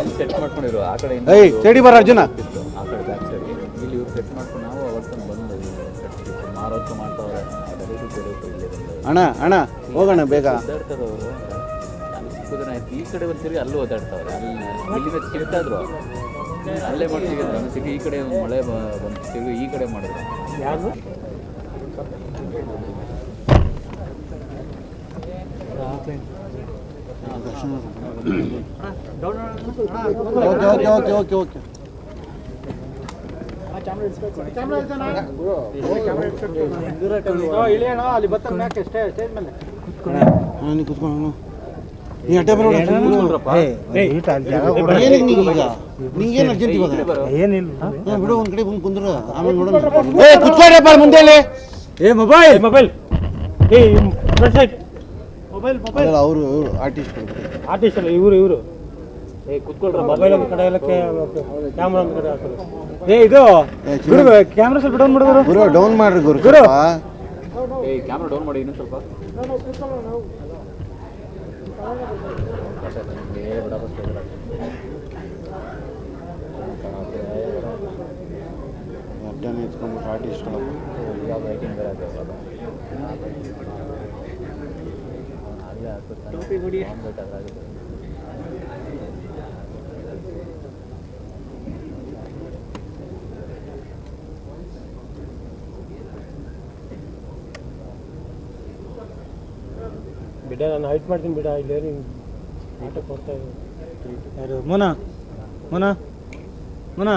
ಅಲ್ಲಿ ಸೆಟ್ ಮಾಡ್ಕೊಂಡಿರು ಆ ಕಡೆ ಸೈಡಿ ಬರ ಅರ್ಜುನ ಆ ಕಡೆ ಬ್ಯಾಕ್ ಸೈಡ್ ಇಲ್ಲಿ ಇವ್ರು ಸೆಟ್ ಮಾಡ್ಕೊಂಡು ನಾವು ಅವತ್ತು ಬಂದು ಮಾರೋತ್ತು ಮಾಡ್ತಾವ್ರೆ ಅಣ್ಣ ಅಣ್ಣ ಹೋಗೋಣ ಬೇಗ ಓದಾಡ್ತಾರೆ ಅವರು ಸಿಕ್ಕಿದ್ರೆ ಆಯ್ತು ಈ ಕಡೆ ಒಂದು ತಿರುಗಿ ಅಲ್ಲೂ ಓದಾಡ್ತಾವ್ರೆ ಅಲ್ಲಿ ಇಲ್ಲಿಂದ ತಿರ್ತಾದ್ರು ಅಲ್ಲೇ ಮಾಡ್ತೀವಿ ಅಂತ ಸಿಗಿ ಈ ಕಡೆ ಮಳೆ ಬಂದು ತಿರುಗಿ ಈ ಕಡೆ ಮಾಡಿದ್ರು ಯಾರು ಓಕೆ ಅಲ್ಲಿ ಬರ್ತಾನೆ ಮ್ಯಾಕೆ ಸ್ಟೇಜ್ ಮೇಲೆ ಕುತ್ಕೊಂಡು ನೀ ಅಡ್ಡ ಬರೋಣ ನಿಂಗೇನು ಅರ್ಜೆಂಟ್ ಇವಾಗ ಏನಿಲ್ಲ ಬಿಡು ಒಂದ್ ಕಡೆ ಬಂದು ಕುಂದ್ರು ಆಮೇಲೆ ನೋಡೋಣ ಕುತ್ಕೊಂಡ್ರಪ್ಪ ಮುಂದೆ ಮೊಬೈಲ್ ಮೊಬೈಲ್ ಮೊಬೈಲ್ ಮೊಬೈಲ್ ಅವರು ಆರ್ಟಿಸ್ಟ್ ಅಲ್ಲ ಇವರು ಕುತ್ಕೊಳ್ರ ಮೊಬೈಲ್ ಒಂದು ಕಡೆ ಎಲ್ಲ ಕ್ಯಾಮ್ರಾ ಒಂದು ಕಡೆ ಹಾಕೋದು ಇದು ಕ್ಯಾಮ್ರಾ ಸ್ವಲ್ಪ ಡೌನ್ ಮಾಡಿದ್ರು ಗುರು ಡೌನ್ ಮಾಡ್ರಿ ಗುರು ಕ್ಯಾಮ್ರಾ ಡೌನ್ ಮಾಡಿ ಇನ್ನೂ ಸ್ವಲ್ಪ ಅಡ್ಡನೇ ಎತ್ಕೊಂಡ್ಬಿಟ್ಟು ಆರ್ಟಿಸ್ಟ್ಗಳು ಬಿಡ ನಾನು ಹೈಟ್ ಮಾಡ್ತೀನಿ ಬಿಡ ಇಲ್ಲಿ ಆಟಕ್ಕೆ ಹೋಗ್ತಾ ಯಾರು ಮೋನಾ ಮೋನಾ ಮೋನಾ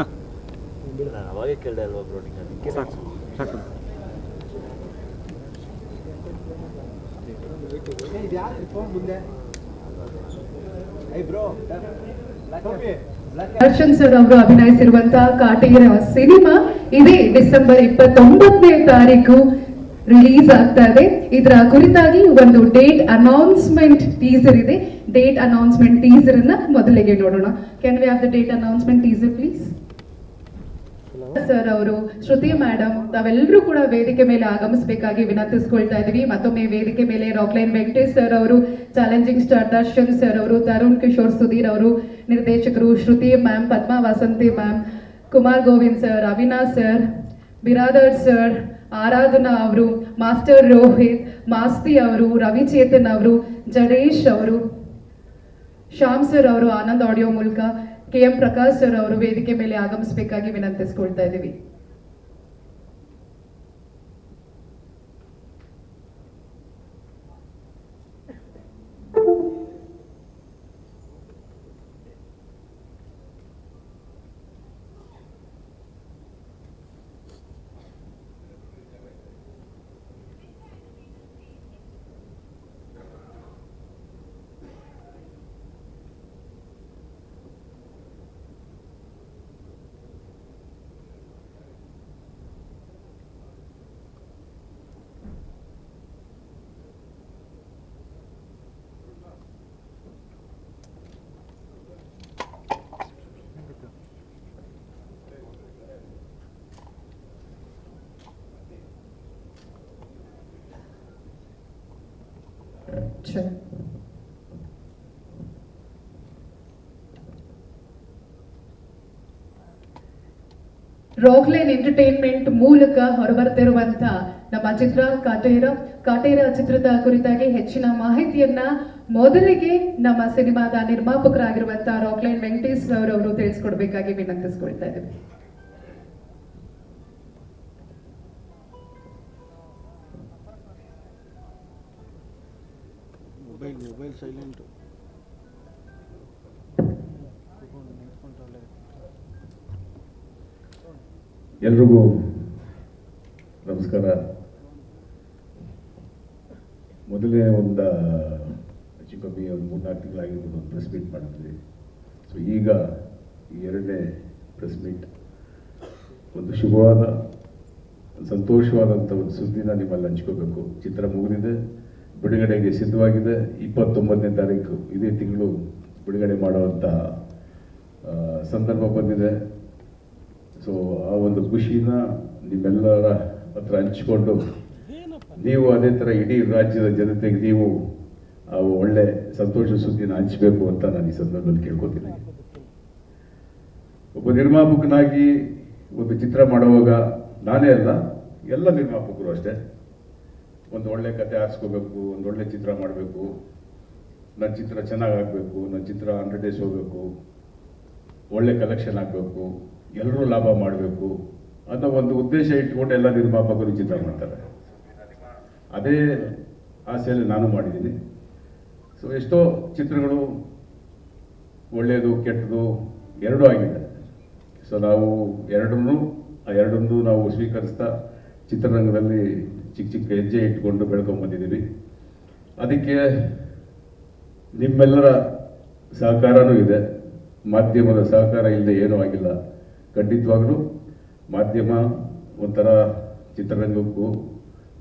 ನಾನು ಅವಾಗೇ ಕೇಳಿದೆ ಅಲ್ವಾ ಬ್ರೋಟಿಂಗ್ ಸಾಕು ಸಾಕು ದರ್ಶನ್ ಸರ್ ಅವರು ಅಭಿನಯಿಸಿರುವಂತಹ ಕಾಟೇರ ಸಿನಿಮಾ ಇದೇ ಡಿಸೆಂಬರ್ 29ನೇ ತಾರೀಕು ರಿಲೀಸ್ ಆಗ್ತಾ ಇದೆ. ಇದರ ಕುರಿತಾಗಿ ಒಂದು ಡೇಟ್ ಅನೌನ್ಸ್ಮೆಂಟ್ ಟೀಸರ್ ಇದೆ. ಡೇಟ್ ಅನೌನ್ಸ್ಮೆಂಟ್ ಟೀಸರ್ ಅನ್ನ ಮೊದಲಿಗೆ ನೋಡೋಣ. Can we have the date announcement teaser please? Sir ಅವರು, ಶ್ರುತಿ ಮೇಡಮ್, ತಾವೆಲ್ಲರೂ ಕೂಡ ವೇದಿಕೆ ಮೇಲೆ ಆಗಮಿಸಬೇಕಾಗಿ ವಿನಂತಿಸ್ಕೊಳ್ತಾ ಇದೀವಿ. ಮತ್ತೊಮ್ಮೆ ವೇದಿಕೆ ಮೇಲೆ ರಾಕ್ಲೈನ್ ವೆಂಕಟೇಶ್ ಸರ್ ಅವರು, ಚಾಲೆಂಜಿಂಗ್ ಸ್ಟಾರ್ ದರ್ಶನ್ ಸರ್ ಅವರು, ತರುಣ್ ಕಿಶೋರ್ ಸುಧೀರ್ ಅವರು, ನಿರ್ದೇಶಕರು Shruti ma'am, Padma Vasanthi ma'am, Kumar Govind sir, Avinash sir, Biradar sir, Aradhana ಅವರು, ಮಾಸ್ಟರ್ ರೋಹಿತ್, ಮಾಸ್ತಿ ಅವರು, ರವಿಚೇತನ್ ಅವರು, ಜಡೇಶ್ ಅವರು, ಶ್ಯಾಮ್ ಸರ್ ಅವರು ಆನಂದ್ ಆಡಿಯೋ ಮೂಲಕ, KM ಪ್ರಕಾಶ್ ಸರ್ ಅವರು ವೇದಿಕೆ ಮೇಲೆ ಆಗಮಿಸಬೇಕಾಗಿ ವಿನಂತಿಸ್ಕೊಳ್ತಾ ಇದ್ದೀವಿ. ರಾಕ್ಲೈನ್ ಎಂಟರ್ಟೈನ್ಮೆಂಟ್ ಮೂಲಕ ಹೊರಬರ್ತಿರುವಂತಹ ನಮ್ಮ ಚಿತ್ರ ಕಾಟೇರ ಚಿತ್ರದ ಕುರಿತಾಗಿ ಹೆಚ್ಚಿನ ಮಾಹಿತಿಯನ್ನ ಮೊದಲಿಗೆ ನಮ್ಮ ಸಿನಿಮಾದ ನಿರ್ಮಾಪಕರಾಗಿರುವಂತಹ ರಾಕ್ಲೈನ್ ವೆಂಕಟೇಶ್ ಅವರು ತಿಳಿಸ್ಕೊಡ್ಬೇಕಾಗಿ ವಿನಂತಿಸ್ಕೊಳ್ತಾ ಇದ್ದೀವಿ. Mobile silent. ಎಲ್ರಿಗೂ ನಮಸ್ಕಾರ. ಮೊದಲೇ ಒಂದು ಹೆಚ್ಚು ಕಮ್ಮಿ ಒಂದು 3-4 ತಿಂಗಳಾಗಿರ್ಬೋದು ಒಂದು ಪ್ರೆಸ್ ಮೀಟ್ ಮಾಡಿದ್ವಿ. ಸೊ ಈಗ ಈ 2ನೇ ಪ್ರೆಸ್ ಮೀಟ್ ಒಂದು ಶುಭವಾದ ಸಂತೋಷವಾದಂಥ ಒಂದು ಸುದ್ದಿನ ನಿಮ್ಮಲ್ಲಿ ಹಂಚ್ಕೋಬೇಕು. ಚಿತ್ರ ಮುಗಿದಿದೆ, ಬಿಡುಗಡೆಗೆ ಸಿದ್ಧವಾಗಿದೆ. 29ನೇ ತಾರೀಕು ಇದೇ ತಿಂಗಳು ಬಿಡುಗಡೆ ಮಾಡುವಂಥ ಸಂದರ್ಭ ಬಂದಿದೆ. ಸೊ ಆ ಒಂದು ಖುಷಿನ ನಿಮ್ಮೆಲ್ಲರ ಹತ್ರ ಹಂಚಿಕೊಂಡು ನೀವು ಅದೇ ಥರ ಇಡೀ ರಾಜ್ಯದ ಜನತೆಗೆ ನೀವು ಆ ಒಳ್ಳೆ ಸಂತೋಷ ಸುದ್ದಿನ ಹಂಚಬೇಕು ಅಂತ ನಾನು ಈ ಸಂದರ್ಭದಲ್ಲಿ ಕೇಳ್ಕೊತೀನಿ. ಒಬ್ಬ ನಿರ್ಮಾಪಕನಾಗಿ ಒಂದು ಚಿತ್ರ ಮಾಡುವಾಗ ನಾನೇ ಅಲ್ಲ, ಎಲ್ಲ ನಿರ್ಮಾಪಕರು ಅಷ್ಟೇ, ಒಂದು ಒಳ್ಳೆ ಕತೆ ಆರಿಸ್ಕೋಬೇಕು, ಒಂದು ಒಳ್ಳೆ ಚಿತ್ರ ಮಾಡಬೇಕು, ನನ್ನ ಚಿತ್ರ ಚೆನ್ನಾಗಾಗಬೇಕು, ನನ್ನ ಚಿತ್ರ 100 days ಹೋಗಬೇಕು, ಒಳ್ಳೆ ಕಲೆಕ್ಷನ್ ಆಗಬೇಕು, ಎಲ್ಲರೂ ಲಾಭ ಮಾಡಬೇಕು ಅನ್ನೋ ಒಂದು ಉದ್ದೇಶ ಇಟ್ಕೊಂಡು ಎಲ್ಲ ನಿರ್ಮಾಪಕರು ಚಿತ್ರ ಮಾಡ್ತಾರೆ. ಅದೇ ಆಸೆಯಲ್ಲಿ ನಾನು ಮಾಡಿದ್ದೀನಿ. ಸೊ ಎಷ್ಟೋ ಚಿತ್ರಗಳು ಒಳ್ಳೆಯದು ಕೆಟ್ಟದು ಎರಡೂ ಆಗಿದೆ. ಸೊ ನಾವು ಎರಡನ್ನೂ ನಾವು ಸ್ವೀಕರಿಸ್ತಾ ಚಿತ್ರರಂಗದಲ್ಲಿ ಚಿಕ್ಕ ಚಿಕ್ಕ ಹೆಜ್ಜೆ ಇಟ್ಕೊಂಡು ಬೆಳ್ಕೊಂಡ್ಬಂದಿದ್ದೀವಿ. ಅದಕ್ಕೆ ನಿಮ್ಮೆಲ್ಲರ ಸಹಕಾರನೂ ಇದೆ. ಮಾಧ್ಯಮದ ಸಹಕಾರ ಇಲ್ಲದೆ ಏನೂ ಆಗಿಲ್ಲ. ಖಂಡಿತವಾಗ್ಲೂ ಮಾಧ್ಯಮ ಒಂಥರ ಚಿತ್ರರಂಗಕ್ಕೂ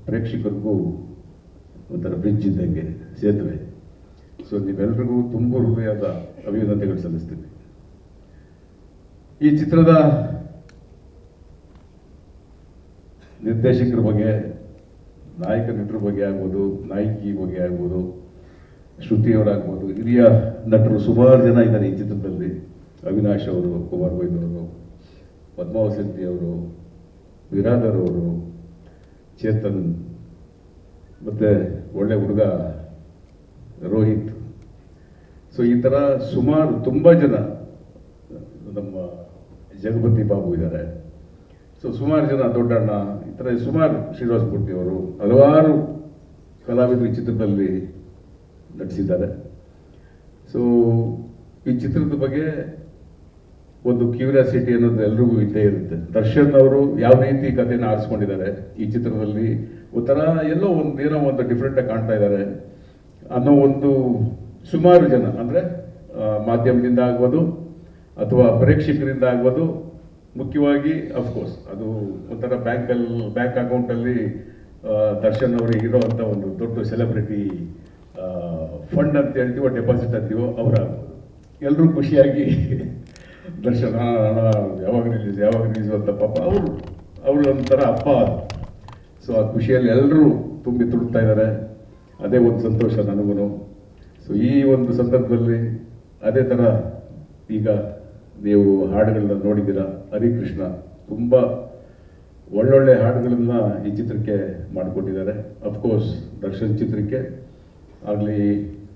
ಪ್ರೇಕ್ಷಕರಿಗೂ ಒಂಥರ ಬ್ರಿಡ್ಜ್ ಇದ್ದಂಗೆ, ಸೇತುವೆ. ಸೊ ನೀವೆಲ್ಲರಿಗೂ ತುಂಬ ಹೃದಯದ ಅಭಿನಂದನೆಗಳು ಸಲ್ಲಿಸ್ತೀನಿ. ಈ ಚಿತ್ರದ ನಿರ್ದೇಶಕರ ಬಗ್ಗೆ, ನಾಯಕ ನಟರ ಬಗ್ಗೆ ಆಗ್ಬೋದು, ನಾಯಕಿ ಬಗ್ಗೆ ಆಗ್ಬೋದು, ಶ್ರುತಿಯವರಾಗ್ಬೋದು, ಹಿರಿಯ ನಟರು ಸುಮಾರು ಜನ ಇದ್ದಾರೆ ಈ ಚಿತ್ರದಲ್ಲಿ. ಅವಿನಾಶ್ ಅವರು, ಕುಮಾರ್ ಬೈದವರು, ಪದ್ಮಾವತಿ ಅವರು, ಬಿರಾದರ್ ಅವರು, ಚೇತನ್, ಮತ್ತೆ ಒಳ್ಳೆ ಹುಡುಗ ರೋಹಿತ್. ಸೊ ಈ ಥರ ಸುಮಾರು ತುಂಬ ಜನ, ನಮ್ಮ ಜಗಪತಿ ಬಾಬು ಇದ್ದಾರೆ. ಸೊ ಸುಮಾರು ಜನ, ದೊಡ್ಡಣ್ಣ, ಈ ಥರ ಸುಮಾರು, ಶ್ರೀನಿವಾಸ ಮೂರ್ತಿ ಅವರು, ಹಲವಾರು ಕಲಾವಿದರು ಈ ಚಿತ್ರದಲ್ಲಿ ನಟಿಸಿದ್ದಾರೆ. ಸೊ ಈ ಚಿತ್ರದ ಬಗ್ಗೆ ಒಂದು ಕ್ಯೂರಿಯಾಸಿಟಿ ಅನ್ನೋದು ಎಲ್ರಿಗೂ ಇದ್ದೇ ಇರುತ್ತೆ. ದರ್ಶನ್ ಅವರು ಯಾವ ರೀತಿ ಕಥೆನ ಆರಿಸ್ಕೊಂಡಿದ್ದಾರೆ ಈ ಚಿತ್ರದಲ್ಲಿ, ಒಂಥರ ಏನೋ ಒಂದು ಡಿಫ್ರೆಂಟಾಗಿ ಕಾಣ್ತಾ ಇದ್ದಾರೆ ಅನ್ನೋ ಒಂದು ಸುಮಾರು ಜನ, ಅಂದರೆ ಮಾಧ್ಯಮದಿಂದ ಆಗ್ಬೋದು ಅಥವಾ ಪ್ರೇಕ್ಷಕರಿಂದ ಆಗ್ಬೋದು, ಮುಖ್ಯವಾಗಿ ಅಫ್ಕೋರ್ಸ್ ಅದು ಒಂಥರ ಬ್ಯಾಂಕ್ ಅಕೌಂಟಲ್ಲಿ ದರ್ಶನ್ ಅವರಿಗೆ ಇರೋವಂಥ ಒಂದು ದೊಡ್ಡ ಸೆಲೆಬ್ರಿಟಿ ಫಂಡ್ ಅಂತ ಹೇಳ್ತೀವೋ, ಡೆಪಾಸಿಟ್ ಅಂತೀವೋ, ಅವರಾಗ್ಬೋದು. ಎಲ್ಲರೂ ಖುಷಿಯಾಗಿ ದರ್ಶನ ಹಣ ಯಾವಾಗ ರಿಲೀಸ್ ಅಂತ ಪಾಪ ಅವರು ಒಂಥರ ಅಪ್ಪ. ಸೊ ಆ ಖುಷಿಯಲ್ಲಿ ಎಲ್ಲರೂ ತುಂಬಿ ತುಳುಕ್ತಾ ಇದ್ದಾರೆ. ಅದೇ ಒಂದು ಸಂತೋಷ ನನಗೂ. ಸೊ ಈ ಒಂದು ಸಂದರ್ಭದಲ್ಲಿ ಅದೇ ಥರ ಈಗ ನೀವು ಹಾಡುಗಳನ್ನ ನೋಡಿದ್ದೀರ. ಹರಿಕೃಷ್ಣ ತುಂಬ ಒಳ್ಳೊಳ್ಳೆ ಹಾಡುಗಳನ್ನ ಈ ಚಿತ್ರಕ್ಕೆ ಮಾಡಿಕೊಟ್ಟಿದ್ದಾರೆ. ಅಫ್ಕೋರ್ಸ್ ದರ್ಶನ್ ಚಿತ್ರಕ್ಕೆ ಆಗಲಿ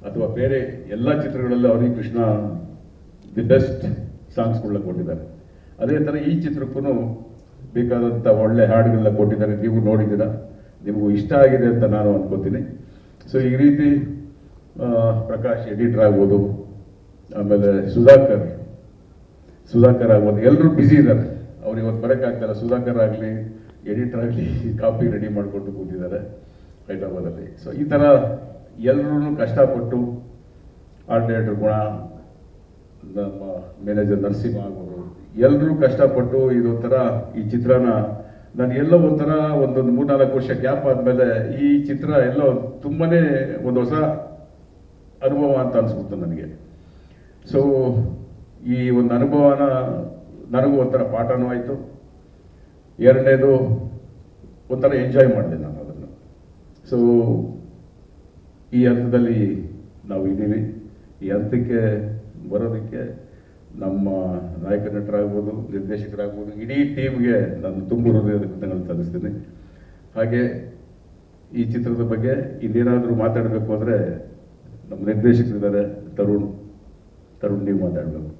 ಅಥವಾ ಬೇರೆ ಎಲ್ಲ ಚಿತ್ರಗಳಲ್ಲೂ ಹರಿಕೃಷ್ಣ ದಿ ಬೆಸ್ಟ್ ಸಾಂಗ್ಸ್ಗಳನ್ನ ಕೊಟ್ಟಿದ್ದಾರೆ. ಅದೇ ಥರ ಈ ಚಿತ್ರಕ್ಕೂ ಬೇಕಾದಂಥ ಒಳ್ಳೆ ಹಾಡುಗಳನ್ನ ಕೊಟ್ಟಿದ್ದಾರೆ. ನೀವು ನೋಡಿದ್ದೀರ, ನಿಮಗೂ ಇಷ್ಟ ಆಗಿದೆ ಅಂತ ನಾನು ಅನ್ಕೋತೀನಿ. ಸೊ ಈ ರೀತಿ ಪ್ರಕಾಶ್ ಎಡಿಟರ್ ಆಗ್ಬೋದು, ಆಮೇಲೆ ಸುಧಾಕರ್ ಆಗ್ಬೋದು, ಎಲ್ಲರೂ ಬ್ಯುಸಿ ಇದ್ದಾರೆ. ಅವ್ರು ಇವತ್ತು ಬರೋಕ್ಕಾಗ್ತಾರೆ. ಸುಧಾಕರ್ ಆಗಲಿ, ಎಡಿಟರ್ ಆಗಲಿ, ಕಾಪಿ ರೆಡಿ ಮಾಡಿಕೊಂಡು ಕೂತಿದ್ದಾರೆ ಹೈದರಾಬಾದಲ್ಲಿ. ಸೊ ಈ ಥರ ಎಲ್ಲರೂ ಕಷ್ಟಪಟ್ಟು, ಆರ್ಟ್ ಡೈರೆಕ್ಟರ್ ಗುಣ, ನಮ್ಮ ಮ್ಯಾನೇಜರ್ ನರಸಿಂಹ ಆಗ್ಬೋದು, ಎಲ್ಲರೂ ಕಷ್ಟಪಟ್ಟು ಇದೊಂಥರ ಈ ಚಿತ್ರನ ನಾನು ಎಲ್ಲೋ ಒಂಥರ ಒಂದು 3-4 ವರ್ಷ ಗ್ಯಾಪ್ ಆದಮೇಲೆ ಈ ಚಿತ್ರ ಎಲ್ಲೋ ತುಂಬನೇ ಒಂದು ಹೊಸ ಅನುಭವ ಅಂತ ಅನಿಸ್ಬಿಡ್ತು ನನಗೆ. ಸೊ ಈ ಒಂದು ಅನುಭವನ ನನಗೂ ಒಂಥರ ಪಾಠನೂ ಆಯಿತು. ಎರಡನೇದು ಒಂಥರ ಎಂಜಾಯ್ ಮಾಡಿದೆ ನಾನು ಅದನ್ನು. ಸೊ ಈ ಹಂತದಲ್ಲಿ ನಾವು ಇದ್ದೀವಿ. ಈ ಹಂತಕ್ಕೆ ಬರೋದಕ್ಕೆ ನಮ್ಮ ನಾಯಕ ನಟರಾಗ್ಬೋದು, ನಿರ್ದೇಶಕರಾಗ್ಬೋದು, ಇಡೀ ಟೀಮ್ಗೆ ನಾನು ತುಂಬ ಹೃದಯದ ಕೃತಜ್ಞತೆ ಸಲ್ಲಿಸ್ತೀನಿ. ಹಾಗೆ ಈ ಚಿತ್ರದ ಬಗ್ಗೆ ಇನ್ನೇನಾದರೂ ಮಾತಾಡಬೇಕು ಅಂದರೆ ನಮ್ಮ ನಿರ್ದೇಶಕರಿದ್ದಾರೆ, ತರುಣ್, ನೀವು ಮಾತಾಡಬೇಕು.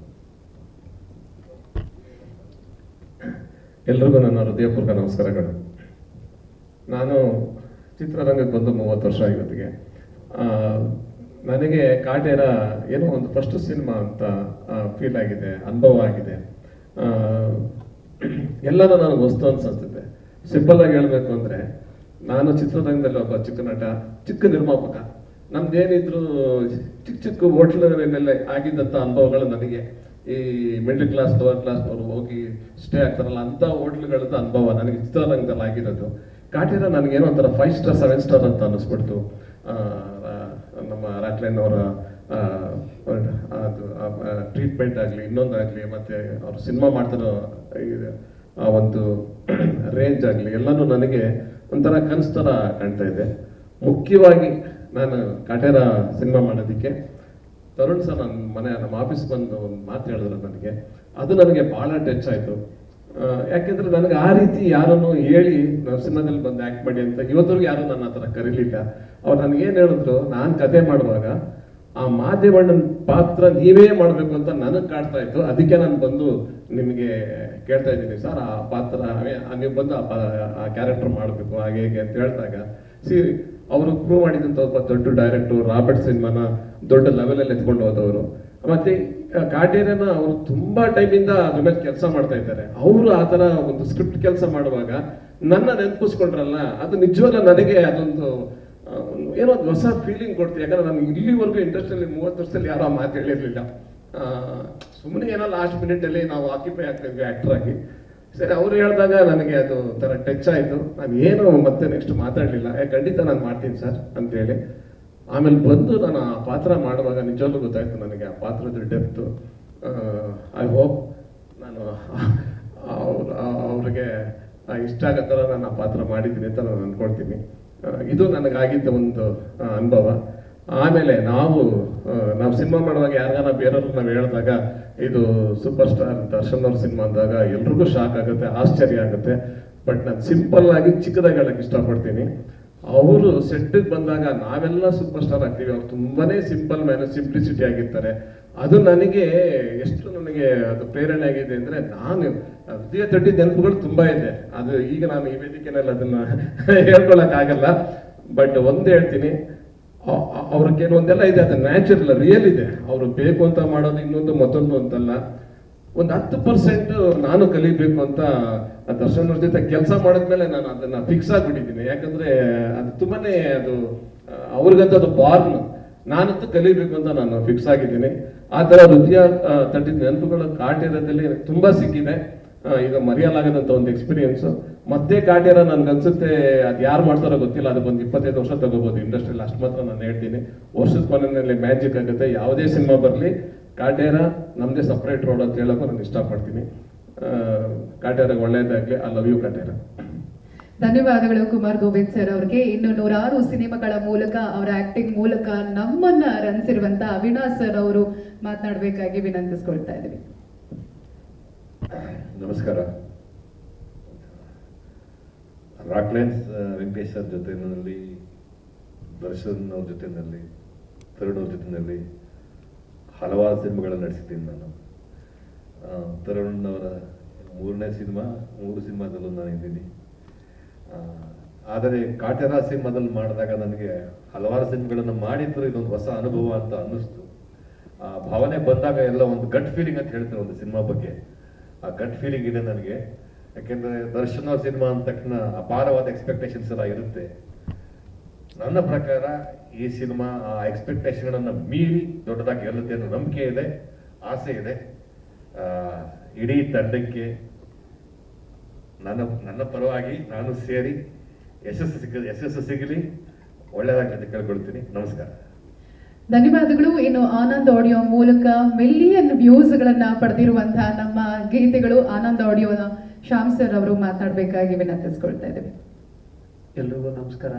ಎಲ್ರಿಗೂ ನನ್ನ ಹೃದಯಪೂರ್ವಕ ನಮಸ್ಕಾರಗಳು. ನಾನು ಚಿತ್ರರಂಗಕ್ಕೆ ಬಂದು 30 ವರ್ಷ ಇವತ್ತಿಗೆ. ನನಗೆ ಕಾಟೇರ ಏನೋ ಒಂದು ಫಸ್ಟ್ ಸಿನಿಮಾ ಅಂತ ಫೀಲ್ ಆಗಿದೆ, ಅನುಭವ ಆಗಿದೆ. ಎಲ್ಲನೂ ನನಗೆ ವಸ್ತು ಅನ್ಸುತ್ತೆ. ಸಿಂಪಲ್ ಆಗಿ ಹೇಳಬೇಕು ಅಂದರೆ, ನಾನು ಚಿತ್ರರಂಗದಲ್ಲಿ ಒಬ್ಬ ಚಿಕ್ಕ ನಟ, ಚಿಕ್ಕ ನಿರ್ಮಾಪಕ. ನಮ್ದೇನಿದ್ರು ಚಿಕ್ಕ ಹೋಟ್ಲಲ್ಲೆಲ್ಲ ಆಗಿದ್ದಂಥ ಅನುಭವಗಳು ನನಗೆ, ಈ ಮಿಡ್ಲ್ ಕ್ಲಾಸ್, ಲೋವರ್ ಕ್ಲಾಸ್ನವರು ಹೋಗಿ ಸ್ಟೇ ಆಗ್ತಾರಲ್ಲ ಅಂಥ ಹೋಟ್ಲುಗಳದ್ದು ಅನುಭವ ನನಗೆ ಚಿತ್ರರಂಗದಲ್ಲಿ ಆಗಿರೋದು. ಕಾಟೇರ ನನಗೇನೋ ಒಂಥರ 5 ಸ್ಟಾರ್ 7 ಸ್ಟಾರ್ ಅಂತ ಅನ್ನಿಸ್ಬಿಡ್ತು. ನಮ್ಮ ರಾಕ್ಲೈನ್ ಅವರ ಟ್ರೀಟ್ಮೆಂಟ್ ಆಗಲಿ, ಇನ್ನೊಂದಾಗಲಿ, ಮತ್ತು ಅವರು ಸಿನಿಮಾ ಮಾಡ್ತಿರೋ ಆ ಒಂದು ರೇಂಜ್ ಆಗಲಿ, ಎಲ್ಲನೂ ನನಗೆ ಒಂಥರ ಕನಸು ಥರ ಕಾಣ್ತಾ ಇದೆ. ಮುಖ್ಯವಾಗಿ ನಾನು ಕಾಟೇರ ಸಿನಿಮಾ ಮಾಡೋದಕ್ಕೆ ತರುಣ್ ಸರ್ ನಮ್ಮ ಆಫೀಸ್ ಬಂದು ಒಂದು ಮಾತು ಹೇಳಿದ್ರು ನನಗೆ, ಅದು ನನಗೆ ಭಾಳ ಟಚ್ ಆಯಿತು. ಯಾಕೆಂದ್ರೆ ನನಗೆ ಆ ರೀತಿ ಯಾರನ್ನು ಹೇಳಿ ನಾವು ಸಿನಿಮಾದಲ್ಲಿ ಬಂದು ಆ್ಯಕ್ಟ್ ಮಾಡಿ ಅಂತ ಇವತ್ತರೆಗೂ ಯಾರು ನನ್ನ ಹತ್ರ ಕರೀಲಿಲ್ಲ. ಅವ್ರು ನನಗೇನು ಹೇಳಿದ್ರು, ನಾನು ಕತೆ ಮಾಡುವಾಗ ಆ ಮಾದೇವಣ್ಣನ ಪಾತ್ರ ನೀವೇ ಮಾಡಬೇಕು ಅಂತ ನನಗೆ ಕಾಡ್ತಾ ಇತ್ತು. ಅದಕ್ಕೆ ನಾನು ಬಂದು ನಿಮಗೆ ಕೇಳ್ತಾ ಇದ್ದೀನಿ ಸರ್, ಆ ಪಾತ್ರ ನೀವು ಬಂದು ಆ ಕ್ಯಾರೆಕ್ಟರ್ ಮಾಡಬೇಕು ಹಾಗೆ ಹೇಗೆ ಅಂತ ಹೇಳ್ದಾಗ, ಅವರು ಪ್ರೂವ್ ಮಾಡಿದಂಥ ಒಬ್ಬ ದೊಡ್ಡ ಡೈರೆಕ್ಟರ್, ರಾಬರ್ಟ್ ಸಿನಿಮಾನ ದೊಡ್ಡ ಲೆವೆಲಲ್ಲಿ ಎತ್ಕೊಂಡು ಹೋದವರು. ಮತ್ತೆ ಕಾಟೇರನ ಅವರು ತುಂಬಾ ಟೈಮಿಂದ ಅದ್ರ ಮೇಲೆ ಕೆಲಸ ಮಾಡ್ತಾ ಇದ್ದಾರೆ. ಅವರು ಆ ಥರ ಒಂದು ಸ್ಕ್ರಿಪ್ಟ್ ಕೆಲಸ ಮಾಡುವಾಗ ನನ್ನ ನೆನಪಿಸ್ಕೊಂಡ್ರಲ್ಲ, ಅದು ನಿಜವಲ್ಲ ನನಗೆ ಅದೊಂದು ಏನೋ ಒಂದು ಹೊಸ ಫೀಲಿಂಗ್ ಕೊಡ್ತೀವಿ. ಯಾಕಂದ್ರೆ ನಾನು ಇಲ್ಲಿವರೆಗೂ ಇಂಡಸ್ಟ್ರಿಯಲ್ಲಿ 30 ವರ್ಷದಲ್ಲಿ ಯಾರೋ ಮಾತು ಹೇಳಿರ್ಲಿಲ್ಲ. ಸುಮ್ಮನೆ ಏನೋ ಲಾಸ್ಟ್ ಮಿನಿಟಲ್ಲಿ ನಾವು ಆಕ್ಯುಪೈ ಆಗ್ತಿದ್ವಿ ಆ್ಯಕ್ಟರ್ ಆಗಿ. ಸರಿ, ಅವ್ರು ಹೇಳಿದಾಗ ನನಗೆ ಅದು ಥರ ಟಚ್ ಆಯಿತು. ನಾನು ಏನು ಮತ್ತೆ ನೆಕ್ಸ್ಟ್ ಮಾತಾಡಲಿಲ್ಲ, ಖಂಡಿತ ನಾನು ಮಾಡ್ತೀನಿ ಸರ್ ಅಂತೇಳಿ. ಆಮೇಲೆ ಬಂದು ನಾನು ಆ ಪಾತ್ರ ಮಾಡುವಾಗ ನಿಜವಾಗ್ಲೂ ಗೊತ್ತಾಯ್ತು ನನಗೆ ಆ ಪಾತ್ರದ ಡೆಪ್ತು. ಐ ಹೋಪ್ ನಾನು ಅವ್ರಿಗೆ ಇಷ್ಟ ಆಗೋ ಥರ ನಾನು ಆ ಪಾತ್ರ ಮಾಡಿದ್ದೀನಿ ಅಂತ ನಾನು ಅಂದ್ಕೊಳ್ತೀನಿ. ಇದು ನನಗಾಗಿದ್ದ ಒಂದು ಅನುಭವ. ಆಮೇಲೆ ನಾವು ಸಿನಿಮಾ ಮಾಡುವಾಗ ಯಾರಿಗಾನ ಬೇರೆಯವ್ರು ನಾವು ಹೇಳಿದಾಗ ಇದು ಸೂಪರ್ ಸ್ಟಾರ್ ದರ್ಶನ್ ಅವ್ರ ಸಿನಿಮಾ ಅಂದಾಗ ಎಲ್ರಿಗೂ ಶಾಕ್ ಆಗುತ್ತೆ, ಆಶ್ಚರ್ಯ ಆಗುತ್ತೆ. ಬಟ್ ನಾನು ಸಿಂಪಲ್ ಆಗಿ ಚಿಕ್ಕದಾಗಿ ಹೇಳಕ್ಕೆ ಇಷ್ಟಪಡ್ತೀನಿ. ಅವರು ಸೆಟ್ಟಿಗೆ ಬಂದಾಗ ನಾವೆಲ್ಲ ಸೂಪರ್ ಸ್ಟಾರ್ ಆಗ್ತೀವಿ, ಅವ್ರು ತುಂಬಾನೇ ಸಿಂಪಲ್ ಮ್ಯಾನ್, ಸಿಂಪ್ಲಿಸಿಟಿ ಆಗಿರ್ತಾರೆ. ಅದು ನನಗೆ ಎಷ್ಟು ನನಗೆ ಅದು ಪ್ರೇರಣೆ ಆಗಿದೆ ಅಂದರೆ, ನಾನು ಹೃದಯ ತಟ್ಟಿದ ನೆನಪುಗಳು ತುಂಬಾ ಇದೆ. ಅದು ಈಗ ನಾನು ಈ ವೇದಿಕೆನಲ್ಲಿ ಅದನ್ನ ಹೇಳ್ಕೊಳಕ್ಕಾಗಲ್ಲ. ಬಟ್ ಒಂದು ಹೇಳ್ತೀನಿ, ಅವ್ರ ಕೆಲವೊಂದೆಲ್ಲ ಇದೆ, ಅದು ನ್ಯಾಚುರಲ್, ರಿಯಲ್ ಇದೆ. ಅವರು ಬೇಕು ಅಂತ ಮಾಡೋದು ಇನ್ನೊಂದು ಮತ್ತೊಂದು ಅಂತಲ್ಲ. ಒಂದು 10% ನಾನು ಕಲಿಬೇಕು ಅಂತ ದರ್ಶನ್ ಅವ್ರ ಜೊತೆ ಕೆಲಸ ಮಾಡಿದ್ಮೇಲೆ ನಾನು ಅದನ್ನ ಫಿಕ್ಸ್ ಆಗಿಬಿಟ್ಟಿದ್ದೀನಿ. ಯಾಕಂದ್ರೆ ಅದು ತುಂಬಾನೇ ಅದು ಅವ್ರಿಗಂತ ಅದು ಬಾರ್ನ್, ನಾನಂತೂ ಕಲಿಬೇಕು ಅಂತ ನಾನು ಫಿಕ್ಸ್ ಆಗಿದ್ದೀನಿ. ಆ ಥರ ಹೃದಯ ತಟ್ಟಿದ ನೆನಪುಗಳು ಕಾಟೇರದಲ್ಲಿ ತುಂಬಾ ಸಿಕ್ಕಿದೆ. ಈಗ ಮರೆಯಲಾಗದಂತ ಒಂದು ಎಕ್ಸ್ಪೀರಿಯನ್ಸು. ಮತ್ತೆ ಕಾಟೇರ ನನ್ಗನ್ಸುತ್ತೆ ಅದು ಯಾರು ಮಾಡ್ತಾರೋ ಗೊತ್ತಿಲ್ಲ, ಅದಕ್ಕೊಂದು 25 ವರ್ಷ ತಗೋಬಹುದು ಇಂಡಸ್ಟ್ರಿಯಲ್ಲಿ, ಅಷ್ಟು ಮಾತ್ರ ನಾನು ಹೇಳ್ತೀನಿ. ವರ್ಷದ ಕೊನೆಯಲ್ಲಿ ಮ್ಯಾಜಿಕ್ ಆಗುತ್ತೆ. ಯಾವುದೇ ಸಿನಿಮಾ ಬರಲಿ, ಕಾಟೇರ ನಮ್ದೇ ಸಪ್ರೇಟ್ ರೋಡ್ ಅಂತ ಹೇಳೋಕ್ಕೂ ನಾನು ಇಷ್ಟಪಡ್ತೀನಿ. ಕಾಟೇರಗೆ ಒಳ್ಳೇದಾಗ್ಲಿ. I love you Kaatera. ಧನ್ಯವಾದಗಳು ಕುಮಾರ್ ಗೋವಿಂದ್ ಸರ್ ಅವ್ರಿಗೆ. ಇನ್ನು 100 ಸಿನಿಮಾಗಳ ಮೂಲಕ ಅವರ ಆಕ್ಟಿಂಗ್ ಮೂಲಕ ನಮ್ಮನ್ನ ರಂಜಿಸಿರುವಂತ ಅವಿನಾಶ್ ಸರ್ ಅವರು ಮಾತನಾಡಬೇಕಾಗಿ ವಿನಂತಿಸ್ಕೊಳ್ತಾ ಇದ್ದೀವಿ. ನಮಸ್ಕಾರ. ರಾಕ್ಲೈನ್ಸ್ ವೆಂಕಟೇಶ್ ಸರ್ ಜೊತೆನಲ್ಲಿ, ದರ್ಶನ್ ಅವ್ರ ಜೊತೆನಲ್ಲಿ, ತರುಣ್ ಅವ್ರ ಜೊತೆನಲ್ಲಿ ಹಲವಾರು ಸಿನಿಮಾಗಳನ್ನು ನಡೆಸಿದ್ದೀನಿ ನಾನು. ತರುಣ್ ಅವರ 3ನೇ ಸಿನಿಮಾ, 3 ಸಿನಿಮಾದಲ್ಲೂ ನಾನು ಇದ್ದೀನಿ. ಆದರೆ ಕಾಟೇರ ಸಿನಿಮಾದಲ್ಲಿ ಮಾಡಿದಾಗ ನನಗೆ ಹಲವಾರು ಸಿನಿಮಾಗಳನ್ನು ಮಾಡಿದ್ರು ಇದೊಂದು ಹೊಸ ಅನುಭವ ಅಂತ ಅನ್ನಿಸ್ತು. ಆ ಭಾವನೆ ಬಂದಾಗ ಎಲ್ಲ ಒಂದು ಗಟ್ ಫೀಲಿಂಗ್ ಅಂತ ಹೇಳ್ತಾರೆ ಒಂದು ಸಿನಿಮಾ ಬಗ್ಗೆ. ಆ ಗಟ್ ಫೀಲಿಂಗ್ ಇದೆ ನನಗೆ. ಯಾಕೆಂದ್ರೆ ದರ್ಶನ್ ಅವ್ರ ಸಿನಿಮಾ ಅಂದ ತಕ್ಷಣ ಅಪಾರವಾದ ಎಕ್ಸ್ಪೆಕ್ಟೇಷನ್ಸ್ ಎಲ್ಲ ಇರುತ್ತೆ. ನನ್ನ ಪ್ರಕಾರ ಈ ಸಿನಿಮಾ ಆ ಎಕ್ಸ್ಪೆಕ್ಟೇಷನ್ಗಳನ್ನು ಮೀರಿ ದೊಡ್ಡದಾಗಿ ಗೆಲ್ಲುತ್ತೆ ಅನ್ನೋ ನಂಬಿಕೆ ಇದೆ, ಆಸೆ ಇದೆ. ಇಡೀ ತಂಡಕ್ಕೆ ನನ್ನ ಪರವಾಗಿ ನಾನು ಸೇರಿ ಯಶಸ್ಸು ಸಿಗಲಿ, ಒಳ್ಳೆಯದಾಗಲಿ ಅಂತ ಕೇಳ್ಕೊಳ್ತೀನಿ. ನಮಸ್ಕಾರ. ಧನ್ಯವಾದಗಳು. ಇನ್ನು ಆನಂದ್ ಆಡಿಯೋ ಮೂಲಕ ಮಿಲಿಯನ್ ವ್ಯೂಸ್ ಗಳನ್ನ ಪಡೆದಿರುವಂತಹ ನಮ್ಮ ಗೀತೆಗಳು ಆನಂದ್ ಆಡಿಯೋನ ಶ್ಯಾಮ್ ಸರ್ ಅವರು ಮಾತನಾಡಬೇಕಾಗಿ ವಿನಂತಿಸ್ಕೊಳ್ತಾ ಇದ್ದೇವೆ. ಎಲ್ರಿಗೂ ನಮಸ್ಕಾರ.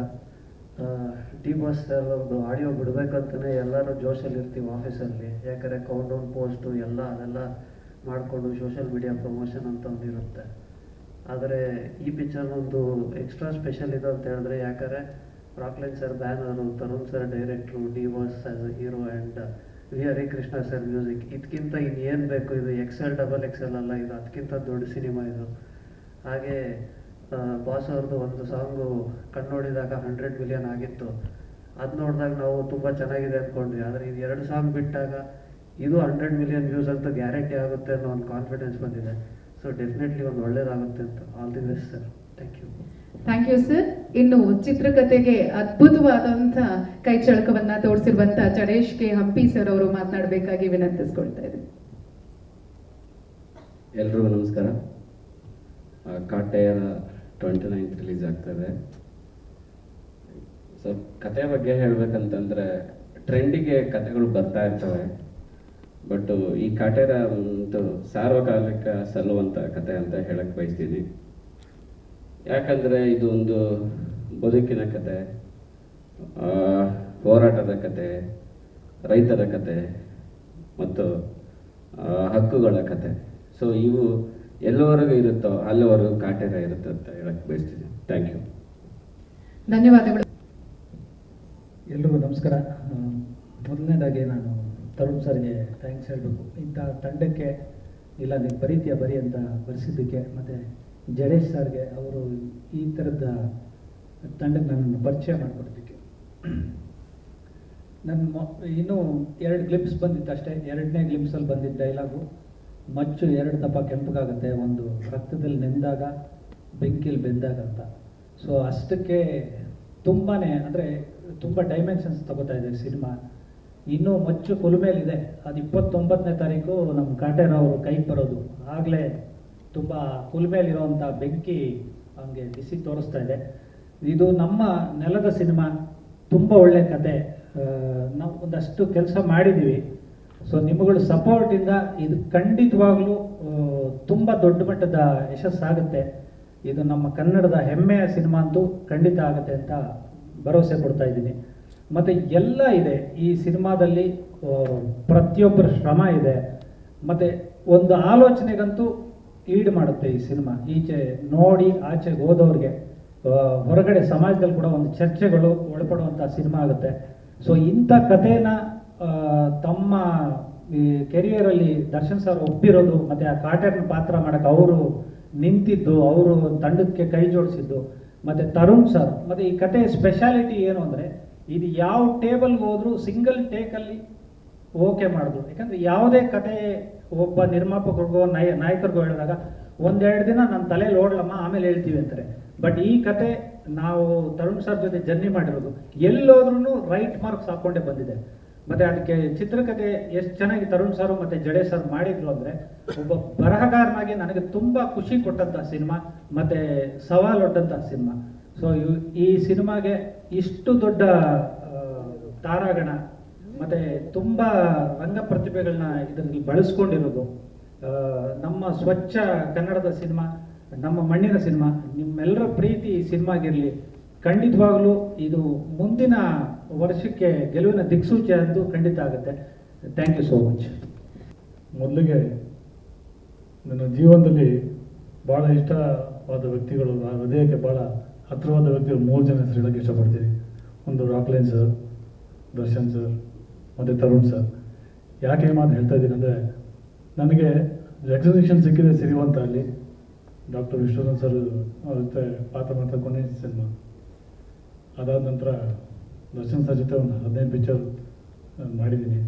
ಡಿ ಬಾಸ್ ಸರ್ ಅವ್ರದ್ದು ಆಡಿಯೋ ಬಿಡಬೇಕಂತಲೇ ಎಲ್ಲರೂ ಜೋಶಲ್ಲಿ ಇರ್ತೀವಿ ಆಫೀಸಲ್ಲಿ. ಯಾಕಂದರೆ ಕೌಂಟ್ ಡೌನ್ ಪೋಸ್ಟು ಅದೆಲ್ಲ ಮಾಡಿಕೊಂಡು ಸೋಷಿಯಲ್ ಮೀಡಿಯಾ ಪ್ರಮೋಷನ್ ಅಂತ ಒಂದು ಇರುತ್ತೆ. ಆದರೆ ಈ ಪಿಕ್ಚರ್ ಒಂದು ಎಕ್ಸ್ಟ್ರಾ ಸ್ಪೆಷಲ್ ಇದೆ ಅಂತ ಹೇಳಿದ್ರೆ, ಯಾಕಂದರೆ Rockline sir banner, Tarun sir director, D boss as a hero and we Harikrishna sir music. ಇದಕ್ಕಿಂತ ಇನ್ನೇನು ಬೇಕು? ಇದು XL XXL ಅಲ್ಲ, ಇದು ಅದಕ್ಕಿಂತ ದೊಡ್ಡ ಸಿನಿಮಾ ಇದು. ಹಾಗೆ ಬಾಸ್ ಅವ್ರದ್ದು ಒಂದು ಸಾಂಗು ಕಣ್ಣೋಡಿದಾಗ 100 ಮಿಲಿಯನ್ ಆಗಿತ್ತು. ಅದು ನೋಡಿದಾಗ ನಾವು ತುಂಬ ಚೆನ್ನಾಗಿದೆ ಅಂದ್ಕೊಂಡ್ವಿ. ಆದರೆ ಇದು 2 ಸಾಂಗ್ ಬಿಟ್ಟಾಗ ಇದು 100 ಮಿಲಿಯನ್ ವ್ಯೂಸ್ ಅಂತ ಗ್ಯಾರಂಟಿ ಆಗುತ್ತೆ ಅನ್ನೋ ಒಂದು ಕಾನ್ಫಿಡೆನ್ಸ್ ಬಂದಿದೆ. ಸೊ ಡೆಫಿನೆಟ್ಲಿ ಒಂದು ಒಳ್ಳೇದಾಗುತ್ತೆ ಅಂತ. All the best sir. Thank you. Thank you sir. ಇನ್ನು ಚಿತ್ರಕಥೆಗೆ ಅದ್ಭುತವಾದಂಥ ಕೈಚಳಕವನ್ನ ತೋರಿಸಿರುವಂತ ಚಡೇಶ್ ಕೆ ಹಂಪಿ ಸರ್ ಅವರು ಮಾತನಾಡಬೇಕಾಗಿ ವಿನಂತಿಸ್ಕೊಳ್ತಾ ಇದ್ದೀನಿ. ಎಲ್ರಿಗೂ ನಮಸ್ಕಾರ. ಕಾಟೇರ 29th ರಿಲೀಸ್ ಆಗ್ತದೆ. ಸೊ ಕತೆ ಬಗ್ಗೆ ಹೇಳ್ಬೇಕಂತಂದ್ರೆ, ಟ್ರೆಂಡಿಗೆ ಕತೆಗಳು ಬರ್ತಾ ಇರ್ತವೆ. ಬಟ್ ಈ ಕಾಟೇರ ಒಂದು ಸಾರ್ವಕಾಲಿಕ ಸಲ್ಲುವಂಥ ಕತೆ ಅಂತ ಹೇಳಕ್ ಬಯಸ್ತೀನಿ. ಯಾಕಂದರೆ ಇದು ಒಂದು ಬದುಕಿನ ಕತೆ, ಹೋರಾಟದ ಕತೆ, ರೈತರ ಕತೆ, ಮತ್ತು ಹಕ್ಕುಗಳ ಕತೆ. ಸೊ ಇವು ಎಲ್ಲವರೆಗೂ ಇರುತ್ತೋ ಅಲ್ಲಿವರೆಗೂ ಕಾಟೇರ ಇರುತ್ತೆ ಅಂತ ಹೇಳಕ್ಕೆ ಬಯಸ್ತೀನಿ. Thank you. ಧನ್ಯವಾದಗಳು. ಎಲ್ರಿಗೂ ನಮಸ್ಕಾರ. ಮೊದಲನೇದಾಗಿ ನಾನು ತರುಣ್ ಸರ್ಗೆ ಥ್ಯಾಂಕ್ಸ್ ಹೇಳಬೇಕು. ಇಂಥ ತಂಡಕ್ಕೆ ಇಲ್ಲ ನೀವು ಬರೀತೀಯ ಬರೀ ಅಂತ ಬರೆಸಿದ್ದಕ್ಕೆ, ಮತ್ತು ಜಡೇಶ್ ಸರ್ಗೆ ಅವರು ಈ ಥರದ ತಂಡಕ್ಕೆ ನನ್ನನ್ನು ಪರಿಚಯ ಮಾಡಿಕೊಡೋದಕ್ಕೆ. ಇನ್ನೂ 2 ಗ್ಲಿಮ್ಸ್ ಬಂದಿತ್ತು ಅಷ್ಟೇ. 2ನೇ ಗ್ಲಿಮ್ಸಲ್ಲಿ ಬಂದಿದ್ದ ಡೈಲಾಗು, ಮಚ್ಚು 2 ದಪ್ಪ ಕೆಂಪಗಾಗುತ್ತೆ, ಒಂದು ರಕ್ತದಲ್ಲಿ ನೆಂದಾಗ ಬೆಂಕಿಯಲ್ಲಿ ಬೆಂದಾಗ ಅಂತ. ಸೊ ಅಷ್ಟಕ್ಕೆ ತುಂಬಾ ಅಂದರೆ ತುಂಬ ಡೈಮೆನ್ಷನ್ಸ್ ತಗೋತಾ ಇದೆ ಸಿನಿಮಾ. ಇನ್ನೂ ಮಚ್ಚು ಕುಲುಮೇಲಿದೆ. ಅದು 29ನೇ ತಾರೀಕು ನಮ್ಮ ಕಾಟೇರ ಅವರು ಕೈಗೆ ಬರೋದು. ಆಗಲೇ ತುಂಬ ಕುಲುಮೇಲಿರೋವಂಥ ಬೆಂಕಿ ಅವನಿಗೆ ಬಿಸಿ ತೋರಿಸ್ತಾ ಇದೆ. ಇದು ನಮ್ಮ ನೆಲದ ಸಿನಿಮಾ, ತುಂಬ ಒಳ್ಳೆ ಕತೆ. ನಾವು ಒಂದಷ್ಟು ಕೆಲಸ ಮಾಡಿದ್ದೀವಿ. ಸೊ ನಿಮ್ಮಗಳ ಸಪೋರ್ಟಿಂದ ಇದು ಖಂಡಿತವಾಗ್ಲೂ ತುಂಬ ದೊಡ್ಡ ಮಟ್ಟದ ಯಶಸ್ಸಾಗುತ್ತೆ. ಇದು ನಮ್ಮ ಕನ್ನಡದ ಹೆಮ್ಮೆಯ ಸಿನಿಮಾ ಅಂತೂ ಖಂಡಿತ ಆಗುತ್ತೆ ಅಂತ ಭರವಸೆ ಕೊಡ್ತಾ ಇದ್ದೀನಿ. ಮತ್ತು ಎಲ್ಲ ಇದೆ ಈ ಸಿನಿಮಾದಲ್ಲಿ, ಪ್ರತಿಯೊಬ್ಬರ ಶ್ರಮ ಇದೆ. ಮತ್ತು ಒಂದು ಆಲೋಚನೆಗಂತೂ ಈಡು ಮಾಡುತ್ತೆ ಈ ಸಿನಿಮಾ. ಈಚೆ ನೋಡಿ ಆಚೆಗೆ ಹೋದವ್ರಿಗೆ, ಹೊರಗಡೆ ಸಮಾಜದಲ್ಲಿ ಕೂಡ ಒಂದು ಚರ್ಚೆಗಳು ಒಳಪಡುವಂಥ ಸಿನಿಮಾ ಆಗುತ್ತೆ. ಸೊ ಇಂಥ ಕಥೆನ ತಮ್ಮ ಈ ಕೆರಿಯರಲ್ಲಿ ದರ್ಶನ್ ಸರ್ ಒಪ್ಪಿರೋದು, ಮತ್ತು ಆ ಕಾಟೇರ್ನ ಪಾತ್ರ ಮಾಡೋಕ್ಕೆ ಅವರು ನಿಂತಿದ್ದು, ಅವರು ತಂಡಕ್ಕೆ ಕೈ ಜೋಡಿಸಿದ್ದು, ಮತ್ತು ತರುಣ್ ಸರ್. ಮತ್ತು ಈ ಕತೆ ಸ್ಪೆಷಾಲಿಟಿ ಏನು ಅಂದರೆ, ಇದು ಯಾವ ಟೇಬಲ್ಗೆ ಹೋದರೂ ಸಿಂಗಲ್ ಟೇಕಲ್ಲಿ ಓಕೆ ಮಾಡಿದ್ರು. ಯಾಕಂದರೆ ಯಾವುದೇ ಕತೆ ಒಬ್ಬ ನಿರ್ಮಾಪಕರಿಗೋ ನಾಯಕರಿಗೋ ಹೇಳಿದಾಗ 1-2 ದಿನ ನನ್ನ ತಲೆಯಲ್ಲಿ ಓಡಲಮ್ಮ ಆಮೇಲೆ ಹೇಳ್ತೀವಿ ಅಂತಾರೆ. ಬಟ್ ಈ ಕತೆ ನಾವು ತರುಣ್ ಸರ್ ಜೊತೆ ಜರ್ನಿ ಮಾಡಿರೋದು, ಎಲ್ಲೋದ್ರೂ ರೈಟ್ ಮಾರ್ಕ್ಸ್ ಹಾಕ್ಕೊಂಡೇ ಬಂದಿದೆ. ಮತ್ತು ಅದಕ್ಕೆ ಚಿತ್ರಕಥೆ ಎಷ್ಟು ಚೆನ್ನಾಗಿ ತರುಣ್ ಸರ್ ಮತ್ತು ಜಡೇಶ್ ಸರ್ ಮಾಡಿದ್ರು ಅಂದರೆ, ಒಬ್ಬ ಬರಹಗಾರನಾಗಿ ನನಗೆ ತುಂಬ ಖುಷಿ ಕೊಟ್ಟಂಥ ಸಿನಿಮಾ ಮತ್ತು ಸವಾಲೊಡ್ಡಂಥ ಸಿನಿಮಾ. ಸೊ ಈ ಸಿನಿಮಾಗೆ ಇಷ್ಟು ದೊಡ್ಡ ತಾರಾಗಣ ಮತ್ತು ತುಂಬ ರಂಗ ಪ್ರತಿಭೆಗಳನ್ನ ಇದರಲ್ಲಿ ಬಳಸ್ಕೊಂಡಿರೋದು, ನಮ್ಮ ಸ್ವಚ್ಛ ಕನ್ನಡದ ಸಿನಿಮಾ, ನಮ್ಮ ಮಣ್ಣಿನ ಸಿನಿಮಾ, ನಿಮ್ಮೆಲ್ಲರ ಪ್ರೀತಿ ಈ ಸಿನಿಮಾಗಿರಲಿ. ಖಂಡಿತವಾಗಲೂ ಇದು ಮುಂದಿನ ವರ್ಷಕ್ಕೆ ಗೆಲುವಿನ ದಿಕ್ಸೂಚಿ ಅಂತೂ ಖಂಡಿತ ಆಗುತ್ತೆ. Thank you so much. ಮೊದಲಿಗೆ ನನ್ನ ಜೀವನದಲ್ಲಿ ಭಾಳ ಇಷ್ಟವಾದ ವ್ಯಕ್ತಿಗಳು, ಆ ಹೃದಯಕ್ಕೆ ಭಾಳ ಹತ್ತಿರವಾದ ವ್ಯಕ್ತಿಗಳು 3 ಜನ ಹೆಸರು ಹೇಳೋಕ್ಕೆ ಇಷ್ಟಪಡ್ತೀನಿ. ಒಂದು ರಾಕ್ಲೈನ್ ಸರ್, ದರ್ಶನ್ ಸರ್ ಮತ್ತು ತರುಣ್ ಸರ್. ಯಾಕೆ ಮಾತು ಹೇಳ್ತಾ ಇದ್ದೀನಿ ಅಂದರೆ, ನನಗೆ ರೆಕಗ್ನಿಷನ್ ಸಿಕ್ಕಿದೆ ಸಿರಿವಂತ ಅಲ್ಲಿ ಡಾಕ್ಟರ್ ವಿಶ್ವನಾಥ್ ಸರ್ ಜೊತೆ ಪಾತ್ರ ಮಾಡ್ತಾ ಕೊನೆ ಸಿನಿಮಾ. ಅದಾದ ನಂತರ ದರ್ಶನ್ ಸರ್ ಜೊತೆ ಒಂದು 15 ಪಿಕ್ಚರ್ ಮಾಡಿದ್ದೀನಿ.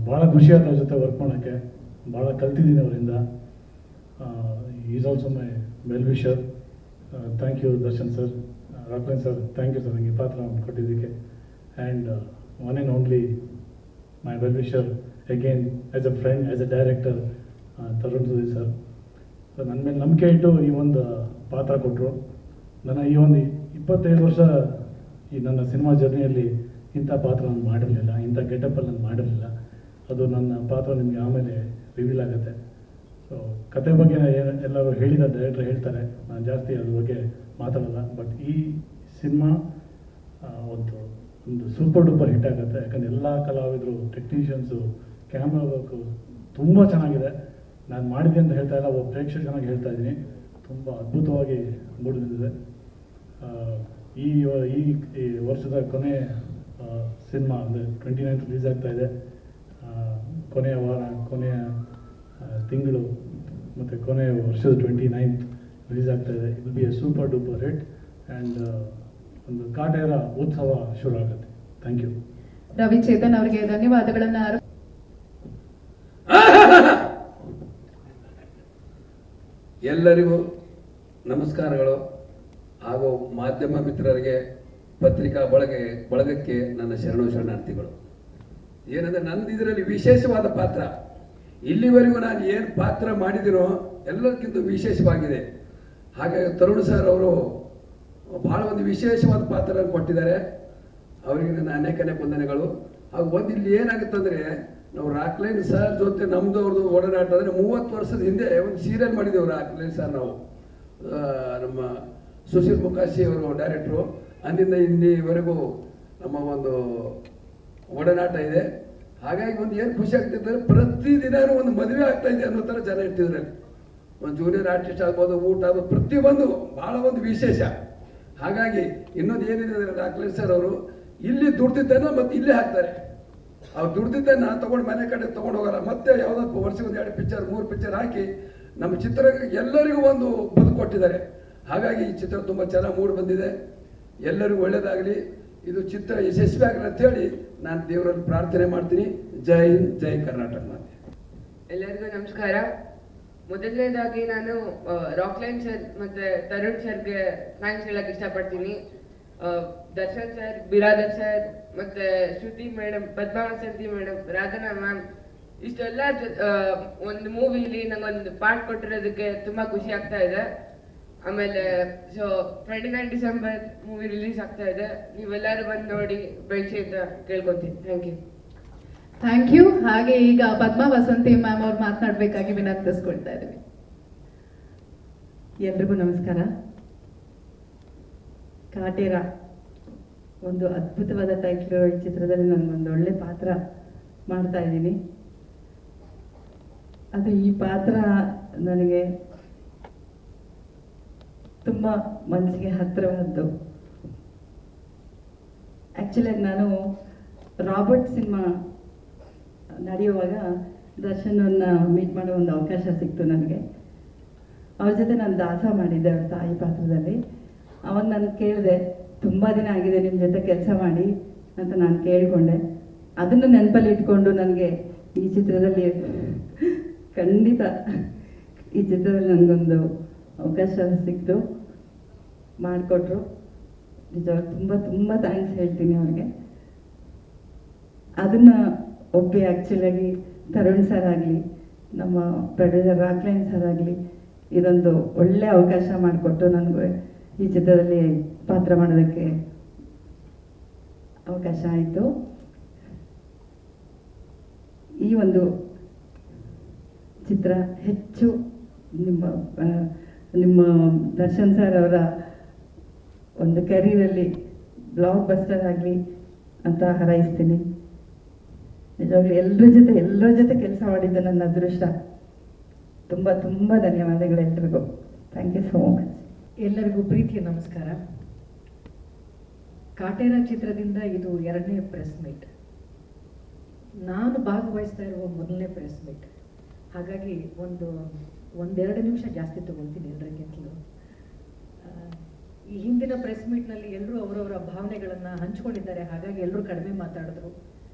ಭಾಳ ಖುಷಿಯಾದ ಅವ್ರ ಜೊತೆ ವರ್ಕ್ ಮಾಡೋಕ್ಕೆ, ಭಾಳ ಕಲ್ತಿದ್ದೀನಿ ಅವರಿಂದ. Is also my well wisher. Thank you Darshan sir. Rockline sir, thank you sir ನನಗೆ ಪಾತ್ರ ಕೊಟ್ಟಿದ್ದಕ್ಕೆ. And one and only my well wisher again as a friend, as a director, Tarun Sudheer sir. ನನ್ನ ಮೇಲೆ ನಂಬಿಕೆ ಇಟ್ಟು ಈ ಒಂದು ಪಾತ್ರ ಕೊಟ್ಟರು. ನನ್ನ ಈ ಒಂದು 25 ವರ್ಷ ಈ ನನ್ನ ಸಿನಿಮಾ ಜರ್ನಿಯಲ್ಲಿ ಇಂಥ ಪಾತ್ರ ನಾನು ಮಾಡಿರಲಿಲ್ಲ, ಇಂಥ ಗೆಟಪ್ಪಲ್ಲಿ ನಾನು ಮಾಡಿರಲಿಲ್ಲ. ಅದು ನನ್ನ ಪಾತ್ರ ನಿಮಗೆ ಆಮೇಲೆ ರಿವೀಲ್ ಆಗುತ್ತೆ. ಸೊ ಕತೆ ಬಗ್ಗೆ ಎಲ್ಲರೂ ಹೇಳಿದ ಡೈರೆಕ್ಟರ್ ಹೇಳ್ತಾರೆ, ನಾನು ಜಾಸ್ತಿ ಅದ್ರ ಬಗ್ಗೆ ಮಾತಾಡೋಲ್ಲ. ಬಟ್ ಈ ಸಿನಿಮಾ ಒಂದು ಸೂಪರ್ ಡೂಪರ್ ಹಿಟ್ ಆಗುತ್ತೆ. ಯಾಕಂದರೆ ಎಲ್ಲ ಕಲಾವಿದರು, ಟೆಕ್ನಿಷಿಯನ್ಸು, ಕ್ಯಾಮ್ರಾ ವರ್ಕು ತುಂಬ ಚೆನ್ನಾಗಿದೆ. ನಾನು ಮಾಡಿದೆ ಅಂತ ಹೇಳ್ತಾ ಇಲ್ಲ, ಒಬ್ಬ ಪ್ರೇಕ್ಷಕನಾಗಿ ಹೇಳ್ತಾ ಇದ್ದೀನಿ. ತುಂಬ ಅದ್ಭುತವಾಗಿ ಮೂಡಿ ಬಂದಿದೆ. ಈ ವರ್ಷದ ಕೊನೆ ಸಿನಿಮಾ ಅಂದರೆ 29th ರಿಲೀಸ್ ಆಗ್ತಾ ಇದೆ. ಕೊನೆಯ ವಾರ, ಕೊನೆಯ ತಿಂಗಳು ಮತ್ತು ಕೊನೆಯ ವರ್ಷದ 29th ರಿಲೀಸ್ ಆಗ್ತಾ ಇದೆ. It will be A super duper hit and ಒಂದು ಕಾಟೇರ ಉತ್ಸವ ಶುರು ಆಗುತ್ತೆ. Thank you. ರವಿಚೇತನ್ ಅವರಿಗೆ ಧನ್ಯವಾದಗಳನ್ನ. ಎಲ್ಲರಿಗೂ ನಮಸ್ಕಾರಗಳು ಹಾಗೂ ಮಾಧ್ಯಮ ಮಿತ್ರರಿಗೆ, ಪತ್ರಿಕಾ ಬಳಗಕ್ಕೆ ನನ್ನ ಶರಣಾರ್ಥಿಗಳು. ಏನಂದರೆ ನಂದು ಇದರಲ್ಲಿ ವಿಶೇಷವಾದ ಪಾತ್ರ. ಇಲ್ಲಿವರೆಗೂ ನಾನು ಏನು ಪಾತ್ರ ಮಾಡಿದಿರೋ ಎಲ್ಲಕ್ಕಿಂತ ವಿಶೇಷವಾಗಿದೆ. ಹಾಗಾಗಿ ತರುಣ್ ಸರ್ ಅವರು ಭಾಳ ಒಂದು ವಿಶೇಷವಾದ ಪಾತ್ರ ಕೊಟ್ಟಿದ್ದಾರೆ. ಅವರಿಗೆ ನನ್ನ ಅನೇಕ ವಂದನೆಗಳು. ಹಾಗೂ ಒಂದು ಇಲ್ಲಿ ಏನಾಗುತ್ತಂದರೆ, ನಾವು ರಾಕ್ಲೈನ್ ಸರ್ ಜೊತೆ ನಮ್ಮದು ಅವ್ರದ್ದು ಒಡನಾಟ ಅಂದರೆ 30 ವರ್ಷದ ಹಿಂದೆ ಒಂದು ಸೀರಿಯಲ್ ಮಾಡಿದ್ದೇವೆ ರಾಕ್ಲೈನ್ ಸರ್ ನಾವು. ನಮ್ಮ ಸುಶೀಲ್ ಮುಖಾಶಿ ಅವರು ಡೈರೆಕ್ಟ್ರು. ಅಂದಿಂದ ಇಲ್ಲಿವರೆಗೂ ನಮ್ಮ ಒಂದು ಒಡನಾಟ ಇದೆ. ಹಾಗಾಗಿ ಒಂದು ಏನು ಖುಷಿ ಆಗ್ತಿದ್ದಾರೆ, ಪ್ರತಿದಿನ ಒಂದು ಮದುವೆ ಆಗ್ತಾ ಇದೆ ಅನ್ನೋ ಥರ ಜನ ಇರ್ತಿದ್ರು. ಒಂದು ಜೂನಿಯರ್ ಆರ್ಟಿಸ್ಟ್ ಆಗ್ಬೋದು, ಊಟ ಆಗ್ಬೋದು, ಪ್ರತಿಯೊಂದು ಭಾಳ ಒಂದು ವಿಶೇಷ. ಹಾಗಾಗಿ ಇನ್ನೊಂದು ಏನಿದೆ ಡಾಕ್ಟರ್ ಸರ್ ಅವರು ಇಲ್ಲಿ ದುಡ್ದಿದ್ದನ್ನು ಮತ್ತೆ ಇಲ್ಲೇ ಹಾಕ್ತಾರೆ. ಅವ್ರು ದುಡ್ದಿದ್ದನ್ನು ತೊಗೊಂಡು ಮನೆ ಕಡೆ ತೊಗೊಂಡು ಹೋಗಲ್ಲ, ಮತ್ತೆ ಯಾವುದೋ ವರ್ಷಕ್ಕೆ ಒಂದು 2 ಪಿಕ್ಚರ್ 3 ಪಿಕ್ಚರ್ ಹಾಕಿ ನಮ್ಮ ಚಿತ್ರ ಎಲ್ಲರಿಗೂ ಒಂದು ಬದುಕು ಕೊಟ್ಟಿದ್ದಾರೆ. ಹಾಗಾಗಿ ಈ ಚಿತ್ರ ತುಂಬ ಚೆನ್ನಾಗಿ ಮೂಡಿ ಬಂದಿದೆ. ಎಲ್ಲರಿಗೂ ಒಳ್ಳೆಯದಾಗಲಿ, ಇದು ಚಿತ್ರ ಯಶಸ್ವಿ ಆಗಲಿ ಅಂತೇಳಿ ನಾನು ದೇವರಲ್ಲಿ ಪ್ರಾರ್ಥನೆ ಮಾಡ್ತೀನಿ. ಜೈ ಹಿಂದ್, ಜೈ ಕರ್ನಾಟಕ ಮಾತೆ. ಎಲ್ಲರಿಗೂ ನಮಸ್ಕಾರ. ಮೊದಲನೇದಾಗಿ ನಾನು ರಾಕ್ಲೈನ್ ಸರ್ ಮತ್ತೆ ತರುಣ್ ಸರ್ಗೆ ಥ್ಯಾಂಕ್ಸ್ ಹೇಳಕ್ ಇಷ್ಟಪಡ್ತೀನಿ. ದರ್ಶನ್ ಸರ್, ಬಿರಾದರ್ ಸರ್, ಮತ್ತೆ Shruti madam, Padma Vasanthi madam, Radhana ma'am, ಇಷ್ಟೆಲ್ಲ ಒಂದು ಮೂವಿಲಿ ನಂಗೊಂದು ಪಾರ್ಟ್ ಕೊಟ್ಟಿರೋದಕ್ಕೆ ತುಂಬಾ ಖುಷಿ ಆಗ್ತಾ ಇದೆ. ಆಮೇಲೆ 29 ಡಿಸೆಂಬರ್ ಮೂವಿ ರಿಲೀಸ್ ಆಗ್ತಾ ಇದೆ. ನೀವೆಲ್ಲರೂ ಬಂದು ನೋಡಿ ಬೆಳೆಸಿ ಅಂತ ಕೇಳ್ಕೊತೀನಿ. Thank you. Thank you. ಹಾಗೆ ಈಗ ಪದ್ಮಾ ವಸಂತಿ ಮ್ಯಾಮ್ ಅವ್ರು ಮಾತನಾಡಬೇಕಾಗಿ ವಿನಂತಿಸ್ಕೊಳ್ತಾ ಇದ್ದೀವಿ. ಎಲ್ರಿಗೂ ನಮಸ್ಕಾರ. ಕಾಟೇರ ಒಂದು ಅದ್ಭುತವಾದ ಟೈಟ್ಲು. ಈ ಚಿತ್ರದಲ್ಲಿ ನನಗೊಂದು ಒಳ್ಳೆ ಪಾತ್ರ ಮಾಡ್ತಾ ಇದ್ದೀನಿ. ಅದು ಈ ಪಾತ್ರ ನನಗೆ ತುಂಬ ಮನಸ್ಸಿಗೆ ಹತ್ತಿರವಾದ್ದು. ಆ್ಯಕ್ಚುಲಿ ನಾನು ರಾಬರ್ಟ್ ಸಿನಿಮಾ ನಡೆಯುವಾಗ ದರ್ಶನವನ್ನು ಮೀಟ್ ಮಾಡೋ ಒಂದು ಅವಕಾಶ ಸಿಕ್ತು ನನಗೆ. ಅವ್ರ ಜೊತೆ ನಾನು ದಾಸ ಮಾಡಿದ್ದೆ, ಅವ್ರ ತಾಯಿ ಪಾತ್ರದಲ್ಲಿ. ಅವಾಗ ನಾನು ಕೇಳಿದೆ, ತುಂಬ ದಿನ ಆಗಿದೆ ನಿಮ್ಮ ಜೊತೆ ಕೆಲಸ ಮಾಡಿ ಅಂತ ನಾನು ಕೇಳಿಕೊಂಡೆ. ಅದನ್ನು ನೆನಪಲ್ಲಿ ಇಟ್ಕೊಂಡು ನನಗೆ ಈ ಚಿತ್ರದಲ್ಲಿ ಖಂಡಿತ ಈ ಚಿತ್ರದಲ್ಲಿ ನನಗೊಂದು ಅವಕಾಶ ಸಿಕ್ತು, ಮಾಡಿಕೊಟ್ರು. ನಿಜವಾಗಿ ತುಂಬ ತುಂಬ ಥ್ಯಾಂಕ್ಸ್ ಹೇಳ್ತೀನಿ ಅವ್ರಿಗೆ. ಅದನ್ನು ಒಬ್ಬಿ ಆ್ಯಕ್ಚುಲಾಗಿ ತರುಣ್ ಸರ್ ಆಗಲಿ, ನಮ್ಮ ಪ್ರೊಡ್ಯೂಸರ್ ರಾಕ್ಲೈನ್ ಸರ್ ಆಗಲಿ ಇದೊಂದು ಒಳ್ಳೆ ಅವಕಾಶ ಮಾಡಿಕೊಟ್ಟು ನನಗೆ ಈ ಚಿತ್ರದಲ್ಲಿ ಪಾತ್ರ ಮಾಡೋದಕ್ಕೆ ಅವಕಾಶ ಆಯಿತು. ಈ ಒಂದು ಚಿತ್ರ ಹೆಚ್ಚು ನಿಮ್ಮ ದರ್ಶನ್ ಸರ್ ಅವರ ಒಂದು ಕೆರಿಯರಲ್ಲಿ ಬ್ಲಾಕ್ ಬಸ್ಟರ್ ಆಗಲಿ ಅಂತ ಹಾರೈಸ್ತೀನಿ. ನಿಜವಾಗ್ಲೂ ಎಲ್ಲರ ಜೊತೆ ಕೆಲಸ ಮಾಡಿದ್ದು ನನ್ನ ಅದೃಷ್ಟ. ತುಂಬ ತುಂಬ ಧನ್ಯವಾದಗಳು ಎಲ್ರಿಗೂ. Thank you so much. ಎಲ್ಲರಿಗೂ ಪ್ರೀತಿಯ ನಮಸ್ಕಾರ. ಕಾಟೇರ ಚಿತ್ರದಿಂದ ಇದು 2ನೇ ಪ್ರೆಸ್ ಮೀಟ್. ನಾನು ಭಾಗವಹಿಸ್ತಾ ಇರುವ ಮೊದಲನೇ ಪ್ರೆಸ್ ಮೀಟ್. ಹಾಗಾಗಿ ಒಂದೆರಡು ನಿಮಿಷ ಜಾಸ್ತಿ ತಗೊಳ್ತೀನಿ ಎಲ್ಲರಿಗಿಂತಲೂ. ಈ ಹಿಂದಿನ ಪ್ರೆಸ್ ಮೀಟ್ನಲ್ಲಿ ಎಲ್ಲರೂ ಅವರವರ ಭಾವನೆಗಳನ್ನು ಹಂಚ್ಕೊಂಡಿದ್ದಾರೆ. ಹಾಗಾಗಿ ಎಲ್ಲರೂ ಕಡಿಮೆ ಮಾತಾಡಿದ್ರು.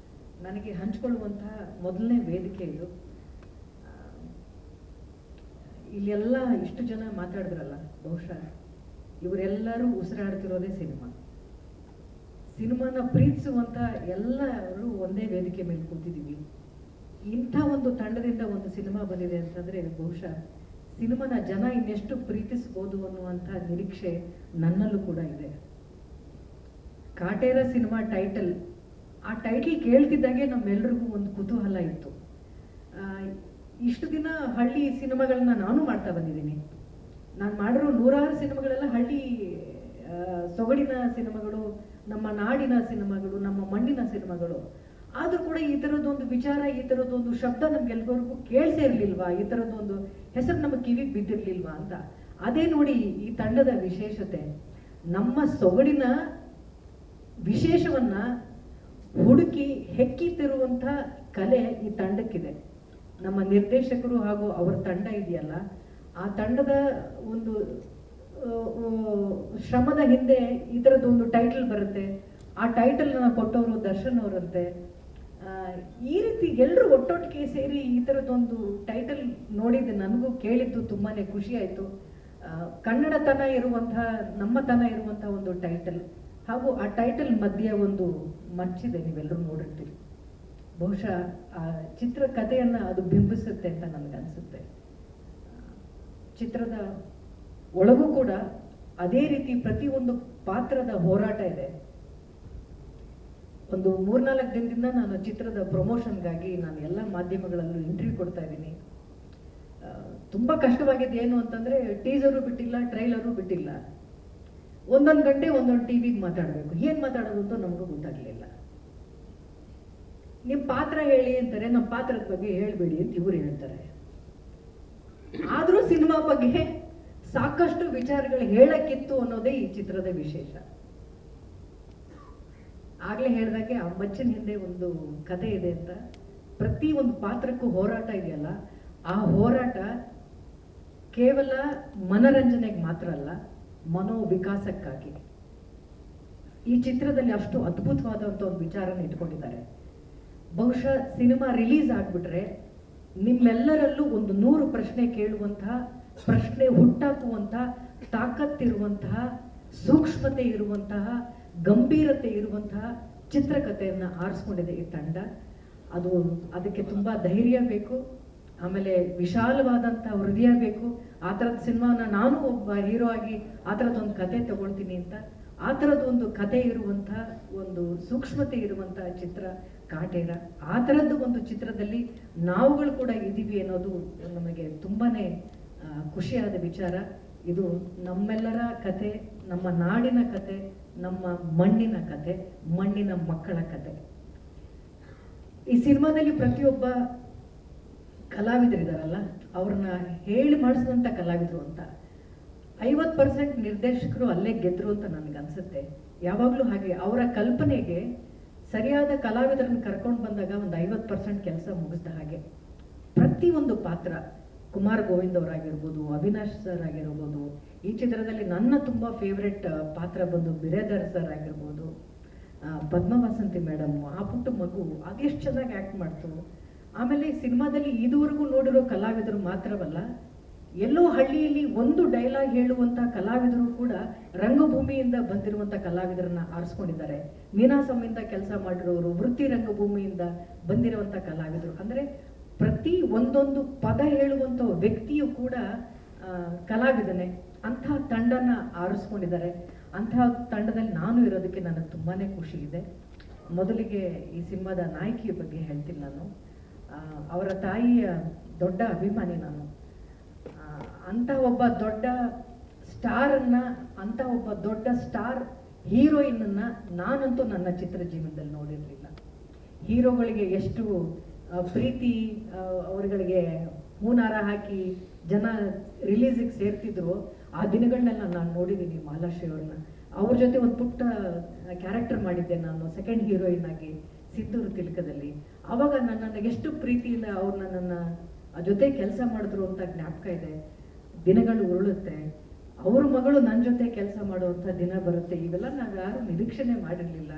ನನಗೆ ಹಂಚ್ಕೊಳ್ಳುವಂತಹ ಮೊದಲನೇ ವೇದಿಕೆ ಇದು. ಇಲ್ಲೆಲ್ಲ ಇಷ್ಟು ಜನ ಮಾತಾಡಿದ್ರಲ್ಲ, ಬಹುಶಃ ಇವರೆಲ್ಲರೂ ಉಸಿರಾಡ್ತಿರೋದೇ ಸಿನಿಮಾನ ಪ್ರೀತಿಸುವಂತ ಎಲ್ಲರೂ ಒಂದೇ ವೇದಿಕೆ ಮೇಲೆ ಕೂತಿದ್ದೀವಿ. ಇಂಥ ಒಂದು ತಂಡದಿಂದ ಒಂದು ಸಿನಿಮಾ ಬಂದಿದೆ ಅಂತಂದ್ರೆ ಬಹುಶಃ ಸಿನಿಮಾನ ಜನ ಇನ್ನೆಷ್ಟು ಪ್ರೀತಿಸ್ಬೋದು ಅನ್ನುವಂಥ ನಿರೀಕ್ಷೆ ನನ್ನಲ್ಲೂ ಕೂಡ ಇದೆ. ಕಾಟೇರ ಸಿನಿಮಾ ಟೈಟಲ್, ಆ ಟೈಟಲ್ ಕೇಳ್ತಿದ್ದಾಗೆ ನಮ್ಮೆಲ್ರಿಗೂ ಒಂದು ಕುತೂಹಲ ಇತ್ತು. ಇಷ್ಟು ದಿನ ಹಳ್ಳಿ ಸಿನಿಮಾಗಳನ್ನ ನಾನು ಮಾಡ್ತಾ ಬಂದಿದ್ದೀನಿ. ನಾನು ಮಾಡಿರೋ 100 ಸಿನಿಮಾಗಳೆಲ್ಲ ಹಳ್ಳಿ ಸೊಗಡಿನ ಸಿನಿಮಾಗಳು, ನಮ್ಮ ನಾಡಿನ ಸಿನಿಮಾಗಳು, ನಮ್ಮ ಮಣ್ಣಿನ ಸಿನಿಮಾಗಳು. ಆದರೂ ಕೂಡ ಈ ಥರದ್ದೊಂದು ವಿಚಾರ, ಈ ಥರದ್ದೊಂದು ಶಬ್ದ ನಮ್ಗೆಲ್ರಿಗೂ ಕೇಳಿಸೇ ಇರಲಿಲ್ವಾ, ಈ ಥರದ್ದೊಂದು ಹೆಸರು ನಮ್ಮ ಕಿವಿಗೆ ಬಿದ್ದಿರ್ಲಿಲ್ವಾ ಅಂತ. ಅದೇ ನೋಡಿ ಈ ತಂಡದ ವಿಶೇಷತೆ. ನಮ್ಮ ಸೊಗಡಿನ ವಿಶೇಷವನ್ನ ಹುಡುಕಿ ಹೆಕ್ಕಿತಿರುವಂಥ ಕಲೆ ಈ ತಂಡಕ್ಕಿದೆ. ನಮ್ಮ ನಿರ್ದೇಶಕರು ಹಾಗೂ ಅವರ ತಂಡ ಇದೆಯಲ್ಲ, ಆ ತಂಡದ ಒಂದು ಶ್ರಮದ ಹಿಂದೆ ಈ ಥರದ್ದೊಂದು ಟೈಟಲ್ ಬರುತ್ತೆ. ಆ ಟೈಟಲ್ನ ಕೊಟ್ಟವರು ದರ್ಶನ್ ಅವರಂತೆ. ಈ ರೀತಿ ಎಲ್ಲರೂ ಒಟ್ಟೊಟ್ಟಿಗೆ ಸೇರಿ ಈ ಥರದ್ದೊಂದು ಟೈಟಲ್ ನೋಡಿದ್ದು ನನಗೂ ಕೇಳಿದ್ದು ತುಂಬಾ ಖುಷಿ ಆಯಿತು. ಕನ್ನಡತನ ಇರುವಂತಹ, ನಮ್ಮತನ ಇರುವಂತಹ ಒಂದು ಟೈಟಲ್. ಹಾಗೂ ಆ ಟೈಟಲ್ ಮಧ್ಯೆ ಒಂದು ಮಚ್ಚಿದೆ, ನೀವೆಲ್ಲರೂ ನೋಡಿರ್ತೀರಿ. ಬಹುಶಃ ಆ ಚಿತ್ರ ಕಥೆಯನ್ನು ಅದು ಬಿಂಬಿಸುತ್ತೆ ಅಂತ ನನಗನ್ಸುತ್ತೆ. ಚಿತ್ರದ ಒಳಗೂ ಕೂಡ ಅದೇ ರೀತಿ ಪ್ರತಿಯೊಂದು ಪಾತ್ರದ ಹೋರಾಟ ಇದೆ. ಒಂದು 3-4 ದಿನದಿಂದ ನಾನು ಚಿತ್ರದ ಪ್ರಮೋಷನ್ಗಾಗಿ ನಾನು ಎಲ್ಲ ಮಾಧ್ಯಮಗಳಲ್ಲೂ ಇಂಟರ್ವ್ಯೂ ಕೊಡ್ತಾ ಇದ್ದೀನಿ. ತುಂಬ ಕಷ್ಟವಾಗಿದ್ದು ಏನು ಅಂತಂದರೆ, ಟೀಸರು ಬಿಟ್ಟಿಲ್ಲ, ಟ್ರೈಲರು ಬಿಟ್ಟಿಲ್ಲ. 1 ಗಂಟೆ 1 ಟಿವಿಗೆ ಮಾತಾಡಬೇಕು. ಏನು ಮಾತಾಡೋದು ಅಂತ ನಮಗೂ ಗೊತ್ತಾಗಲಿಲ್ಲ. ನಿಮ್ಮ ಪಾತ್ರ ಹೇಳಿ ಅಂತಾರೆ, ನಮ್ಮ ಪಾತ್ರದ ಬಗ್ಗೆ ಹೇಳ್ಬೇಡಿ ಅಂತ ಇವ್ರು ಹೇಳ್ತಾರೆ. ಆದ್ರೂ ಸಿನಿಮಾ ಬಗ್ಗೆ ಸಾಕಷ್ಟು ವಿಚಾರಗಳು ಹೇಳಕ್ಕಿತ್ತು ಅನ್ನೋದೇ ಈ ಚಿತ್ರದ ವಿಶೇಷ. ಆಗ್ಲೇ ಹೇಳ್ದಾಗೆ ಆ ಮಚ್ಚಿನ ಹಿಂದೆ ಒಂದು ಕಥೆ ಇದೆ ಅಂತ. ಪ್ರತಿ ಒಂದು ಪಾತ್ರಕ್ಕೂ ಹೋರಾಟ ಇದೆಯಲ್ಲ, ಆ ಹೋರಾಟ ಕೇವಲ ಮನರಂಜನೆಗೆ ಮಾತ್ರ ಅಲ್ಲ, ಮನೋವಿಕಾಸಕ್ಕಾಗಿ. ಈ ಚಿತ್ರದಲ್ಲಿ ಅಷ್ಟು ಅದ್ಭುತವಾದಂಥ ಒಂದು ವಿಚಾರನ ಇಟ್ಕೊಂಡಿದ್ದಾರೆ. ಬಹುಶಃ ಸಿನಿಮಾ ರಿಲೀಸ್ ಆಗ್ಬಿಟ್ರೆ ನಿಮ್ಮೆಲ್ಲರಲ್ಲೂ ಒಂದು 100 ಪ್ರಶ್ನೆ ಕೇಳುವಂತಹ, ಪ್ರಶ್ನೆ ಹುಟ್ಟಾಕುವಂತಹ ತಾಕತ್ತಿರುವಂತಹ, ಸೂಕ್ಷ್ಮತೆ ಇರುವಂತಹ, ಗಂಭೀರತೆ ಇರುವಂತಹ ಚಿತ್ರಕಥೆಯನ್ನ ಆರಿಸ್ಕೊಂಡಿದೆ ಈ ತಂಡ. ಅದಕ್ಕೆ ತುಂಬಾ ಧೈರ್ಯ ಬೇಕು, ಆಮೇಲೆ ವಿಶಾಲವಾದಂತಹ ಹೃದಯ ಬೇಕು. ಆ ಥರದ ಸಿನಿಮಾನ ನಾನು ಒಬ್ಬ ಹೀರೋ ಆಗಿ ಆ ಥರದೊಂದು ಕತೆ ತಗೊಳ್ತೀನಿ ಅಂತ, ಆ ಥರದೊಂದು ಕತೆ ಇರುವಂತಹ, ಒಂದು ಸೂಕ್ಷ್ಮತೆ ಇರುವಂತಹ ಚಿತ್ರ ಕಾಟೇರ. ಆ ಥರದ್ದು ಒಂದು ಚಿತ್ರದಲ್ಲಿ ನಾವುಗಳು ಕೂಡ ಇದ್ದೀವಿ ಅನ್ನೋದು ನಮಗೆ ತುಂಬಾನೇ ಖುಷಿಯಾದ ವಿಚಾರ. ಇದು ನಮ್ಮೆಲ್ಲರ ಕತೆ, ನಮ್ಮ ನಾಡಿನ ಕತೆ, ನಮ್ಮ ಮಣ್ಣಿನ ಕತೆ, ಮಣ್ಣಿನ ಮಕ್ಕಳ ಕತೆ. ಈ ಸಿನಿಮಾದಲ್ಲಿ ಪ್ರತಿಯೊಬ್ಬ ಕಲಾವಿದರಿದಾರಲ್ಲ, ಅವ್ರನ್ನ ಹೇಳಿ ಮಾಡಿಸಿದಂಥ ಕಲಾವಿದರು ಅಂತ. 50% ನಿರ್ದೇಶಕರು ಅಲ್ಲೇ ಗೆದ್ರು ಅಂತ ನನಗನ್ಸುತ್ತೆ. ಯಾವಾಗಲೂ ಹಾಗೆ ಅವರ ಕಲ್ಪನೆಗೆ ಸರಿಯಾದ ಕಲಾವಿದರನ್ನು ಕರ್ಕೊಂಡು ಬಂದಾಗ ಒಂದು 50% ಕೆಲಸ ಮುಗಿಸ್ದ ಹಾಗೆ. ಪ್ರತಿಯೊಂದು ಪಾತ್ರ, ಕುಮಾರ್ ಗೋವಿಂದ್ ಅವರಾಗಿರ್ಬೋದು, ಅವಿನಾಶ್ ಸರ್ ಆಗಿರ್ಬೋದು, ಈ ಚಿತ್ರದಲ್ಲಿ ನನ್ನ ತುಂಬ ಫೇವ್ರೆಟ್ ಪಾತ್ರ ಬಂದು ಬಿರೇದರ್ ಸರ್ ಆಗಿರ್ಬೋದು, ಪದ್ಮವಾಸಂತಿ ಮೇಡಮ್, ಆ ಪುಟ್ಟ ಮಗು ಅದೆಷ್ಟು ಚೆನ್ನಾಗಿ ಆ್ಯಕ್ಟ್ ಮಾಡ್ತು. ಆಮೇಲೆ ಸಿನಿಮಾದಲ್ಲಿ ಇದುವರೆಗೂ ನೋಡಿರೋ ಕಲಾವಿದರು ಮಾತ್ರವಲ್ಲ, ಎಲ್ಲೋ ಹಳ್ಳಿಯಲ್ಲಿ ಒಂದು ಡೈಲಾಗ್ ಹೇಳುವಂಥ ಕಲಾವಿದರು ಕೂಡ ರಂಗಭೂಮಿಯಿಂದ ಬಂದಿರುವಂಥ ಕಲಾವಿದರನ್ನ ಆರಿಸ್ಕೊಂಡಿದ್ದಾರೆ. ನೀನಾಸಂಯಿಂದ ಕೆಲಸ ಮಾಡಿರೋರು, ವೃತ್ತಿ ರಂಗಭೂಮಿಯಿಂದ ಬಂದಿರುವಂಥ ಕಲಾವಿದರು. ಅಂದರೆ ಪ್ರತಿ ಒಂದೊಂದು ಪದ ಹೇಳುವಂಥ ವ್ಯಕ್ತಿಯು ಕೂಡ ಕಲಾವಿದನೇ. ಅಂಥ ತಂಡನ ಆರಿಸ್ಕೊಂಡಿದ್ದಾರೆ. ಅಂಥ ತಂಡದಲ್ಲಿ ನಾನು ಇರೋದಕ್ಕೆ ನನಗೆ ತುಂಬಾ ಖುಷಿ ಇದೆ. ಮೊದಲಿಗೆ ಈ ಸಿನಿಮಾದ ನಾಯಕಿಯ ಬಗ್ಗೆ ಹೇಳ್ತೀನಿ ನಾನು. ಅವರ ತಾಯಿಯ ದೊಡ್ಡ ಅಭಿಮಾನಿ ನಾನು. ಅಂಥ ಒಬ್ಬ ದೊಡ್ಡ ಸ್ಟಾರನ್ನ, ಅಂಥ ಒಬ್ಬ ದೊಡ್ಡ ಸ್ಟಾರ್ ಹೀರೋಯಿನನ್ನು ನಾನಂತೂ ನನ್ನ ಚಿತ್ರ ಜೀವನದಲ್ಲಿ ನೋಡಿರಲಿಲ್ಲ. ಹೀರೋಗಳಿಗೆ ಎಷ್ಟು ಪ್ರೀತಿ, ಅವರುಗಳಿಗೆ ಹೂನಾರ ಹಾಕಿ ಜನ ರಿಲೀಸಿಗೆ ಸೇರ್ತಿದ್ರು, ಆ ದಿನಗಳನ್ನೆಲ್ಲ ನಾನು ನೋಡಿದ್ದೀನಿ ಮಾಲಾಶ್ರೀ ಅವ್ರನ್ನ. ಅವ್ರ ಜೊತೆ ಒಂದು ಪುಟ್ಟ ಕ್ಯಾರೆಕ್ಟರ್ ಮಾಡಿದ್ದೆ ನಾನು, ಸೆಕೆಂಡ್ ಹೀರೋಯಿನ್ ಆಗಿ ಸಿಂಧೂರು ತಿಲಕದಲ್ಲಿ. ಆವಾಗ ನನಗೆ ಎಷ್ಟು ಪ್ರೀತಿಯಿಂದ ಅವ್ರನ್ನ ನನ್ನ ಜೊತೆ ಕೆಲಸ ಮಾಡಿದ್ರು ಅಂತ ಜ್ಞಾಪಕ ಇದೆ. ದಿನಗಳು ಉರುಳುತ್ತೆ, ಅವ್ರ ಮಗಳು ನನ್ನ ಜೊತೆ ಕೆಲಸ ಮಾಡುವಂಥ ದಿನ ಬರುತ್ತೆ. ಇವೆಲ್ಲ ನಾವು ಯಾರು ನಿರೀಕ್ಷಣೆ ಮಾಡಿರಲಿಲ್ಲ.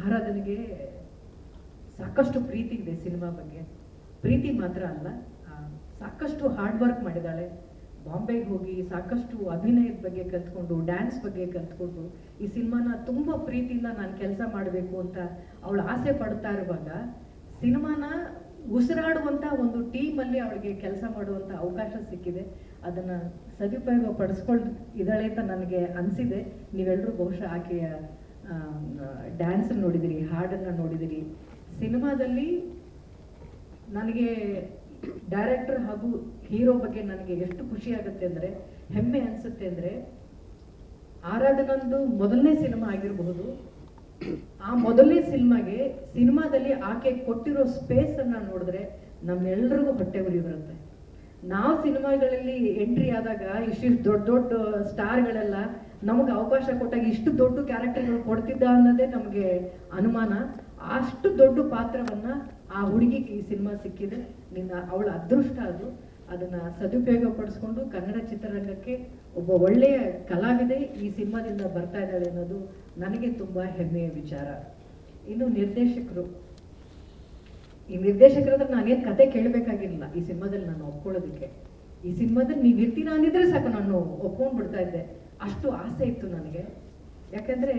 ಆರಾಧನೆಗೆ ಸಾಕಷ್ಟು ಪ್ರೀತಿ ಇದೆ ಸಿನಿಮಾ ಬಗ್ಗೆ. ಪ್ರೀತಿ ಮಾತ್ರ ಅಲ್ಲ, ಸಾಕಷ್ಟು ಹಾರ್ಡ್ ವರ್ಕ್ ಮಾಡಿದ್ದಾಳೆ. ಬಾಂಬೆಗೆ ಹೋಗಿ ಸಾಕಷ್ಟು ಅಭಿನಯದ ಬಗ್ಗೆ ಕಲ್ತ್ಕೊಂಡು, ಡ್ಯಾನ್ಸ್ ಬಗ್ಗೆ ಕಲ್ತ್ಕೊಂಡು ಈ ಸಿನಿಮಾನ ತುಂಬ ಪ್ರೀತಿಯಿಂದ ನಾನು ಕೆಲಸ ಮಾಡಬೇಕು ಅಂತ ಅವಳು ಆಸೆ ಪಡ್ತಾ ಇರುವಾಗ, ಸಿನಿಮಾನ ಉಸಿರಾಡುವಂಥ ಒಂದು ಟೀಮಲ್ಲಿ ಅವಳಿಗೆ ಕೆಲಸ ಮಾಡುವಂಥ ಅವಕಾಶ ಸಿಕ್ಕಿದೆ. ಅದನ್ನು ಸದುಪಯೋಗ ಪಡಿಸ್ಕೊಂಡಿದ್ದಾಳೆ ಅಂತ ನನಗೆ ಅನಿಸಿದೆ. ನೀವೆಲ್ಲರೂ ಬಹುಶಃ ಆಕೆಯ ಡ್ಯಾನ್ಸ್ ನೋಡಿದಿರಿ, ಹಾಡನ್ನು ನೋಡಿದಿರಿ. ಸಿನಿಮಾದಲ್ಲಿ ನನಗೆ ಡೈರೆಕ್ಟರ್ ಹಾಗೂ ಹೀರೋ ಬಗ್ಗೆ ನನಗೆ ಎಷ್ಟು ಖುಷಿ ಆಗುತ್ತೆ ಅಂದರೆ, ಹೆಮ್ಮೆ ಅನಿಸುತ್ತೆ ಅಂದರೆ, ಆರಾಧನಂದು ಮೊದಲನೇ ಸಿನಿಮಾ ಆಗಿರಬಹುದು. ಆ ಮೊದಲನೇ ಸಿನಿಮಾದಲ್ಲಿ ಆಕೆ ಕೊಟ್ಟಿರೋ ಸ್ಪೇಸ್ ಅನ್ನ ನೋಡಿದ್ರೆ ನಮ್ಮೆಲ್ಲರಿಗೂ ಹೊಟ್ಟೆ ಉರಿ ಬರುತ್ತೆ. ನಾವು ಸಿನಿಮಾಗಳಲ್ಲಿ ಎಂಟ್ರಿ ಆದಾಗ ಇಷ್ಟು ದೊಡ್ಡ ದೊಡ್ಡ ಸ್ಟಾರ್ಗಳೆಲ್ಲ ನಮಗೆ ಅವಕಾಶ ಕೊಟ್ಟಾಗ ಇಷ್ಟು ದೊಡ್ಡ ಕ್ಯಾರೆಕ್ಟರ್ಗಳು ಕೊಡ್ತಿದ್ದ ಅನ್ನೋದೇ ನಮಗೆ ಅನುಮಾನ. ಅಷ್ಟು ದೊಡ್ಡ ಪಾತ್ರವನ್ನ ಆ ಹುಡುಗಿಗೆ ಈ ಸಿನಿಮಾ ಸಿಕ್ಕಿದೆ. ಅವಳ ಅದೃಷ್ಟ ಅದು. ಅದನ್ನ ಸದುಪಯೋಗ ಪಡಿಸ್ಕೊಂಡು ಕನ್ನಡ ಚಿತ್ರರಂಗಕ್ಕೆ ಒಬ್ಬ ಒಳ್ಳೆಯ ಕಲಾವಿದೆ ಈ ಸಿನಿಮಾದಿಂದ ಬರ್ತಾ ಇದ್ದಾಳೆ ಅನ್ನೋದು ನನಗೆ ತುಂಬಾ ಹೆಮ್ಮೆಯ ವಿಚಾರ. ಇನ್ನು ನಿರ್ದೇಶಕರು, ಈ ನಿರ್ದೇಶಕರಾದ್ರೆ ನಾನೇನು ಕತೆ ಕೇಳಬೇಕಾಗಿರಲಿಲ್ಲ ಈ ಸಿನಿಮಾದಲ್ಲಿ ನಾನು ಒಪ್ಕೊಳ್ಳೋದಕ್ಕೆ. ಈ ಸಿನಿಮಾದಲ್ಲಿ ನೀವು ಇರ್ತೀರಾ ಅಂದಿದ್ರೆ ಸಾಕು, ನಾನು ಒಪ್ಕೊಂಡ್ಬಿಡ್ತಾ ಇದ್ದೆ. ಅಷ್ಟು ಆಸೆ ಇತ್ತು ನನಗೆ. ಯಾಕಂದ್ರೆ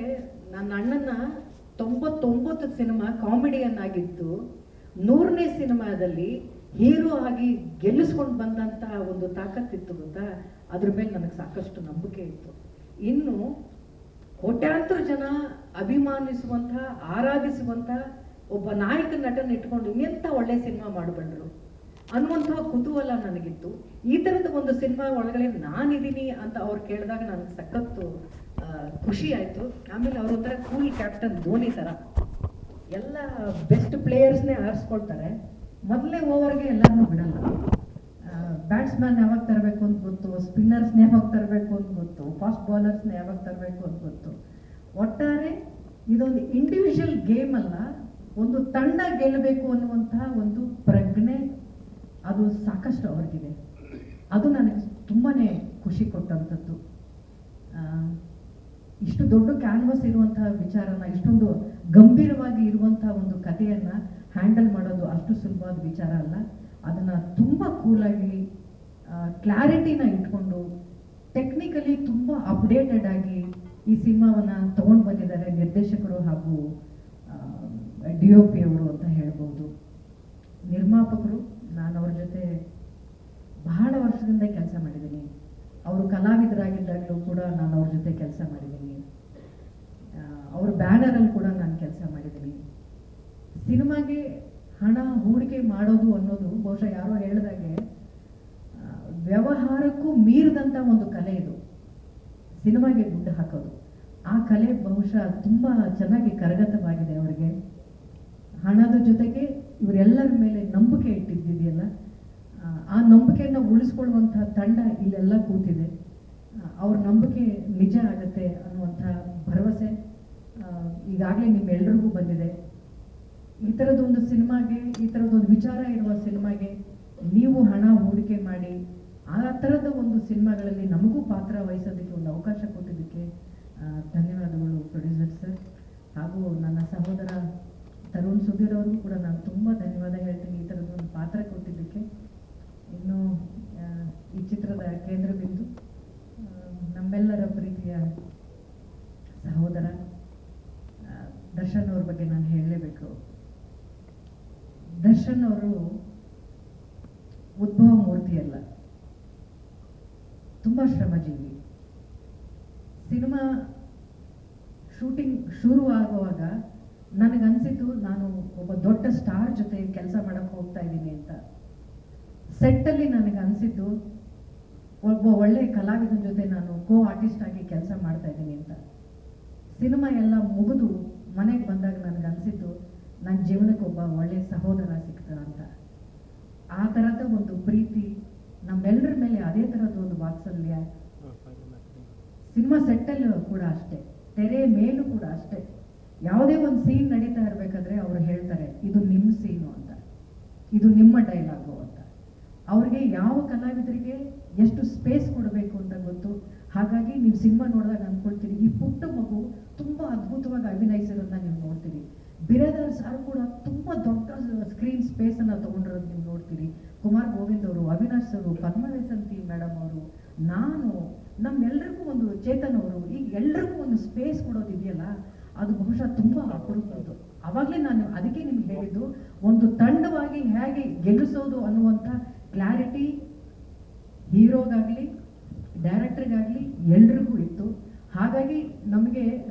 ನನ್ನ ಅಣ್ಣನ 99 ಸಿನಿಮಾ ಕಾಮಿಡಿಯನ್ ಆಗಿದ್ದು, 100ನೇ ಸಿನಿಮಾದಲ್ಲಿ ಹೀರೋ ಆಗಿ ಗೆಲ್ಲಿಸ್ಕೊಂಡು ಬಂದಂತಹ ಒಂದು ತಾಕತ್ತಿತ್ತು ಗೊತ್ತಾ. ಅದ್ರ ಮೇಲೆ ನನಗೆ ಸಾಕಷ್ಟು ನಂಬಿಕೆ ಇತ್ತು. ಇನ್ನು ಕೋಟ್ಯಾಂತರ ಜನ ಅಭಿಮಾನಿಸುವಂತಹ, ಆರಾಧಿಸುವಂತಹ ಒಬ್ಬ ನಾಯಕ ನಟನ ಇಟ್ಕೊಂಡು ಇನ್ನೆಂಥ ಒಳ್ಳೆ ಸಿನಿಮಾ ಮಾಡಬಂದ್ರು ಅನ್ನುವಂತಹ ಕುತೂಹಲ ನನಗಿತ್ತು. ಈ ಥರದ ಒಂದು ಸಿನಿಮಾ ಒಳಗಡೆ ನಾನಿದ್ದೀನಿ ಅಂತ ಅವ್ರು ಕೇಳಿದಾಗ ನನಗೆ ಸಖತ್ತು ಖುಷಿ ಆಯಿತು. ಆಮೇಲೆ ಅವ್ರ ಒಂಥರ ಕೂಲ್ ಕ್ಯಾಪ್ಟನ್ ಧೋನಿ ಥರ ಎಲ್ಲ ಬೆಸ್ಟ್ ಪ್ಲೇಯರ್ಸ್ನೇ ಆರಿಸ್ಕೊಳ್ತಾರೆ. ಮೊದಲೇ ಓವರ್ಗೆ ಎಲ್ಲರನ್ನೂ ಬಿಡಲ್ಲ. ಬ್ಯಾಟ್ಸ್ಮನ್ ಯಾವಾಗ ತರಬೇಕು ಅಂತ ಗೊತ್ತು, ಸ್ಪಿನ್ನರ್ಸ್ನ ಯಾವಾಗ ತರಬೇಕು ಅಂತ ಗೊತ್ತು, ಫಾಸ್ಟ್ ಬೌಲರ್ಸ್ನ ಯಾವಾಗ ತರಬೇಕು ಅಂತ ಗೊತ್ತು. ಒಟ್ಟಾರೆ ಇದೊಂದು ಇಂಡಿವಿಜುವಲ್ ಗೇಮ್ ಅಲ್ಲ, ಒಂದು ತಂಡ ಗೆಲ್ಲಬೇಕು ಅನ್ನುವಂತಹ ಒಂದು ಪ್ರಜ್ಞೆ ಅದು ಸಾಕಷ್ಟು ಅವ್ರಿಗಿದೆ. ಅದು ನನಗೆ ತುಂಬಾ ಖುಷಿ ಕೊಟ್ಟಂಥದ್ದು. ಇಷ್ಟು ದೊಡ್ಡ ಕ್ಯಾನ್ವಸ್ ಇರುವಂತಹ ವಿಚಾರನ, ಇಷ್ಟೊಂದು ಗಂಭೀರವಾಗಿ ಇರುವಂತಹ ಒಂದು ಕಥೆಯನ್ನು ಹ್ಯಾಂಡಲ್ ಮಾಡೋದು ಅಷ್ಟು ಸುಲಭವಾದ ವಿಚಾರ ಅಲ್ಲ. ಅದನ್ನು ತುಂಬ ಕೂಲಾಗಿ ಕ್ಲಾರಿಟಿನ ಇಟ್ಕೊಂಡು ಟೆಕ್ನಿಕಲಿ ತುಂಬ ಅಪ್ಡೇಟೆಡ್ ಆಗಿ ಈ ಸಿನಿಮಾವನ್ನು ತಗೊಂಡು ಬಂದಿದ್ದಾರೆ ನಿರ್ದೇಶಕರು ಹಾಗೂ DOP ಅವರು ಅಂತ ಹೇಳ್ಬೋದು. ನಿರ್ಮಾಪಕರು, ನಾನು ಅವ್ರ ಜೊತೆ ಬಹಳ ವರ್ಷದಿಂದ ಕೆಲಸ ಮಾಡಿದ್ದೀನಿ. ಅವರು ಕಲಾವಿದರಾಗಿದ್ದಾಗಲೂ ಕೂಡ ನಾನು ಅವ್ರ ಜೊತೆ ಕೆಲಸ ಮಾಡಿದ್ದೀನಿ. ಅವ್ರ ಬ್ಯಾನರಲ್ಲಿ ಕೂಡ ನಾನು ಕೆಲಸ ಮಾಡಿದ್ದೀನಿ. ಸಿನಿಮಾಗೆ ಹಣ ಹೂಡಿಕೆ ಮಾಡೋದು ಅನ್ನೋದು ಬಹುಶಃ ಯಾರೋ ಹೇಳಿದಾಗೆ ವ್ಯವಹಾರಕ್ಕೂ ಮೀರಿದಂಥ ಒಂದು ಕಲೆ ಇದು. ಸಿನಿಮಾಗೆ ದುಡ್ಡು ಹಾಕೋದು, ಆ ಕಲೆ ಬಹುಶಃ ತುಂಬ ಚೆನ್ನಾಗಿ ಕರಗತವಾಗಿದೆ ಅವರಿಗೆ. ಹಣದ ಜೊತೆಗೆ ಇವರೆಲ್ಲರ ಮೇಲೆ ನಂಬಿಕೆ ಇಟ್ಟಿದ್ದಿದೆಯಲ್ಲ, ಆ ನಂಬಿಕೆಯನ್ನು ಉಳಿಸ್ಕೊಳ್ಳುವಂತಹ ತಂಡ ಇಲ್ಲೆಲ್ಲ ಕೂತಿದೆ. ಅವ್ರ ನಂಬಿಕೆ ನಿಜ ಆಗುತ್ತೆ ಅನ್ನುವಂಥ ಭರವಸೆ ಈಗಾಗಲೇ ನಿಮ್ಮೆಲ್ಲರಿಗೂ ಬಂದಿದೆ. ಈ ಥರದೊಂದು ಸಿನಿಮಾಗೆ, ಈ ಥರದೊಂದು ವಿಚಾರ ಇರುವ ಸಿನಿಮಾಗೆ ನೀವು ಹಣ ಹೂಡಿಕೆ ಮಾಡಿ ಆ ಥರದ ಒಂದು ಸಿನಿಮಾಗಳಲ್ಲಿ ನಮಗೂ ಪಾತ್ರ ವಹಿಸೋದಕ್ಕೆ ಒಂದು ಅವಕಾಶ ಕೊಟ್ಟಿದ್ದಕ್ಕೆ ಧನ್ಯವಾದಗಳು ಪ್ರೊಡ್ಯೂಸರ್ ಸರ್. ಹಾಗೂ ನನ್ನ ಸಹೋದರ ತರುಣ್ ಸುಧೀರ್ ಅವ್ರಿಗೂ ಕೂಡ ನಾನು ತುಂಬ ಧನ್ಯವಾದ ಹೇಳ್ತೀನಿ ಈ ಥರದೊಂದು ಪಾತ್ರ ಕೊಟ್ಟಿದ್ದಕ್ಕೆ. ಇನ್ನು ಈ ಚಿತ್ರದ ಕೇಂದ್ರ ಬಿಂದು ನಮ್ಮೆಲ್ಲರ ಪ್ರೀತಿಯ ಸಹೋದರ ದರ್ಶನ್ ಅವ್ರ ಬಗ್ಗೆ ನಾನು ಹೇಳಲೇಬೇಕು. ದರ್ಶನ್ ಅವರು ಉದ್ಭವ ಮೂರ್ತಿಯಲ್ಲ, ತುಂಬ ಶ್ರಮಜೀವಿ. ಸಿನಿಮಾ ಶೂಟಿಂಗ್ ಶುರು ಆಗುವಾಗ ನನಗನ್ಸಿತ್ತು ನಾನು ಒಬ್ಬ ದೊಡ್ಡ ಸ್ಟಾರ್ ಜೊತೆ ಕೆಲಸ ಮಾಡಕ್ಕೆ ಹೋಗ್ತಾ ಇದ್ದೀನಿ ಅಂತ. ಸೆಟ್ಟಲ್ಲಿ ನನಗೆ ಅನಿಸಿದ್ದು ಒಬ್ಬ ಒಳ್ಳೆ ಕಲಾವಿದನ ಜೊತೆ ನಾನು ಆರ್ಟಿಸ್ಟ್ ಆಗಿ ಕೆಲಸ ಮಾಡ್ತಾ ಇದ್ದೀನಿ ಅಂತ. ಸಿನಿಮಾ ಎಲ್ಲ ಮುಗಿದು ಮನೆಗೆ ಬಂದಾಗ ನನಗೆ ಅನಿಸಿದ್ದು ನನ್ನ ಜೀವನಕ್ಕೆ ಒಬ್ಬ ಒಳ್ಳೆ ಸಹೋದರ ಸಿಕ್ತ ಅಂತ. ಆ ಥರದ ಒಂದು ಪ್ರೀತಿ ನಮ್ಮೆಲ್ಲರ ಮೇಲೆ, ಅದೇ ಥರದ ಒಂದು ವಾತ್ಸಲ್ಯ ಸಿನಿಮಾ ಸೆಟ್ಟಲ್ಲೂ ಕೂಡ ಅಷ್ಟೇ, ತೆರೆ ಮೇಲೂ ಕೂಡ ಅಷ್ಟೇ. ಯಾವುದೇ ಒಂದು ಸೀನ್ ನಡೀತಾ ಇರಬೇಕಾದ್ರೆ ಅವರು ಹೇಳ್ತಾರೆ ಇದು ನಿಮ್ಮ ಸೀನು ಅಂತ, ಇದು ನಿಮ್ಮ ಡೈಲಾಗು ಅಂತ. ಅವ್ರಿಗೆ ಯಾವ ಕಲಾವಿದರಿಗೆ ಎಷ್ಟು ಸ್ಪೇಸ್ ಕೊಡಬೇಕು ಅಂತ ಗೊತ್ತು. ಹಾಗಾಗಿ ನೀವು ಸಿನಿಮಾ ನೋಡಿದಾಗ ಅಂದ್ಕೊಳ್ತೀರಿ ಈ ಪುಟ್ಟ ಮಗು ತುಂಬ ಅದ್ಭುತವಾಗಿ ಅಭಿನಯಿಸಿರೋದನ್ನ ನೀವು ನೋಡ್ತೀರಿ. ಬಿರಾದರ್ ಸಾರ್ ಕೂಡ ತುಂಬ ದೊಡ್ಡ ಸ್ಕ್ರೀನ್ ಸ್ಪೇಸನ್ನು ತೊಗೊಂಡಿರೋದು ನೀವು ನೋಡ್ತೀರಿ. ಕುಮಾರ್ ಗೋವಿಂದ್ ಅವರು, ಅವಿನಾಶ್ ಅವರು, ಪದ್ಮವೇಸಂತಿ ಮೇಡಮ್ ಅವರು, ನಾನು, ನಮ್ಮೆಲ್ಲರಿಗೂ ಒಂದು ಚೇತನ್ ಅವರು, ಈಗ ಎಲ್ಲರಿಗೂ ಒಂದು ಸ್ಪೇಸ್ ಕೊಡೋದಿದೆಯಲ್ಲ, ಅದು ಬಹುಶಃ ತುಂಬ ಅಪರೂಪದ್ದು. ಆವಾಗಲೇ ನಾನು ಅದಕ್ಕೆ ನಿಮ್ಗೆ ಹೇಳಿದ್ದು, ಒಂದು ತಂಡವಾಗಿ ಹೇಗೆ ಗೆಲ್ಲಿಸೋದು ಅನ್ನುವಂಥ ಕ್ಲಾರಿಟಿ ಹೀರೋಗಾಗಲಿ ಡೈರೆಕ್ಟರ್ಗಾಗಲಿ ಎಲ್ರಿಗೂ ಇತ್ತು. ಹಾಗಾಗಿ ನಮಗೆ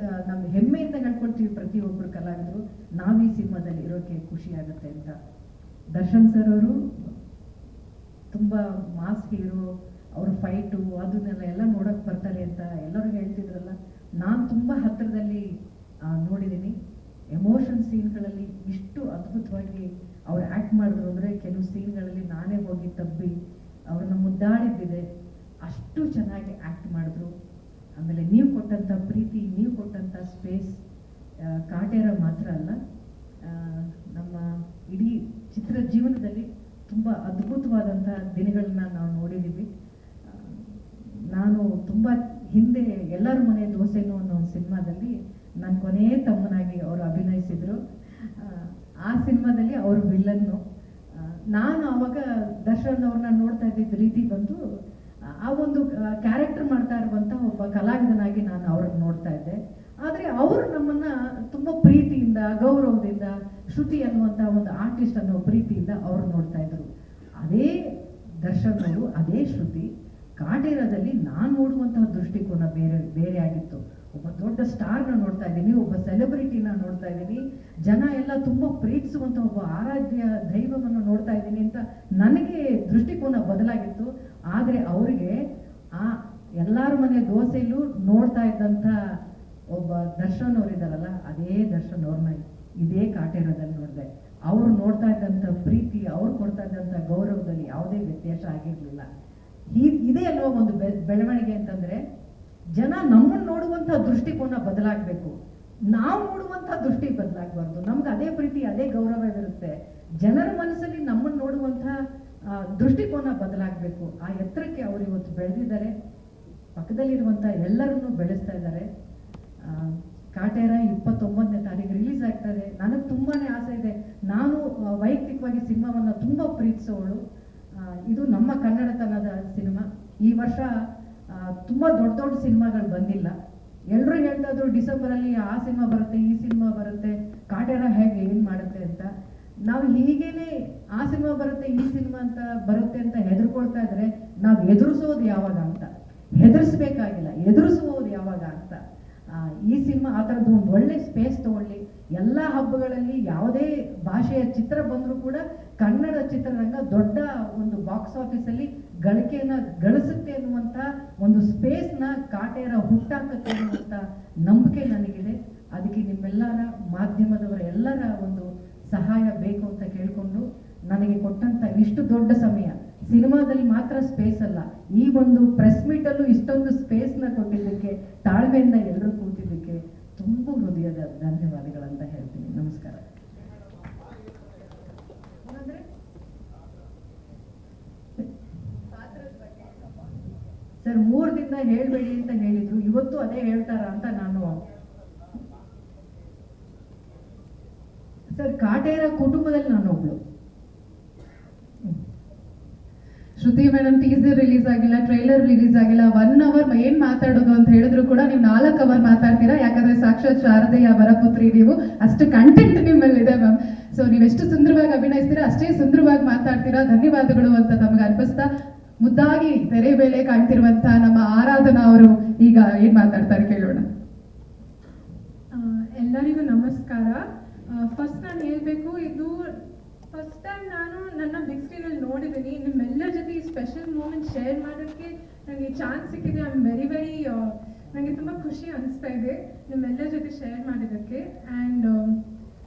ನಮ್ಮ ಹೆಮ್ಮೆಯಿಂದ ಹೇಳ್ಕೊಳ್ತೀವಿ ಪ್ರತಿಯೊಬ್ಬರು ಕಲಾವಿದರು, ನಾವು ಈ ಸಿನಿಮಾದಲ್ಲಿ ಇರೋಕ್ಕೆ ಖುಷಿ ಆಗುತ್ತೆ ಅಂತ. ದರ್ಶನ್ ಸರ್ ಅವರು ತುಂಬ ಮಾಸ್ ಹೀರೋ, ಅವ್ರ ಫೈಟು ಅದನ್ನೆಲ್ಲ ಎಲ್ಲ ನೋಡೋಕೆ ಬರ್ತಾರೆ ಅಂತ ಎಲ್ಲರೂ ಹೇಳ್ತಿದ್ರಲ್ಲ, ನಾನು ತುಂಬ ಹತ್ತಿರದಲ್ಲಿ ನೋಡಿದ್ದೀನಿ. ಎಮೋಷನ್ ಸೀನ್ಗಳಲ್ಲಿ ಇಷ್ಟು ಅದ್ಭುತವಾಗಿ ಅವ್ರು ಆ್ಯಕ್ಟ್ ಮಾಡಿದ್ರು ಅಂದರೆ ಕೆಲವು ಸೀನ್ಗಳಲ್ಲಿ ನಾನೇ ಹೋಗಿ ತಬ್ಬಿ ಅವ್ರನ್ನ ಮುದ್ದಾಡಿದ್ದಿದೆ. ಅಷ್ಟು ಚೆನ್ನಾಗಿ ಆ್ಯಕ್ಟ್ ಮಾಡಿದ್ರು. ಆಮೇಲೆ ನೀವು ಕೊಟ್ಟಂಥ ಪ್ರೀತಿ, ನೀವು ಕೊಟ್ಟಂಥ ಸ್ಪೇಸ್ ಕಾಟೇರ ಮಾತ್ರ ಅಲ್ಲ, ನಮ್ಮ ಇಡೀ ಚಿತ್ರ ಜೀವನದಲ್ಲಿ ತುಂಬ ಅದ್ಭುತವಾದಂಥ ದಿನಗಳನ್ನ ನಾವು ನೋಡಿದ್ದೀವಿ. ನಾನು ತುಂಬ ಹಿಂದೆ ಎಲ್ಲರ ಮನೆ ದೋಸೆನೋ ಅನ್ನೋ ಒಂದು ಸಿನಿಮಾದಲ್ಲಿ ನನ್ನ ಕೊನೆಯ ತಮ್ಮನಾಗಿ ಅವರು ಅಭಿನಯಿಸಿದರು. ಆ ಸಿನಿಮಾದಲ್ಲಿ ಅವರು ವಿಲ್ಲನ್ನು. ನಾನು ಆವಾಗ ದರ್ಶನ್ ಅವ್ರನ್ನ ನೋಡ್ತಾ ಇದ್ದಿದ್ದ ರೀತಿ ಬಂದು ಆ ಒಂದು ಕ್ಯಾರೆಕ್ಟರ್ ಮಾಡ್ತಾ ಇರುವಂಥ ಒಬ್ಬ ಕಲಾವಿದನಾಗಿ ನಾನು ಅವ್ರನ್ನ ನೋಡ್ತಾ ಇದ್ದೆ. ಆದರೆ ಅವರು ನಮ್ಮನ್ನ ತುಂಬ ಪ್ರೀತಿಯಿಂದ, ಗೌರವದಿಂದ, ಶ್ರುತಿ ಅನ್ನುವಂಥ ಒಂದು ಆರ್ಟಿಸ್ಟ್ ಅನ್ನೋ ಪ್ರೀತಿಯಿಂದ ಅವ್ರು ನೋಡ್ತಾ ಇದ್ರು. ಅದೇ ದರ್ಶನ್ ಅವರು, ಅದೇ ಶ್ರುತಿ ಕಾಟೇರದಲ್ಲಿ ನಾನು ನೋಡುವಂತಹ ದೃಷ್ಟಿಕೋನ ಬೇರೆ ಆಗಿತ್ತು. ಒಬ್ಬ ದೊಡ್ಡ ಸ್ಟಾರ್ನ ನೋಡ್ತಾ ಇದ್ದೀನಿ, ಒಬ್ಬ ಸೆಲೆಬ್ರಿಟಿನ ನೋಡ್ತಾ ಇದ್ದೀನಿ, ಜನ ಎಲ್ಲ ತುಂಬ ಪ್ರೀತಿಸುವಂಥ ಒಬ್ಬ ಆರಾಧ್ಯ ದೈವವನ್ನು ನೋಡ್ತಾ ಇದ್ದೀನಿ ಅಂತ ನನಗೆ ದೃಷ್ಟಿಕೋನ ಬದಲಾಗಿತ್ತು. ಆದರೆ ಅವರಿಗೆ ಆ ಎಲ್ಲರ ಮನೆ ದೋಸೆಯಲ್ಲೂ ನೋಡ್ತಾ ಇದ್ದಂಥ ಒಬ್ಬ ದರ್ಶನ್ ಅವರಿದ್ದಾರಲ್ಲ, ಅದೇ ದರ್ಶನ್ ಅವ್ರನ್ನ ಇದೇ ಕಾಟೇರದಲ್ಲಿ ನೋಡಿದೆ. ಅವ್ರು ನೋಡ್ತಾ ಇದ್ದಂಥ ಪ್ರೀತಿ, ಅವ್ರು ಕೊಡ್ತಾ ಇದ್ದಂಥ ಗೌರವದಲ್ಲಿ ಯಾವುದೇ ವ್ಯತ್ಯಾಸ ಆಗಿರಲಿಲ್ಲ. ಇದೇ ಅಲ್ವಾ ಒಂದು ಬೆಳವಣಿಗೆ ಅಂತಂದ್ರೆ, ಜನ ನಮ್ಮನ್ನು ನೋಡುವಂಥ ದೃಷ್ಟಿಕೋನ ಬದಲಾಗಬೇಕು, ನಾವು ನೋಡುವಂಥ ದೃಷ್ಟಿ ಬದಲಾಗಬಾರ್ದು. ನಮ್ಗೆ ಅದೇ ಪ್ರೀತಿ, ಅದೇ ಗೌರವವಿರುತ್ತೆ. ಜನರ ಮನಸ್ಸಲ್ಲಿ ನಮ್ಮನ್ನು ನೋಡುವಂಥ ದೃಷ್ಟಿಕೋನ ಬದಲಾಗಬೇಕು. ಆ ಎತ್ತರಕ್ಕೆ ಅವರು ಇವತ್ತು ಬೆಳೆದಿದ್ದಾರೆ. ಪಕ್ಕದಲ್ಲಿರುವಂಥ ಎಲ್ಲರನ್ನೂ ಬೆಳೆಸ್ತಾ ಇದ್ದಾರೆ. ಕಾಟೇರ 29ನೇ ತಾರೀಕು ರಿಲೀಸ್ ಆಗ್ತದೆ. ನನಗೆ ತುಂಬಾ ಆಸೆ ಇದೆ. ನಾನು ವೈಯಕ್ತಿಕವಾಗಿ ಸಿನಿಮಾವನ್ನು ತುಂಬ ಪ್ರೀತಿಸೋಳು. ಇದು ನಮ್ಮ ಕನ್ನಡತನದ ಸಿನಿಮಾ. ಈ ವರ್ಷ ತುಂಬ ದೊಡ್ಡ ದೊಡ್ಡ ಸಿನಿಮಾಗಳು ಬಂದಿಲ್ಲ. ಎಲ್ಲರೂ ಹೇಳ್ತಾ ಇದ್ರು ಡಿಸೆಂಬರಲ್ಲಿ ಆ ಸಿನಿಮಾ ಬರುತ್ತೆ, ಈ ಸಿನಿಮಾ ಬರುತ್ತೆ, ಕಾಟೇರ ಹೇಗೆ ಏನು ಮಾಡುತ್ತೆ ಅಂತ. ನಾವು ಹೀಗೇನೆ ಆ ಸಿನಿಮಾ ಬರುತ್ತೆ, ಈ ಸಿನಿಮಾ ಅಂತ ಬರುತ್ತೆ ಅಂತ ಹೆದರ್ಕೊಳ್ತಾ ಇದ್ರೆ ನಾವು ಎದುರಿಸೋದು ಯಾವಾಗ ಅಂತ, ಹೆದರ್ಸ್ಬೇಕಾಗಿಲ್ಲ, ಎದುರಿಸುವುದು ಯಾವಾಗ ಅಂತ. ಈ ಸಿನಿಮಾ ಆ ಥರದ್ದು ಒಂದು ಒಳ್ಳೆ ಸ್ಪೇಸ್ ತಗೊಳ್ಳಿ. ಎಲ್ಲ ಹಬ್ಬಗಳಲ್ಲಿ ಯಾವುದೇ ಭಾಷೆಯ ಚಿತ್ರ ಬಂದರೂ ಕೂಡ ಕನ್ನಡ ಚಿತ್ರರಂಗ ದೊಡ್ಡ ಒಂದು ಬಾಕ್ಸ್ ಆಫೀಸಲ್ಲಿ ಗಳಿಕೆಯನ್ನು ಗಳಿಸುತ್ತೆ ಅನ್ನುವಂಥ ಒಂದು ಸ್ಪೇಸ್ನ ಕಾಟೇರ ಹುಟ್ಟಾಕತ್ತೆ ಅನ್ನುವಂಥ ನಂಬಿಕೆ ನನಗಿದೆ. ಅದಕ್ಕೆ ನಿಮ್ಮೆಲ್ಲರ ಮಾಧ್ಯಮದವರ ಎಲ್ಲರ ಒಂದು ಸಹಾಯ ಬೇಕು ಅಂತ ಕೇಳಿಕೊಂಡು, ನನಗೆ ಕೊಟ್ಟಂಥ ಇಷ್ಟು ದೊಡ್ಡ ಸಮಯ, ಸಿನಿಮಾದಲ್ಲಿ ಮಾತ್ರ ಸ್ಪೇಸ್ ಅಲ್ಲ, ಈ ಒಂದು ಪ್ರೆಸ್ ಮೀಟಲ್ಲೂ ಇಷ್ಟೊಂದು ಸ್ಪೇಸ್ನ ಕೊಟ್ಟಿದ್ದಕ್ಕೆ, ತಾಳ್ಮೆಯಿಂದ ಎಲ್ಲರೂ ಕೂತಿದ್ದಕ್ಕೆ ತುಂಬ ಹೃದಯದ ಧನ್ಯವಾದಗಳಂತ ಹೇಳ್ತೀನಿ. ನಮಸ್ಕಾರ. ಸರ್ 3 ದಿನ ಹೇಳ್ಬೇಡಿ ಅಂತ ಹೇಳಿದ್ರು, ಇವತ್ತು ಅದೇ ಹೇಳ್ತಾರ ಅಂತ ನಾನು. ಸರ್ ಕಾಟೇರ ಕುಟುಂಬದಲ್ಲಿ ನಾನೊಬ್ಳು. ಶ್ರುತಿ ಮೇಡಮ್ ಟೀಸರ್ ರಿಲೀಸ್ ಆಗಿಲ್ಲ, ಟ್ರೈಲರ್ ರಿಲೀಸ್ ಆಗಿಲ್ಲ, 1 ಅವರ್ ಏನ್ ಮಾತಾಡೋದು ಅಂತ ಹೇಳಿದ್ರು ಕೂಡ ನೀವು 4 ಅವರ್ ಮಾತಾಡ್ತೀರಾ. ಯಾಕಂದ್ರೆ ಸಾಕ್ಷಾತ್ ಶಾರದೆಯ ವರಪುತ್ರಿ ನೀವು, ಅಷ್ಟು ಕಂಟೆಂಟ್ ನಿಮ್ಮಲ್ಲಿದೆ ಮ್ಯಾಮ್. ಸೊ ನೀವೆಷ್ಟು ಸುಂದರವಾಗಿ ಅಭಿನಯಿಸ್ತೀರಾ, ಅಷ್ಟೇ ಸುಂದರವಾಗಿ ಮಾತಾಡ್ತೀರಾ. ಧನ್ಯವಾದಗಳು ಅಂತ ತಮಗೆ ಅರ್ಪಿಸ್ತಾ, ಮುದ್ದಾಗಿ ತೆರೆ ಮೇಲೆ ಕಾಣ್ತಿರುವಂತ ನಮ್ಮ ಆರಾಧನಾ ಅವರು ಈಗ ಏನ್ ಮಾತಾಡ್ತಾರೆ ಕೇಳೋಣ. ಎಲ್ಲರಿಗೂ ನಮಸ್ಕಾರ. ಫಸ್ಟ್ ನಾನು ಹೇಳ್ಬೇಕು, ಇದು ಫಸ್ಟ್ ಟೈಮ್ ನಾನು ನನ್ನ ಬಿಗ್ ಸ್ಕ್ರೀನಲ್ಲಿ ನೋಡಿದ್ದೀನಿ. ನಿಮ್ಮೆಲ್ಲರ ಜೊತೆ ಈ ಸ್ಪೆಷಲ್ ಮೂಮೆಂಟ್ ಶೇರ್ ಮಾಡೋಕ್ಕೆ ನನಗೆ ಚಾನ್ಸ್ ಸಿಕ್ಕಿದೆ. ಐ ಆಮ್ ವೆರಿ ನನಗೆ ತುಂಬ ಖುಷಿ ಅನಿಸ್ತಾ ಇದೆ ನಿಮ್ಮೆಲ್ಲರ ಜೊತೆ ಶೇರ್ ಮಾಡಿದ್ದಕ್ಕೆ. ಆ್ಯಂಡ್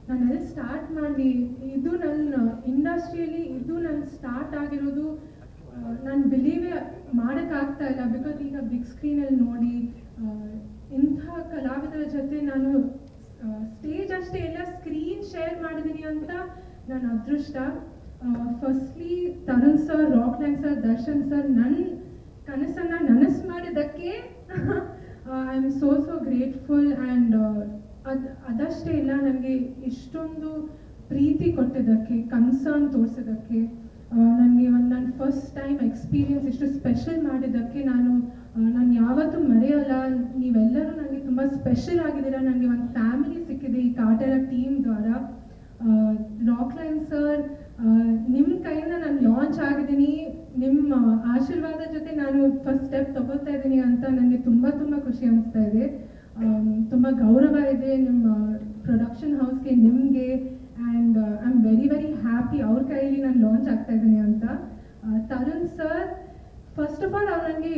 ನಾನು ಎಲ್ಲಿ ಸ್ಟಾರ್ಟ್ ಮಾಡಲಿ, ಇದು ನನ್ನ ಇಂಡಸ್ಟ್ರಿಯಲ್ಲಿ ಇದು ನನ್ನ ಸ್ಟಾರ್ಟ್ ಆಗಿರೋದು ನಾನು ಬಿಲೀವೇ ಮಾಡೋಕ್ಕಾಗ್ತಾ ಇಲ್ಲ. ಬಿಕಾಸ್ ಈಗ ಬಿಗ್ ಸ್ಕ್ರೀನಲ್ಲಿ ನೋಡಿ ಇಂಥ ಕಲಾವಿದರ ಜೊತೆ ನಾನು ಸ್ಟೇಜ್ ಅಷ್ಟೇ ಎಲ್ಲ ಸ್ಕ್ರೀನ್ ಶೇರ್ ಮಾಡಿದ್ದೀನಿ ಅಂತ ನನ್ನ ಅದೃಷ್ಟ. Firstly Tarun sir, Rockline sir, Darshan sir ನನ್ನ ಕನಸನ್ನು ನನಸು ಮಾಡಿದ್ದಕ್ಕೆ I am so grateful. And ಅದಷ್ಟೇ ಇಲ್ಲ, ನನಗೆ ಇಷ್ಟೊಂದು ಪ್ರೀತಿ ಕೊಟ್ಟಿದ್ದಕ್ಕೆ, ಕನ್ಸರ್ನ್ ತೋರಿಸಿದ್ದಕ್ಕೆ, ನನಗೆ ನನ್ನ ಫಸ್ಟ್ ಟೈಮ್ ಎಕ್ಸ್ಪೀರಿಯನ್ಸ್ ಇಷ್ಟು ಸ್ಪೆಷಲ್ ಮಾಡಿದ್ದಕ್ಕೆ ನಾನು ಯಾವತ್ತೂ ಮರೆಯಲ್ಲ. ನೀವೆಲ್ಲರೂ ನನಗೆ ತುಂಬ ಸ್ಪೆಷಲ್ ಆಗಿದ್ದೀರಾ. ನನಗೆ ಒಂದು ಫ್ಯಾಮಿಲಿ ಸಿಕ್ಕಿದೆ ಈ ಕಾಟೇರ ಟೀಮ್ ದ್ವಾರ. ರಾಕ್ಲೈನ್ ಸರ್, ನಿಮ್ಮ ಕೈಯಿಂದ ನಾನು ಲಾಂಚ್ ಆಗಿದ್ದೀನಿ. ನಿಮ್ಮ ಆಶೀರ್ವಾದ ಜೊತೆ ನಾನು ಫಸ್ಟ್ ಸ್ಟೆಪ್ ತಗೋತಾ ಇದ್ದೀನಿ ಅಂತ ನನಗೆ ತುಂಬ ಖುಷಿ ಅನಿಸ್ತಾ ಇದೆ. ತುಂಬ ಗೌರವ ಇದೆ ನಿಮ್ಮ ಪ್ರೊಡಕ್ಷನ್ ಹೌಸ್ಗೆ, ನಿಮಗೆ. And I am very happy ಅವ್ರ ಕೈಯಲ್ಲಿ ನಾನು ಲಾಂಚ್ ಆಗ್ತಾ ಇದ್ದೀನಿ ಅಂತ. Tarun sir, first of all ಅವ್ರು ನನಗೆ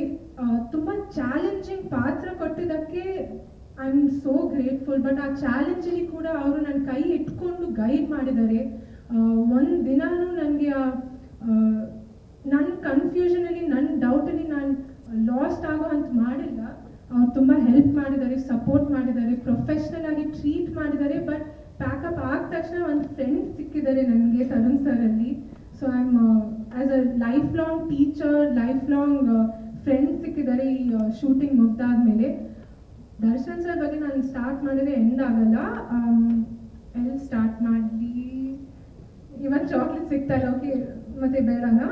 ತುಂಬ ಚಾಲೆಂಜಿಂಗ್ ಪಾತ್ರ ಕೊಟ್ಟಿದ್ದಕ್ಕೆ I am so grateful. But ಆ ಚಾಲೆಂಜಲ್ಲಿ ಕೂಡ ಅವರು ನನ್ನ ಕೈ ಇಟ್ಕೊಂಡು ಗೈಡ್ ಮಾಡಿದ್ದಾರೆ. ಒಂದು ದಿನಾನೂ ನನಗೆ ನನ್ನ ಕನ್ಫ್ಯೂಷನಲ್ಲಿ, ನನ್ನ ಡೌಟಲ್ಲಿ ನಾನು ಲಾಸ್ಟ್ ಆಗೋ ಅಂತ ಮಾಡಿಲ್ಲ. ಅವ್ರು ತುಂಬ ಹೆಲ್ಪ್ ಮಾಡಿದ್ದಾರೆ, ಸಪೋರ್ಟ್ ಮಾಡಿದ್ದಾರೆ, ಪ್ರೊಫೆಷ್ನಲ್ ಆಗಿ ಟ್ರೀಟ್ ಮಾಡಿದ್ದಾರೆ. ಬಟ್ ಪ್ಯಾಕಪ್ ಆದ ತಕ್ಷಣ ಒಂದು ಫ್ರೆಂಡ್ ಸಿಕ್ಕಿದ್ದಾರೆ ನನಗೆ ತರುಣ್ ಸರಲ್ಲಿ. So I am as a life long teacher, life long friend ಸಿಕ್ಕಿದ್ದಾರೆ ಈ ಶೂಟಿಂಗ್ ಮುಗ್ದಾದ್ಮೇಲೆ. ದರ್ಶನ್ ಸರ್ ಬಗ್ಗೆ ನಾನು ಸ್ಟಾರ್ಟ್ ಮಾಡಿದ್ರೆ ಎಂಡ್ ಆಗಲ್ಲ. ಎಲ್ಲಿ ಸ್ಟಾರ್ಟ್ ಮಾಡಲಿ, ಇವತ್ತು ಚಾಕ್ಲೇಟ್ ಸಿಗ್ತಾ ಇಲ್ಲ, ಓಕೆ ಮತ್ತೆ ಬೇಡನಾ.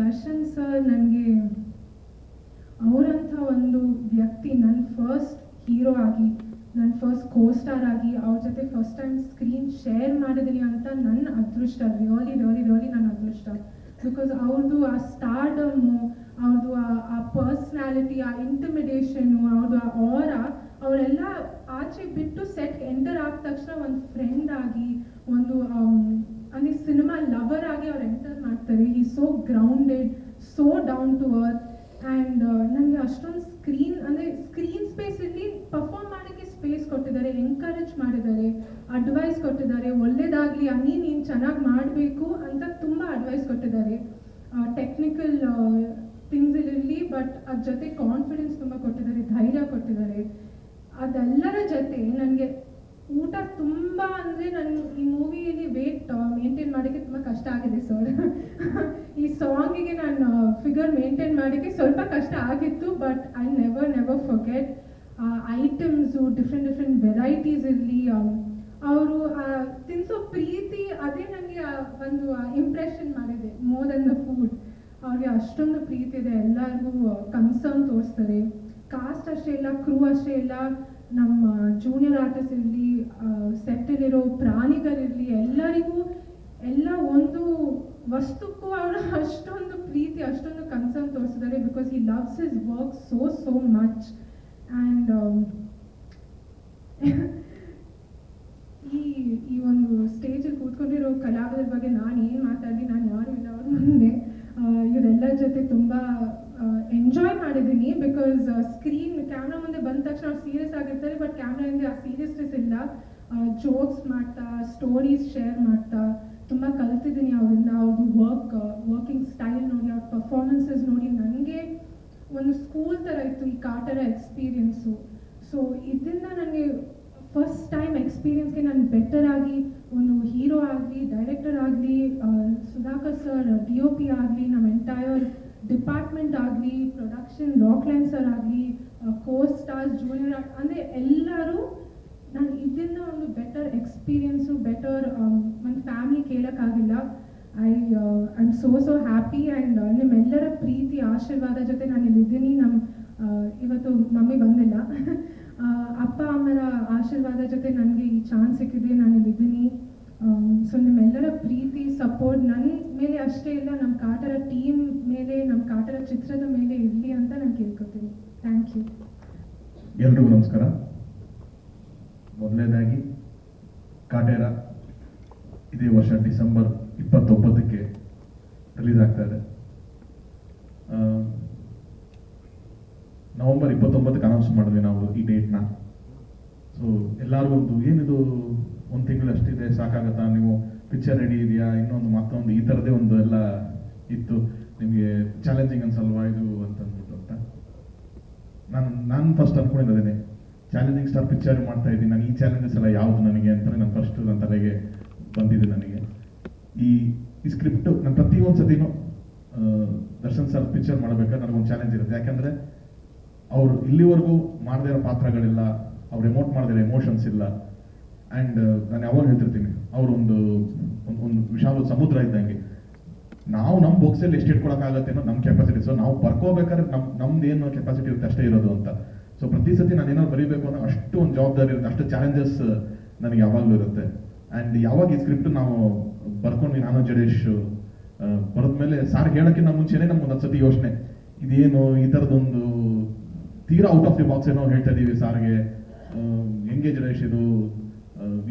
ದರ್ಶನ್ ಸರ್ ನನಗೆ ಅವರಂಥ ಒಂದು ವ್ಯಕ್ತಿ, ನನ್ನ ಫಸ್ಟ್ ಹೀರೋ ಆಗಿ, ನನ್ನ ಫಸ್ಟ್ ಕೋ ಸ್ಟಾರ್ ಆಗಿ ಅವ್ರ ಜೊತೆ ಫಸ್ಟ್ ಟೈಮ್ ಸ್ಕ್ರೀನ್ ಶೇರ್ ಮಾಡಿದ್ದೀನಿ ಅಂತ ನನ್ನ ಅದೃಷ್ಟ. ರಿಯಲಿ ನನ್ನ ಅದೃಷ್ಟ. ಬಿಕಾಸ್ ಅವ್ರದ್ದು ಆ ಸ್ಟಾರ್ಡಮ್ಮು, ಅವ್ರದ್ದು ಆ ಪರ್ಸ್ನಾಲಿಟಿ, ಆ ಇಂಟಿಮಿಡೇಷನು, ಅವ್ರದ್ದು ಆ ಆರಾ, ಅವರೆಲ್ಲ ಆಚೆ ಬಿಟ್ಟು ಸೆಟ್ ಎಂಟರ್ ಆದ ತಕ್ಷಣ ಒಂದು ಫ್ರೆಂಡ್ ಆಗಿ, ಒಂದು ಅಂದರೆ ಸಿನಿಮಾ ಲವರ್ ಆಗಿ ಅವ್ರು ಎಂಟರ್ ಮಾಡ್ತಾರೆ. ಈ so grounded, so down to earth. And ನನಗೆ ಅಷ್ಟೊಂದು ಸ್ಕ್ರೀನ್ ಸ್ಪೇಸಲ್ಲಿ ಪರ್ಫಾರ್ಮ್ ಮಾಡೋಕ್ಕೆ ಸ್ಪೇಸ್ ಕೊಟ್ಟಿದ್ದಾರೆ, ಎನ್ಕರೇಜ್ ಮಾಡಿದ್ದಾರೆ, ಅಡ್ವೈಸ್ ಕೊಟ್ಟಿದ್ದಾರೆ. ಒಳ್ಳೇದಾಗಲಿ ಅನಿ, ನೀನು ಚೆನ್ನಾಗಿ ಮಾಡಬೇಕು ಅಂತ ತುಂಬ ಅಡ್ವೈಸ್ ಕೊಟ್ಟಿದ್ದಾರೆ. ಟೆಕ್ನಿಕಲ್ ಥಿಂಗ್ಸ್ ಇರಲಿ, ಬಟ್ ಅದ್ರ ಜೊತೆ ಕಾನ್ಫಿಡೆನ್ಸ್ ತುಂಬ ಕೊಟ್ಟಿದ್ದಾರೆ, ಧೈರ್ಯ ಕೊಟ್ಟಿದ್ದಾರೆ. ಅದೆಲ್ಲರ ಜೊತೆ ನನಗೆ ಊಟ ತುಂಬ ಅಂದರೆ ನನ್ನ ಈ ಮೂವಿಯಲ್ಲಿ ವೇಟ್ ಮೇಂಟೈನ್ ಮಾಡೋಕ್ಕೆ ತುಂಬ ಕಷ್ಟ ಆಗಿದೆ ಸರ್. ಈ ಸಾಂಗಿಗೆ ನಾನು ಫಿಗರ್ ಮೇಂಟೈನ್ ಮಾಡೋಕ್ಕೆ ಸ್ವಲ್ಪ ಕಷ್ಟ ಆಗಿತ್ತು, but I never forget. Items different varieties ಇರಲಿ, ಅವರು ತಿನ್ಸೋ ಪ್ರೀತಿ, ಅದೇ ನನಗೆ ಒಂದು ಇಂಪ್ರೆಷನ್ ಮಾಡಿದೆ ಮೋರ್ ದೆನ್ ದ ಫುಡ್. ಅವ್ರಿಗೆ ಅಷ್ಟೊಂದು ಪ್ರೀತಿ ಇದೆ, ಎಲ್ಲರಿಗೂ ಕನ್ಸರ್ನ್ ತೋರಿಸ್ತಾರೆ. ಕಾಸ್ಟ್ ಅಷ್ಟೇ ಇಲ್ಲ, ಕ್ರೂ ಅಷ್ಟೇ ಇಲ್ಲ, ನಮ್ಮ ಜೂನಿಯರ್ ಆರ್ಟಿಸ್ಟ್ ಇರಲಿ, ಸೆಟ್ಟಲ್ಲಿರೋ ಪ್ರಾಣಿಗಳಿರಲಿ, ಎಲ್ಲರಿಗೂ ಎಲ್ಲ ಒಂದು ವಸ್ತುಕ್ಕೂ ಅವರು ಅಷ್ಟೊಂದು ಪ್ರೀತಿ, ಅಷ್ಟೊಂದು ಕನ್ಸರ್ನ್ ತೋರಿಸಿದ್ದಾರೆ. Because he loves his work so much. And ಈ ಒಂದು ಸ್ಟೇಜಲ್ಲಿ ಕೂತ್ಕೊಂಡಿರೋ ಕಲಾವಿದರ ಬಗ್ಗೆ ನಾನು ಏನು ಮಾತಾಡಲಿ, ನಾನು ಯಾರು ಇಲ್ಲ ಅವ್ರ ಮುಂದೆ. ಇವರೆಲ್ಲರ ಜೊತೆ ತುಂಬ ಎಂಜಾಯ್ ಮಾಡಿದ್ದೀನಿ. ಬಿಕಾಸ್ ಸ್ಕ್ರೀನ್ ಕ್ಯಾಮ್ರಾ ಮುಂದೆ ಬಂದ ತಕ್ಷಣ ಅವ್ರು ಸೀರಿಯಸ್ ಆಗಿರ್ತಾರೆ, ಬಟ್ ಕ್ಯಾಮ್ರಾ ಹಿಂದೆ ಆ ಸೀರಿಯಸ್ನೆಸ್ ಇಲ್ಲ. ಜೋಕ್ಸ್ ಮಾಡ್ತಾ, ಸ್ಟೋರೀಸ್ ಶೇರ್ ಮಾಡ್ತಾ ತುಂಬ ಕಲ್ತಿದ್ದೀನಿ ಅವರಿಂದ. ಅವ್ರದ್ದು ವರ್ಕಿಂಗ್ ಸ್ಟೈಲ್ ನೋಡಿ, ಅವ್ರ ಪರ್ಫಾರ್ಮೆನ್ಸಸ್ ನೋಡಿ ನನಗೆ ಒಂದು ಸ್ಕೂಲ್ ಥರ ಇತ್ತು ಈ ಕಾಟರ ಎಕ್ಸ್ಪೀರಿಯನ್ಸು. ಸೊ ಇದರಿಂದ ನನಗೆ ಫಸ್ಟ್ ಟೈಮ್ ಎಕ್ಸ್ಪೀರಿಯನ್ಸ್ಗೆ ನಾನು ಬೆಟರ್ ಆಗಿ ಒಂದು ಹೀರೋ ಆಗಲಿ, ಡೈರೆಕ್ಟರ್ ಆಗಲಿ, ಸುಧಾಕರ್ ಸರ್ DOP ಆಗಲಿ, ನಮ್ಮ ಎಂಟೈರ್ ಡಿಪಾರ್ಟ್ಮೆಂಟ್ ಆಗಲಿ, ಪ್ರೊಡಕ್ಷನ್ ರಾಕ್ಲೈನ್ ಸರ್ ಆಗಲಿ, ಕೋ ಸ್ಟಾರ್ಸ್, ಜೂನಿಯರ್ ಅಂದರೆ ಎಲ್ಲರೂ ನಾನು ಇದರಿಂದ ಒಂದು ಬೆಟರ್ ಎಕ್ಸ್ಪೀರಿಯನ್ಸು, ಬೆಟರ್ ಒಂದು ಫ್ಯಾಮಿಲಿ ಕೇಳೋಕ್ಕಾಗಿಲ್ಲ. I am so happy. And ನಿಮ್ಮೆಲ್ಲರ ಪ್ರೀತಿ ಆಶೀರ್ವಾದ ಜೊತೆ ನಾನು ಇಲ್ಲಿದ್ದೀನಿ. ಇವತ್ತು ಮಮ್ಮಿ ಬಂದಿಲ್ಲ, ಅಪ್ಪ ಅಮ್ಮರ ಆಶೀರ್ವಾದ ಜೊತೆ ನನಗೆ ಈ ಚಾನ್ಸ್ ಸಿಕ್ಕಿದೆ, ನಾನು ಇಲ್ಲಿದ್ದೀನಿ. ಸೊ ನಿಮ್ಮೆಲ್ಲರ ಪ್ರೀತಿ ಸಪೋರ್ಟ್ ನನ್ನ ಮೇಲೆ ಅಷ್ಟೇ ಇಲ್ಲ, ನಮ್ಮ ಕಾಟರ ಟೀಮ್ ಮೇಲೆ, ನಮ್ಮ ಕಾಟರ ಚಿತ್ರದ ಮೇಲೆ ಇರಲಿ ಅಂತ ನಾನು ಕೇಳ್ಕೊತೀನಿ. Thank you. ಎಲ್ರಿಗೂ ನಮಸ್ಕಾರ. ಮೊದಲನೇದಾಗಿ ಕಾಟೇರ ಇದೇ ವರ್ಷ ಡಿಸೆಂಬರ್ 29ಕ್ಕೆ ರಿಲೀಸ್ ಆಗ್ತಾ ಇದೆ. ನವೆಂಬರ್ 29ಕ್ಕೆ ಅನೌನ್ಸ್ ಮಾಡಿದ್ವಿ ನಾವು ಈ ಡೇಟ್ನ. ಸೊ ಎಲ್ಲರಿಗೂ ಒಂದು ಏನಿದು ಒಂದು ತಿಂಗಳು ಅಷ್ಟಿದೆ, ಸಾಕಾಗತ್ತಾ, ನೀವು ಪಿಕ್ಚರ್ ರೆಡಿ ಇದೆಯಾ, ಇನ್ನೊಂದು ಮತ್ತೊಂದು ಈ ಥರದೇ ಒಂದು ಎಲ್ಲ ಇತ್ತು, ನಿಮಗೆ ಚಾಲೆಂಜಿಂಗ್ ಅನ್ಸಲ್ವಾ ಇದು ಅಂತಂದ್ಬಿಟ್ಟು ಅಂತ ನಾನು ಫಸ್ಟ್ ಅನ್ಕೊಂಡಿದ್ದೇನೆ. ಚಾಲೆಂಜಿಂಗ್ ಸ್ಟಾರ್ ಪಿಕ್ಚರ್ ಮಾಡ್ತಾ ಇದ್ದೀನಿ ನಾನು, ಈ ಚಾಲೆಂಜಸ್ ಎಲ್ಲ ಯಾವುದು ನನಗೆ ಅಂತಲೇ ನಾನು ಫಸ್ಟ್ ನನ್ನ ತಲೆಗೆ ಬಂದಿದೆ. ನನಗೆ ಈ ಸ್ಕ್ರಿಪ್ಟು ನಾನು ಪ್ರತಿಯೊಂದು ಸತಿನೂ ದರ್ಶನ್ ಸರ್ ಪಿಕ್ಚರ್ ಮಾಡಬೇಕಾದ್ರೆ ನನಗೊಂದು ಚಾಲೆಂಜ್ ಇರುತ್ತೆ. ಯಾಕಂದರೆ ಅವರು ಇಲ್ಲಿವರೆಗೂ ಮಾಡದೇ ಇರೋ ಪಾತ್ರಗಳಿಲ್ಲ, ಅವ್ರು ಎಮೋಟ್ ಮಾಡದೇ ಎಮೋಷನ್ಸ್ ಇಲ್ಲ. ಆ್ಯಂಡ್ ನಾನು ಯಾವಾಗ ಹೇಳ್ತಿರ್ತೀನಿ, ಅವರೊಂದು ಒಂದು ವಿಶಾಲ ಸಮುದ್ರ ಇದ್ದಂಗೆ. ನಾವು ನಮ್ಮ ಬುಕ್ಸಲ್ಲಿ ಎಷ್ಟು ಇಟ್ಕೊಳಕ್ಕಾಗತ್ತೆ ಅನ್ನೋ ನಮ್ಮ ಕೆಪಾಸಿಟಿ. ಸೊ ನಾವು ಬರ್ಕೋಬೇಕಾದ್ರೆ ನಮ್ದು ಏನು ಕೆಪಾಸಿಟಿ ಇರುತ್ತೆ ಅಷ್ಟೇ ಇರೋದು ಅಂತ. ಸೊ ಪ್ರತಿ ಸತಿ ನಾನು ಏನಾದ್ರು ಬರೀಬೇಕು ಅನ್ನೋ ಅಷ್ಟು ಒಂದು ಜವಾಬ್ದಾರಿ ಇರುತ್ತೆ, ಅಷ್ಟು ಚಾಲೆಂಜಸ್ ನನಗೆ ಯಾವಾಗಲೂ ಇರುತ್ತೆ. ಆ್ಯಂಡ್ ಯಾವಾಗ ಈ ಸ್ಕ್ರಿಪ್ಟ್ ನಾವು ಬರ್ಕೊಂಡು ನಾನು ಜಡೇಶ್ ಬರೆದ್ಮೇಲೆ ಸಾರ್ ಹೇಳೋಕ್ಕಿಂತ ಮುಂಚೆನೇ ನಮ್ಗೆ ಒಂದು ಸತಿ ಯೋಚನೆ, ಇದೇನು ಈ ಥರದೊಂದು ತೀರಾ ಔಟ್ ಆಫ್ ದಿ ಬಾಕ್ಸ್ ಏನೋ ಹೇಳ್ತಾ ಇದ್ದೀವಿ ಸಾರ್ಗೆ, ಹೆಂಗೆ ಜಡೇಶ್ ಇದು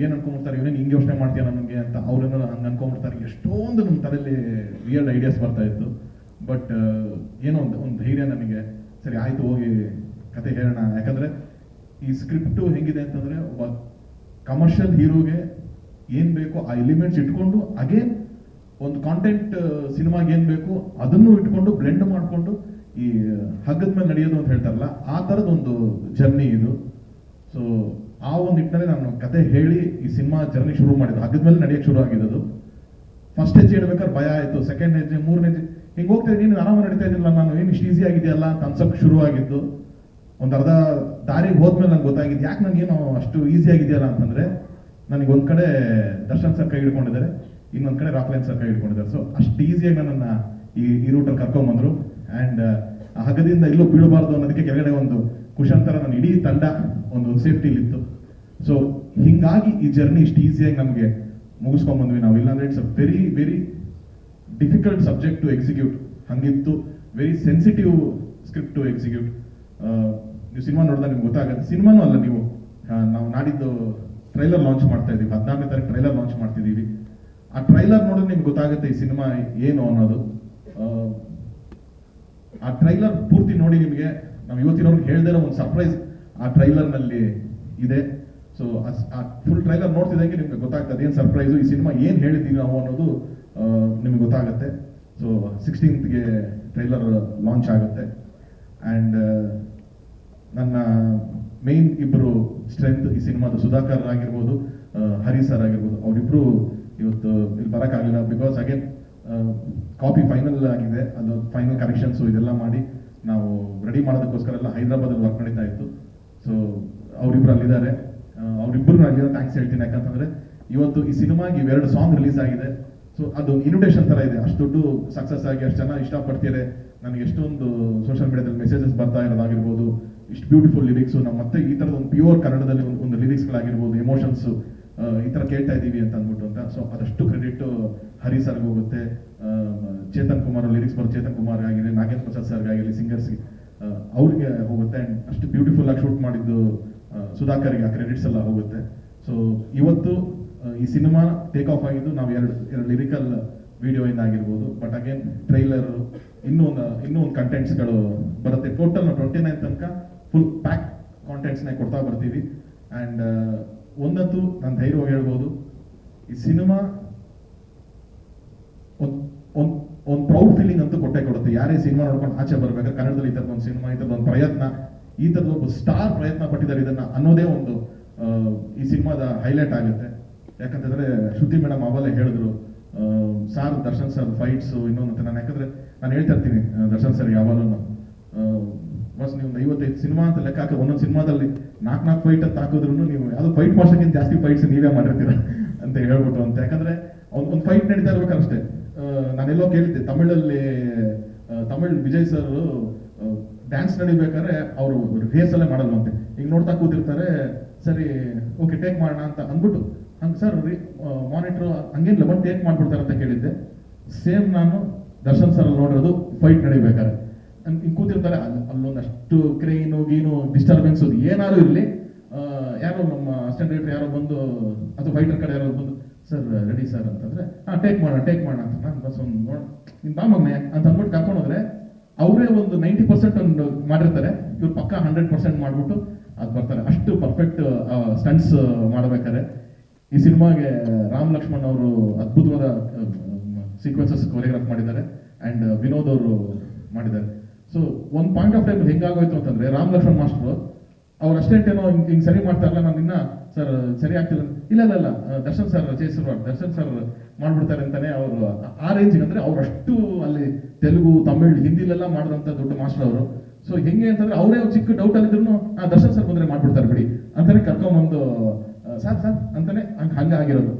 ಏನು ಅನ್ಕೊಂಡ್ಬಿಡ್ತಾರೆ, ಇವನೇನು ಹಿಂಗೆ ಯೋಚನೆ ಮಾಡ್ತೀಯ ನನಗೆ ಅಂತ ಅವ್ರನ್ನ ಹಂಗೆ ಅನ್ಕೊಂಡ್ಬಿಡ್ತಾರೆ. ಎಷ್ಟೊಂದು ನಮ್ಮ ತಲೆಯಲ್ಲಿ ರಿಯಲ್ ಐಡಿಯಾಸ್ ಬರ್ತಾ ಇತ್ತು. ಬಟ್ ಏನೋ ಒಂದು ಧೈರ್ಯ ನನಗೆ, ಸರಿ ಆಯಿತು ಹೋಗಿ ಕತೆ ಹೇಳೋಣ. ಯಾಕಂದರೆ ಈ ಸ್ಕ್ರಿಪ್ಟು ಹೆಂಗಿದೆ ಅಂತಂದರೆ, ಒಬ್ಬ ಕಮರ್ಷಿಯಲ್ ಹೀರೋಗೆ ಏನು ಬೇಕೋ ಆ ಎಲಿಮೆಂಟ್ಸ್ ಇಟ್ಕೊಂಡು ಅಗೇನ್ ಒಂದು ಕಾಂಟೆಂಟ್ ಸಿನಿಮಾಗೆ ಏನು ಬೇಕು ಅದನ್ನು ಇಟ್ಕೊಂಡು ಬ್ಲೆಂಡ್ ಮಾಡಿಕೊಂಡು ಈ ಹಗ್ಗದ ಮೇಲೆ ನಡೆಯೋದು ಅಂತ ಹೇಳ್ತಾರಲ್ಲ, ಆ ಥರದೊಂದು ಜರ್ನಿ ಇದು. ಸೊ ಆ ಒಂದು ನಿಟ್ಟಿನಲ್ಲಿ ನಾನು ಕತೆ ಹೇಳಿ ಈ ಸಿನಿಮಾ ಜರ್ನಿ ಶುರು ಮಾಡಿದ್ದು. ಹಗ್ಗದ ಮೇಲೆ ನಡೆಯೋಕ್ಕೆ ಶುರು ಆಗಿದ್ದು. ಫಸ್ಟ್ ಹೆಜ್ಜೆ ಇಡ್ಬೇಕಾದ್ರೆ ಭಯ ಆಯಿತು, ಸೆಕೆಂಡ್ ಹೆಜ್ಜೆ, ಮೂರನೇ ಹೆಜ್ಜೆ ಹಿಂಗೆ ಹೋಗ್ತಾ ನೀನು ಆರಾಮ ನಡೀತಾ ಇದ್ದಿಲ್ಲ, ನಾನು ಏನು ಇಷ್ಟು ಈಸಿ ಆಗಿದೆಯಲ್ಲ ಅಂತ ಅನ್ಸೋಕ್ಕೆ ಶುರು ಆಗಿದ್ದು. ಒಂದು ಅರ್ಧ ದಾರಿಗೆ ಹೋದ್ಮೇಲೆ ನನಗೆ ಗೊತ್ತಾಗಿದ್ದು, ಯಾಕೆ ನನಗೇನು ಅಷ್ಟು ಈಸಿ ಆಗಿದೆಯಲ್ಲ ಅಂತಂದರೆ, ನನಗೆ ಒಂದು ಕಡೆ ದರ್ಶನ್ ಸರ್ ಕೈ ಹಿಡ್ಕೊಂಡಿದ್ದಾರೆ, ಇನ್ನೊಂದು ಕಡೆ ರಾಕ್ಲೈನ್ ಸರ್ ಕೈ ಹಿಡ್ಕೊಂಡಿದ್ದಾರೆ. ಸೊ ಅಷ್ಟು ಈಸಿಯಾಗಿ ನನ್ನನ್ನು ಈ ರೂಟಲ್ಲಿ ಕರ್ಕೊಂಬಂದರು. ಆ್ಯಂಡ್ ಆ ಹಗ್ಗದಿಂದ ಎಲ್ಲೂ ಬೀಳಬಾರ್ದು ಅನ್ನೋದಕ್ಕೆ ಕೆಳಗಡೆ ಒಂದು ಕುಶನ್ ಥರ ನನ್ನ ಇಡೀ ತಂಡ ಒಂದು ಸೇಫ್ಟಿಲಿತ್ತು. ಸೊ ಹೀಗಾಗಿ ಈ ಜರ್ನಿ ಇಷ್ಟು ಈಸಿಯಾಗಿ ನಮಗೆ ಮುಗಿಸ್ಕೊಂಡ್ಬಂದ್ವಿ ನಾವು. ಇಲ್ಲಾಂದ್ರೆ it's a very very difficult subject to execute. ಹಾಗಿತ್ತು, very sensitive script to execute. ನೀವು ಸಿನಿಮಾ ನೋಡಿದಾಗ ನಿಮ್ಗೆ ಗೊತ್ತಾಗುತ್ತೆ. ಸಿನಿಮಾನೂ ಅಲ್ಲ, ನೀವು ನಾವು ನಾಡಿದ್ದು ಟ್ರೈಲರ್ ಲಾಂಚ್ ಮಾಡ್ತಾ ಇದ್ದೀವಿ, 14ನೇ ತಾರೀಕು ಟ್ರೈಲರ್ ಲಾಂಚ್ ಮಾಡ್ತಿದ್ದೀವಿ. ಆ ಟ್ರೈಲರ್ ನೋಡಿದ್ರೆ ನಿಮ್ಗೆ ಗೊತ್ತಾಗುತ್ತೆ ಈ ಸಿನಿಮಾ ಏನು ಅನ್ನೋದು. ಆ ಟ್ರೈಲರ್ ಪೂರ್ತಿ ನೋಡಿ ನಿಮಗೆ ನಾವು ಇವತ್ತಿನವ್ರಿಗೆ ಹೇಳ್ದಿರೋ ಒಂದು ಸರ್ಪ್ರೈಸ್ ಆ ಟ್ರೈಲರ್ನಲ್ಲಿ ಇದೆ. ಸೊ ಸೊ ಆ ಫುಲ್ ಟ್ರೈಲರ್ ನೋಡ್ತಿದ್ದಂಗೆ ನಿಮ್ಗೆ ಗೊತ್ತಾಗ್ತದೆ ಏನು ಸರ್ಪ್ರೈಸು, ಈ ಸಿನಿಮಾ ಏನು ಹೇಳಿದ್ದೀವಿ ನಾವು ಅನ್ನೋದು ನಿಮ್ಗೆ ಗೊತ್ತಾಗುತ್ತೆ. ಸೊ 16th ಟ್ರೈಲರ್ ಲಾಂಚ್ ಆಗುತ್ತೆ. ಆ್ಯಂಡ್ ನನ್ನ ಮೇನ್ ಇಬ್ಬರು ಸ್ಟ್ರೆಂತ್ ಈ ಸಿನಿಮಾದ ಸುಧಾಕರ್ ಆಗಿರ್ಬೋದು, ಹರಿ ಸರ್ ಆಗಿರ್ಬೋದು, ಅವರಿಬ್ರು ಇವತ್ತು ಇಲ್ಲಿ ಬರೋಕ್ಕಾಗಲಿಲ್ಲ. ಬಿಕಾಸ್ ಅಗೇನ್ ಕಾಪಿ ಫೈನಲ್ ಆಗಿದೆ, ಅದು ಫೈನಲ್ ಕರೆಕ್ಷನ್ಸು ಇದೆಲ್ಲ ಮಾಡಿ ನಾವು ರೆಡಿ ಮಾಡೋದಕ್ಕೋಸ್ಕರ ಎಲ್ಲ ಹೈದರಾಬಾದಲ್ಲಿ ವರ್ಕ್ ನಡೀತಾ ಇತ್ತು. ಸೊ ಅವರಿಬ್ರು ಅಲ್ಲಿದ್ದಾರೆ. ಅವರಿಬ್ಬರು ನಾನು ಥ್ಯಾಂಕ್ಸ್ ಹೇಳ್ತೀನಿ. ಯಾಕಂತಂದ್ರೆ ಇವತ್ತು ಈ ಸಿನಿಮಾಗೆ 2 ಸಾಂಗ್ ರಿಲೀಸ್ ಆಗಿದೆ. ಸೊ ಅದು ಇನ್ವಿಟೇಷನ್ ತರ ಇದೆ. ಅಷ್ಟು ದೊಡ್ಡ ಸಕ್ಸಸ್ ಆಗಿ ಅಷ್ಟು ಜನ ಇಷ್ಟಪಡ್ತೀರಾ. ನನಗೆ ಎಷ್ಟೊಂದು ಸೋಷಿಯಲ್ ಮೀಡಿಯಾದಲ್ಲಿ ಮೆಸೇಜಸ್ ಬರ್ತಾ ಇರೋದಾಗಿರ್ಬೋದು, ಇಷ್ಟು ಬ್ಯೂಟಿಫುಲ್ ಲಿರಿಕ್ಸು, ನಾವು ಮತ್ತೆ ಈ ಥರದ ಒಂದು ಪ್ಯೂರ್ ಕನ್ನಡದಲ್ಲಿ ಒಂದು ಲಿರಿಕ್ಸ್ಗಳಾಗಿರ್ಬೋದು, ಎಮೋಷನ್ಸು ಈ ಥರ ಕೇಳ್ತಾ ಇದ್ದೀವಿ ಅಂತ ಅಂದ್ಬಿಟ್ಟು ಅಂತ. ಸೊ ಅದಷ್ಟು ಕ್ರೆಡಿಟ್ ಹರಿ ಸರ್ಗೆ ಹೋಗುತ್ತೆ, ಚೇತನ್ ಕುಮಾರ್ ಲಿರಿಕ್ಸ್ ಬರೋ ಚೇತನ್ ಕುಮಾರ್ ಆಗಿರಲಿ, ನಾಗೇಂದ್ರ ಪ್ರಸಾದ್ ಸರ್ಗೆ ಆಗಿರಲಿ, ಸಿಂಗರ್ಸ್ಗೆ ಅವ್ರಿಗೆ ಹೋಗುತ್ತೆ. ಆ್ಯಂಡ್ ಅಷ್ಟು ಬ್ಯೂಟಿಫುಲ್ ಆಗಿ ಶೂಟ್ ಮಾಡಿದ್ದು ಸುಧಾಕರ್ಗೆ ಆ ಕ್ರೆಡಿಟ್ಸ್ ಎಲ್ಲ ಹೋಗುತ್ತೆ. ಸೊ ಇವತ್ತು ಈ ಸಿನಿಮಾ ಟೇಕ್ ಆಫ್ ಆಗಿದ್ದು ನಾವು ಎರಡು ಲಿರಿಕಲ್ ವಿಡಿಯೋಯಿಂದ ಆಗಿರ್ಬೋದು. ಬಟ್ ಅಗೇನ್ ಟ್ರೈಲರ್ ಇನ್ನೂ ಒಂದು ಕಂಟೆಂಟ್ಸ್ಗಳು ಬರುತ್ತೆ. ಟೋಟಲ್ ನಾವು 29 ತನಕ ಫುಲ್ ಪ್ಯಾಕ್ ಕಾಂಟೆಂಟ್ಸ್ನ ಕೊಡ್ತಾ ಬರ್ತೀವಿ. ಆ್ಯಂಡ್ ಒಂದಂತೂ ನಾನು ಧೈರ್ಯವಾಗಿ ಹೇಳ್ಬೋದು, ಈ ಸಿನಿಮಾ ಒಂದು ಪ್ರೌಡ್ ಫೀಲಿಂಗ್ ಅಂತೂ ಕೊಟ್ಟೆ ಕೊಡುತ್ತೆ. ಯಾರೇ ಸಿನಿಮಾ ನೋಡ್ಕೊಂಡು ಆಚೆ ಬರ್ಬೇಕಾದ್ರೆ ಕನ್ನಡದಲ್ಲಿ ಈ ಥರದೊಂದು ಸಿನಿಮಾ, ಈ ಥರದೊಂದು ಪ್ರಯತ್ನ, ಈ ಥರದ ಒಬ್ಬ ಸ್ಟಾರ್ ಪ್ರಯತ್ನ ಪಟ್ಟಿದ್ದಾರೆ ಇದನ್ನ ಅನ್ನೋದೇ ಒಂದು ಈ ಸಿನಿಮಾದ ಹೈಲೈಟ್ ಆಗುತ್ತೆ. ಯಾಕಂತಂದ್ರೆ ಶ್ರುತಿ ಮೇಡಮ್ ಅವಲ್ಲೇ ಹೇಳಿದ್ರು, ಸಾರ್ ದರ್ಶನ್ ಸರ್ ಫೈಟ್ಸು ಇನ್ನೊಂದು. ನಾನು ಯಾಕಂದ್ರೆ ನಾನು ಹೇಳ್ತಾ ಇರ್ತೀನಿ ದರ್ಶನ್ ಸರ್ ಯಾವಾಗಲೂ ಬಸ್ ನೀವು 55 ಸಿನಿಮಾ ಅಂತ ಲೆಕ್ಕ ಹಾಕಿ ಒಂದೊಂದು ಸಿನಿಮಾದಲ್ಲಿ 4 ಫೈಟ್ ಅಂತ ಹಾಕಿದ್ರು ನೀವು ಯಾವ್ದು ಫೈಟ್ ಮಾಸ್ಟರ್ಗಿಂತ ಜಾಸ್ತಿ ಫೈಟ್ಸ್ ನೀವೇ ಮಾಡಿರ್ತೀರ ಅಂತ ಹೇಳ್ಬಿಟ್ಟು ಅಂತ. ಯಾಕಂದ್ರೆ ಒಂದು ಫೈಟ್ ನಡೀತಾ ಇರ್ಬೇಕಷ್ಟೇ. ನಾನೆಲ್ಲೋ ಕೇಳಿದ್ದೆ, ತಮಿಳ್ ವಿಜಯ್ ಸರ್ ಡ್ಯಾನ್ಸ್ ನಡಿಬೇಕಾದ್ರೆ ಅವರು ರಿಹರ್ಸಲ್ಲೇ ಮಾಡಲ್ವಂತೆ. ಈಗ ನೋಡ್ತಾ ಕೂತಿರ್ತಾರೆ, ಸರಿ ಓಕೆ ಟೇಕ್ ಮಾಡೋಣ ಅಂತ ಅಂದ್ಬಿಟ್ಟು ಹಂಗೆ ಸರ್ ಮಾನಿಟ್ರು ಹಂಗೇನಿಲ್ಲ ಬಂದು ಟೇಕ್ ಮಾಡ್ಬಿಡ್ತಾರೆ ಅಂತ ಕೇಳಿದ್ದೆ. ಸೇಮ್ ನಾನು ದರ್ಶನ್ ಸರ್ ಅಲ್ಲಿ ನೋಡಿರೋದು ಫೈಟ್ ನಡಿಬೇಕಾದ್ರೆ ಹಿಂಗೆ ಕೂತಿರ್ತಾರೆ, ಅಲ್ಲೊಂದಷ್ಟು ಕ್ರೈನು ಗೀನು ಡಿಸ್ಟರ್ಬೆನ್ಸ್ ಏನಾದ್ರು ಇರಲಿ, ಯಾರೋ ನಮ್ಮ ಅಸಿಸ್ಟೆಂಟ್ ಡೈರೆಕ್ಟರ್ ಯಾರೋ ಬಂದು ಅಥವಾ ಫೈಟರ್ ಕಡೆ ಯಾರೋ ಬಂದು ಸರ್ ರೆಡಿ ಸರ್ ಅಂತಂದ್ರೆ ಟೇಕ್ ಮಾಡೋಣ ಅಂತ ನಾನು ಬಸ್ ಒಂದು ನಿನ್ ಬಾಮಗ್ನೆ ಅಂತ ಅಂದ್ಬಿಟ್ಟು ಕರ್ಕೊಂಡು ಹೋದ್ರೆ ಅವರೇ ಒಂದು 90% ಒಂದು ಮಾಡಿರ್ತಾರೆ, ಇವ್ರು ಪಕ್ಕ 100% ಮಾಡ್ಬಿಟ್ಟು ಅದು ಬರ್ತಾರೆ. ಅಷ್ಟು ಪರ್ಫೆಕ್ಟ್ ಸ್ಟಂಟ್ಸ್ ಮಾಡ್ಬೇಕಾರೆ ಈ ಸಿನಿಮಾಗೆ ರಾಮ್ ಲಕ್ಷ್ಮಣ್ ಅವರು ಅದ್ಭುತವಾದ ಸೀಕ್ವೆನ್ಸಸ್ ಕೊರಿಯೋಗ್ರಾಫ್ ಮಾಡಿದ್ದಾರೆ. ಆ್ಯಂಡ್ ವಿನೋದ್ ಅವರು ಮಾಡಿದ್ದಾರೆ. ಸೊ ಒಂದು ಪಾಯಿಂಟ್ ಆಫ್ ಟೈಮ್ ಹೆಂಗಾಗೋಯ್ತು ಅಂತಂದ್ರೆ, ರಾಮ್ ಲಕ್ಷ್ಮಣ್ ಮಾಸ್ಟರ್ ಅವ್ರ ಅಸ್ಟೆಂಟ್ ಏನೋ ಹಿಂಗೆ ಸರಿ ಮಾಡ್ತಾರಲ್ಲ, ನಾನು ಇನ್ನ ಸರ್ ಸರಿ ಆಗ್ತಿಲ್ಲ, ಇಲ್ಲ ದರ್ಶನ್ ಸರ್ ದರ್ಶನ್ ಸರ್ ಮಾಡ್ಬಿಡ್ತಾರೆ ಅಂತಾನೆ ಅವರು ಆ ರೇಂಜಿಗೆ. ಅಂದ್ರೆ ಅವ್ರು ಅಷ್ಟು ಅಲ್ಲಿ ತೆಲುಗು, ತಮಿಳ್, ಹಿಂದಿಲೆಲ್ಲ ಮಾಡಿದಂಥ ದೊಡ್ಡ ಮಾಸ್ಟರ್ ಅವರು. ಸೊ ಹೆಂಗೆ ಅಂತಂದ್ರೆ ಅವರೇ ಒಂದು ಚಿಕ್ಕ ಡೌಟ್ ಆಗಿದ್ರು ದರ್ಶನ್ ಸರ್ ಬಂದ್ರೆ ಮಾಡ್ಬಿಡ್ತಾರೆ ಬಿಡಿ ಅಂತಾನೆ ಕರ್ಕೊಂಡ್ಬಂದು ಸರ್ ಅಂತಾನೆ ಹಂಗಾಗಿರೋದು.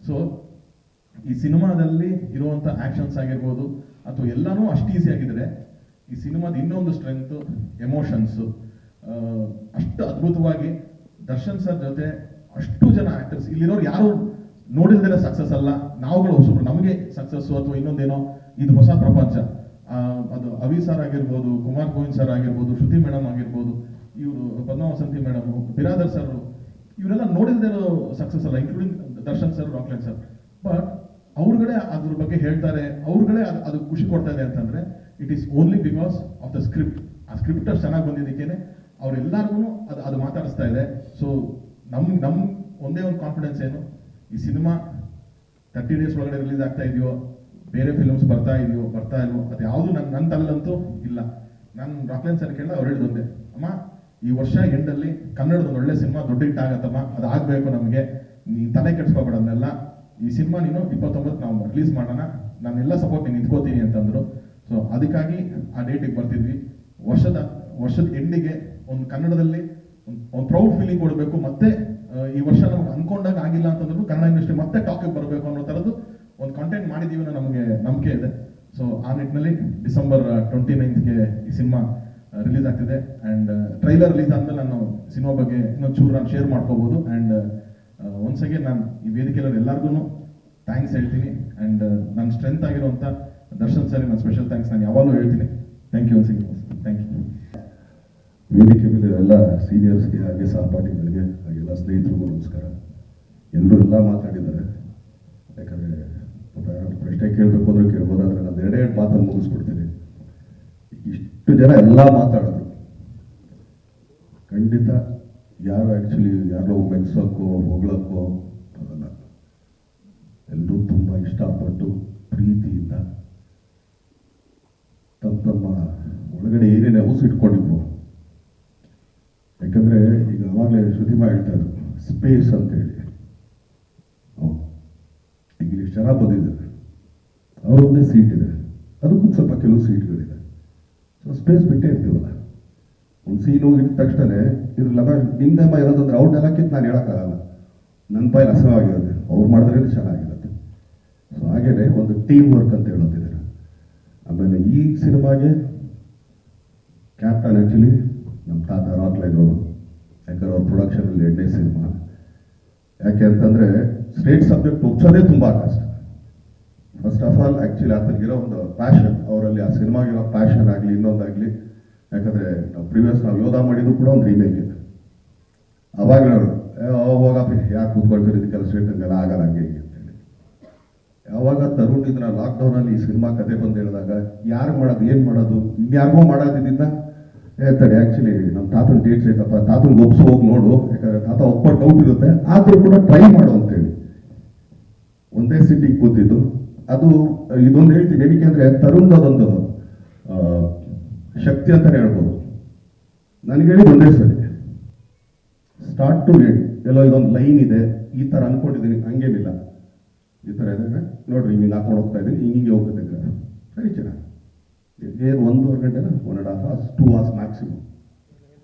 ಸೊ ಈ ಸಿನಿಮಾದಲ್ಲಿ ಇರುವಂಥ ಆಕ್ಷನ್ಸ್ ಆಗಿರ್ಬೋದು ಅಥವಾ ಎಲ್ಲಾನು ಅಷ್ಟು ಈಸಿ ಆಗಿದ್ರೆ, ಈ ಸಿನಿಮಾದ ಇನ್ನೊಂದು ಸ್ಟ್ರೆಂತ್ ಎಮೋಷನ್ಸು ಅಷ್ಟು ಅದ್ಭುತವಾಗಿ ದರ್ಶನ್ ಸರ್ ಜೊತೆ ಅಷ್ಟು ಜನ ಆಕ್ಟರ್ಸ್ ಇಲ್ಲಿರೋರು ಯಾರು ನೋಡಿಲ್ದೇನೆ ಸಕ್ಸಸ್ ಅಲ್ಲ, ನಾವುಗಳು ಹೊಸಬ್ರು, ನಮಗೆ ಸಕ್ಸಸ್ಸು ಅಥವಾ ಇನ್ನೊಂದೇನೋ ಇದು ಹೊಸ ಪ್ರಪಂಚ. ಅದು ಅವಿ ಸರ್ ಆಗಿರ್ಬೋದು, ಕುಮಾರ್ ಗೋವಿಂದ್ ಸರ್ ಆಗಿರ್ಬೋದು, ಶ್ರುತಿ ಮೇಡಮ್ ಆಗಿರ್ಬೋದು, ಇವರು ಪದ್ಮಾವಸಂತಿ ಮೇಡಮ್, ಬಿರಾದರ್ ಸರ್, ಇವರೆಲ್ಲ ನೋಡಿಲ್ದೇನೋ ಸಕ್ಸಸ್ ಅಲ್ಲ, including Darshan sir, Rockline sir. But ಅವ್ರುಗಳೇ ಅದ್ರ ಬಗ್ಗೆ ಹೇಳ್ತಾರೆ, ಅವ್ರುಗಳೇ ಅದು ಖುಷಿ ಕೊಡ್ತಾ ಇದೆ ಅಂತಂದ್ರೆ it is only because of the script. ಆ ಸ್ಕ್ರಿಪ್ಟ್ ಅಷ್ಟು ಚೆನ್ನಾಗಿ ಬಂದಿದ್ದಕ್ಕೇನೆ ಅವ್ರೆಲ್ಲರಿಗೂ ಅದು ಮಾತಾಡಿಸ್ತಾ ಇದೆ. ಸೊ ನಮ್ ಒಂದೇ ಒಂದು ಕಾನ್ಫಿಡೆನ್ಸ್ ಏನು, ಈ ಸಿನಿಮಾ 30 days ಒಳಗಡೆ ರಿಲೀಸ್ ಆಗ್ತಾ ಇದೆಯೋ, ಬೇರೆ ಫಿಲ್ಮ್ಸ್ ಬರ್ತಾ ಇಲ್ವೋ ಅದು ಯಾವುದು ನನ್ನ ತಲೆಯಲ್ಲಂತೂ ಇಲ್ಲ. ನಾನು ರಾಕ್ಲೈನ್ ಸರ್ ಕೇಳಿದ ಅವ್ರು ಹೇಳಿದೊಂದೆ, ಅಮ್ಮ ಈ ವರ್ಷ ಎಂಡಲ್ಲಿ ಕನ್ನಡದ ಒಂದು ಒಳ್ಳೆ ಸಿನಿಮಾ ದೊಡ್ಡ ಹಿಟ್ ಆಗತ್ತಮ್ಮ, ಅದು ಆಗಬೇಕು ನಮಗೆ, ನೀನು ತಲೆ ಕೆಡಿಸ್ಕೋಬೇಡ ಅದನ್ನೆಲ್ಲ, ಈ ಸಿನಿಮಾ ನೀನು 29 ನಾವು ರಿಲೀಸ್ ಮಾಡೋಣ, ನಾನೆಲ್ಲ ಸಪೋರ್ಟ್ ನೀನು ನಿಂತ್ಕೋತೀನಿ ಅಂತಂದ್ರು. ಸೊ ಅದಕ್ಕಾಗಿ ಆ ಡೇಟಿಗೆ ಬರ್ತಿದ್ವಿ. ವರ್ಷದ ಎಂಡಿಗೆ ಒಂದು ಕನ್ನಡದಲ್ಲಿ ಒಂದು ಪ್ರೌಡ್ ಫೀಲಿಂಗ್ ಕೊಡಬೇಕು. ಮತ್ತೆ ಈ ವರ್ಷ ನಮ್ಗೆ ಅನ್ಕೊಂಡಾಗ ಆಗಿಲ್ಲ ಅಂತಂದ್ರು ಕನ್ನಡ ಇಂಡಸ್ಟ್ರಿ ಮತ್ತೆ ಟಾಕಿಗೆ ಬರಬೇಕು ಅನ್ನೋ ಥರದ್ದು ಒಂದು ಕಾಂಟೆಂಟ್ ಮಾಡಿದೀವಿ ಅನ್ನೋ ನಮಗೆ ನಂಬಿಕೆ ಇದೆ. ಸೊ ಆ ನಿಟ್ಟಿನಲ್ಲಿ December 29th ಈ ಸಿನಿಮಾ ರಿಲೀಸ್ ಆಗ್ತಿದೆ. ಆ್ಯಂಡ್ ಟ್ರೈಲರ್ ರಿಲೀಸ್ ಆದ್ಮೇಲೆ ನಾನು ಸಿನಿಮಾ ಬಗ್ಗೆ ಇನ್ನೊಂದು ಚೂರು ನಾನು ಶೇರ್ ಮಾಡ್ಕೋಬಹುದು. ಆ್ಯಂಡ್ ಒನ್ಸ್ ಅಗೇನ್ ನಾನು ಈ ವೇದಿಕೆಯಲ್ಲಿ ಎಲ್ಲರಿಗೂ ಥ್ಯಾಂಕ್ಸ್ ಹೇಳ್ತೀನಿ. ಆ್ಯಂಡ್ ನನ್ನ ಸ್ಟ್ರೆಂತ್ ಆಗಿರುವಂಥ ದರ್ಶನ್ ಸರ್ ನಾನು ಸ್ಪೆಷಲ್ ಥ್ಯಾಂಕ್ಸ್ ನಾನು ಯಾವಾಗಲೂ ಹೇಳ್ತೀನಿ. Thank you once again. Thank you. ವೇದಿಕೆ ಮೇಲೆ ಎಲ್ಲ ಸೀನಿಯರ್ಸ್ಗೆ ಹಾಗೆ ಸಹಪಾಠಿಗಳಿಗೆ ಹಾಗೆಲ್ಲ ಸ್ನೇಹಿತರಿಗೂ ನಮಸ್ಕಾರ. ಎಲ್ಲರೂ ಎಲ್ಲ ಮಾತಾಡಿದ್ದಾರೆ. ಯಾಕಂದರೆ ಪ್ರಶ್ನೆ ಕೇಳಬೇಕು ಅಂದ್ರೆ ಕೇಳ್ಬೋದಾದ್ರೆ ನಾನು 2 ಮಾತನ್ನು ಮುಗಿಸ್ಬಿಡ್ತೀನಿ. ಇಷ್ಟು ಜನ ಎಲ್ಲ ಮಾತಾಡೋದು ಖಂಡಿತ ಯಾರು ಆ್ಯಕ್ಚುಲಿ ಯಾರೋ ಮೆಚ್ಚೋಕ್ಕೋ ಹೊಗಳಕ್ಕೋ ಅದಲ್ಲ, ಎಲ್ಲರೂ ತುಂಬ ಇಷ್ಟಪಟ್ಟು ಪ್ರೀತಿಯಿಂದ ತಮ್ಮ ಒಳಗಡೆ ಏನೇನು ಹೌಸ್ ಇಟ್ಕೊಂಡಿದ್ವು. ಯಾಕಂದರೆ ಈಗ ಅವಾಗಲೇ ಶ್ರುತಿಮಾ ಹೇಳ್ತಾ ಇದ್ರು ಸ್ಪೇಸ್ ಅಂತೇಳಿ. ಈಗ ಇಲ್ಲಿ ಜನ ಬಂದಿದ್ದಾರೆ, ಅವರೊಂದೇ ಸೀಟ್ ಇದೆ, ಅದಕ್ಕೂ ಸ್ವಲ್ಪ ಕೆಲವು ಸೀಟ್ಗಳಿದೆ. ಸೊ ಸ್ಪೇಸ್ ಬಿಟ್ಟೇ ಇರ್ತೀವಲ್ಲ, ಒಂದು ಸೀನ್ ಹೋಗಿದ ತಕ್ಷಣ ಇದ್ರ ಹಿಂದೆ ಇರೋದಂದ್ರೆ ಅವ್ರ ನೆಲಕ್ಕಿಂತ ನಾನು ಹೇಳೋಕ್ಕಾಗಲ್ಲ, ನನ್ನ ಬಾಯಲ್ಲಿ ಅಸಹ್ಯವಾಗಿರುತ್ತೆ, ಅವ್ರು ಮಾಡಿದ್ರೆ ಚೆನ್ನಾಗಿರುತ್ತೆ. ಸೊ ಹಾಗೇನೆ ಒಂದು ಟೀಮ್ ವರ್ಕ್ ಅಂತ ಹೇಳೋದಿದ್ದಾರೆ. ಆಮೇಲೆ ಈ ಸಿನಿಮಾಗೆ ಕ್ಯಾಪ್ಟನ್ ಆ್ಯಕ್ಚುಲಿ ನಮ್ಮ ತಾತ ರಾಕ್ಲೈನ್ ಅವರು, ಯಾಕಂದ್ರೆ ಅವ್ರ ಪ್ರೊಡಕ್ಷನಲ್ಲಿ 2ನೇ ಸಿನಿಮಾ. ಯಾಕೆ ಅಂತಂದರೆ ಸ್ಟೇಟ್ ಸಬ್ಜೆಕ್ಟ್ ಒಪ್ಸೋದೇ ತುಂಬ ಕಷ್ಟ. ಫಸ್ಟ್ ಆಫ್ ಆಲ್ ಆ್ಯಕ್ಚುಲಿ ಆತನಿಗಿರೋ ಒಂದು ಪ್ಯಾಷನ್, ಅವರಲ್ಲಿ ಆ ಸಿನಿಮಾಗಿರೋ ಪ್ಯಾಷನ್ ಆಗಲಿ ಇನ್ನೊಂದಾಗಲಿ. ಯಾಕಂದರೆ ನಾವು ಯೋಧ ಮಾಡಿದ್ದು ಕೂಡ ಒಂದು ರೀಮೇಕ್ ಇದೆ. ಅವಾಗ ಹೋಗಪ್ಪ ಯಾಕೆ ಕೂತ್ಕೊಳ್ತೀರಿ ಇದಕ್ಕೆಲ್ಲ ಸ್ಟೇಟ್ ಹಂಗೆಲ್ಲ ಆಗಲ್ಲ ಹಂಗೆ ಹೀಗೆ ಅಂತೇಳಿ. ಯಾವಾಗ ತರುಣ್ ಇದನ್ನ ಲಾಕ್ಡೌನಲ್ಲಿ ಈ ಸಿನಿಮಾ ಕತೆ ಬಂದು ಹೇಳಿದಾಗ ಯಾರು ಮಾಡೋದು ಏನು ಮಾಡೋದು ಇನ್ಯಾರಿಗೋ ಮಾಡೋದಿದ್ದ ಹೇಳ್ತಾರೆ. ಆ್ಯಕ್ಚುಲಿ ನಮ್ಮ ತಾತನ ಡೇಟ್ಸ್ ಐತಪ್ಪ, ತಾತನಿಗೆ ಒಪ್ಸು ಹೋಗಿ ನೋಡು, ಯಾಕಂದರೆ ತಾತ ಒಪ್ಪ ಡೌಟ್ ಇರುತ್ತೆ, ಆದರೂ ಕೂಡ ಟ್ರೈ ಮಾಡು ಅಂತೇಳಿ ಒಂದೇ ಸಿಟಿಗೆ ಕೂತಿದ್ದು. ಅದು ಇದೊಂದು ಹೇಳ್ತೀನಿ ಏನಕ್ಕೆ ಅಂದರೆ ತರುಣ್ದೊಂದು ಶಕ್ತಿ ಅಂತಲೇ ಹೇಳ್ಬೋದು. ನನಗೆ ಹೇಳಿದ ಒಂದೇ ಸರಿ ಸ್ಟಾರ್ಟ್ ಟು ಎಂಡ್ ಎಲ್ಲೋ ಇದೊಂದು ಲೈನ್ ಇದೆ, ಈ ಥರ ಅನ್ಕೊಂಡಿದ್ದೀನಿ, ಹಂಗೇನಿಲ್ಲ, ಈ ಥರ ಇದೆ ನೋಡ್ರಿ, ಹಿಂಗೆ ಹಾಕೊಂಡು ಹೋಗ್ತಾ ಇದ್ದೀನಿ, ಹಿಂಗೆ ಹೋಗ್ತಿದ್ದೆ ಸರಿ ಚೆನ್ನಾಗಿ. ಏನು 1.5 ಗಂಟೆನ 1.5 hours 2 hours ಮ್ಯಾಕ್ಸಿಮಮ್.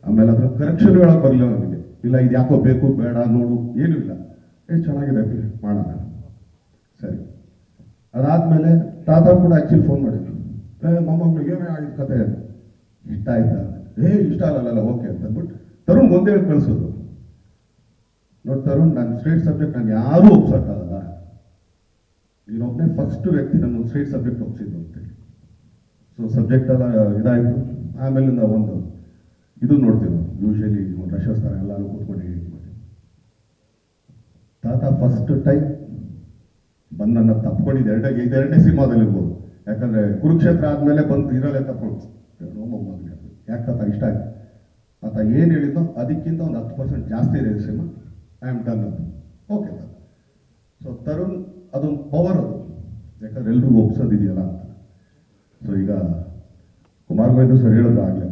ಆಮೇಲೆ ಅದ್ರ ಕರೆಕ್ಷನ್ ಹೇಳೋಕೆ ಬರಲಿಲ್ಲ ನನಗೆ, ಇಲ್ಲ ಇದು ಯಾಕೋ ಬೇಕು ಬೇಡ ನೋಡು ಏನೂ ಇಲ್ಲ, ಚೆನ್ನಾಗಿದೆ ಮಾಡೋಣ ಸರಿ. ಅದಾದಮೇಲೆ ತಾತ ಕೂಡ ಆ್ಯಕ್ಚುಲಿ ಫೋನ್ ಮಾಡಿದ್ರು, ಮೊಮ್ಮಗಳಿಗೆ ಏನೇ ಆಗಿದ್ದು ಕತೆ ಇಷ್ಟ ಆಯ್ತಾ, ಇಷ್ಟ ಅಲ್ಲಲ್ಲ ಓಕೆ ಅಂತ ಅಂದ್ಬಿಟ್ಟು ತರುಣ್ ಒಂದೇ ಕಳಿಸೋದು. ನೋಡಿ ತರುಣ್, ನನ್ನ ಸ್ಟೇಟ್ ಸಬ್ಜೆಕ್ಟ್ ನಾನು ಯಾರೂ ಒಪ್ಸೋಕ್ಕಾಗಲ್ಲ, ನೀನೊಬ್ಬನೇ ಫಸ್ಟ್ ವ್ಯಕ್ತಿ ನನ್ನ ಸ್ಟೇಟ್ ಸಬ್ಜೆಕ್ಟ್ ಒಪ್ಸಿದ್ದು ಅಂತೇಳಿ. ಸೊ ಸಬ್ಜೆಕ್ಟ್ ಎಲ್ಲ ಇದಾಯಿತು. ಆಮೇಲೆ ನಾವು ಒಂದು ಇದು ನೋಡ್ತೀವಿ, ಯೂಶಲಿ ಒಂದು ರಶಸ್ತಾರ ಎಲ್ಲರೂ ಕೂತ್ಕೊಂಡು ಹೇಳಿ ತಾತ ಫಸ್ಟ್ ಟೈಮ್ ಬಂದು ನನ್ನ ತಪ್ಕೊಂಡಿದ್ದು 2ನೇ ಸಿನಿಮಾದಲ್ಲಿ ಇರ್ಬೋದು. ಯಾಕಂದರೆ ಕುರುಕ್ಷೇತ್ರ ಆದಮೇಲೆ ಬಂದು ಇರೋದೇ ತಪ್ಕೊಂಡು ಯಾಕೆ ತಾತ ಇಷ್ಟ ಆಯ್ತು, ಆತ ಏನು ಹೇಳಿದ್ನೋ ಅದಕ್ಕಿಂತ ಒಂದು 10% ಜಾಸ್ತಿ ಇದೆ ಸಿನಿಮಾ, ಐ ಆಮ್ ಡನ್ ಅಂತ ಓಕೆ ತಾತ. ಸೊ ತರುಣ್ ಅದೊಂದು ಪವರ್ ಅದು, ಯಾಕಂದ್ರೆ ಎಲ್ರಿಗೂ ಒಪ್ಸೋದಿದೆಯಲ್ಲ ಅಂತ. ಸೊ ಈಗ ಕುಮಾರ್ ಗೋವಿಂದ ಸರ್ ಹೇಳಿದ್ರು ಆಗಲೇ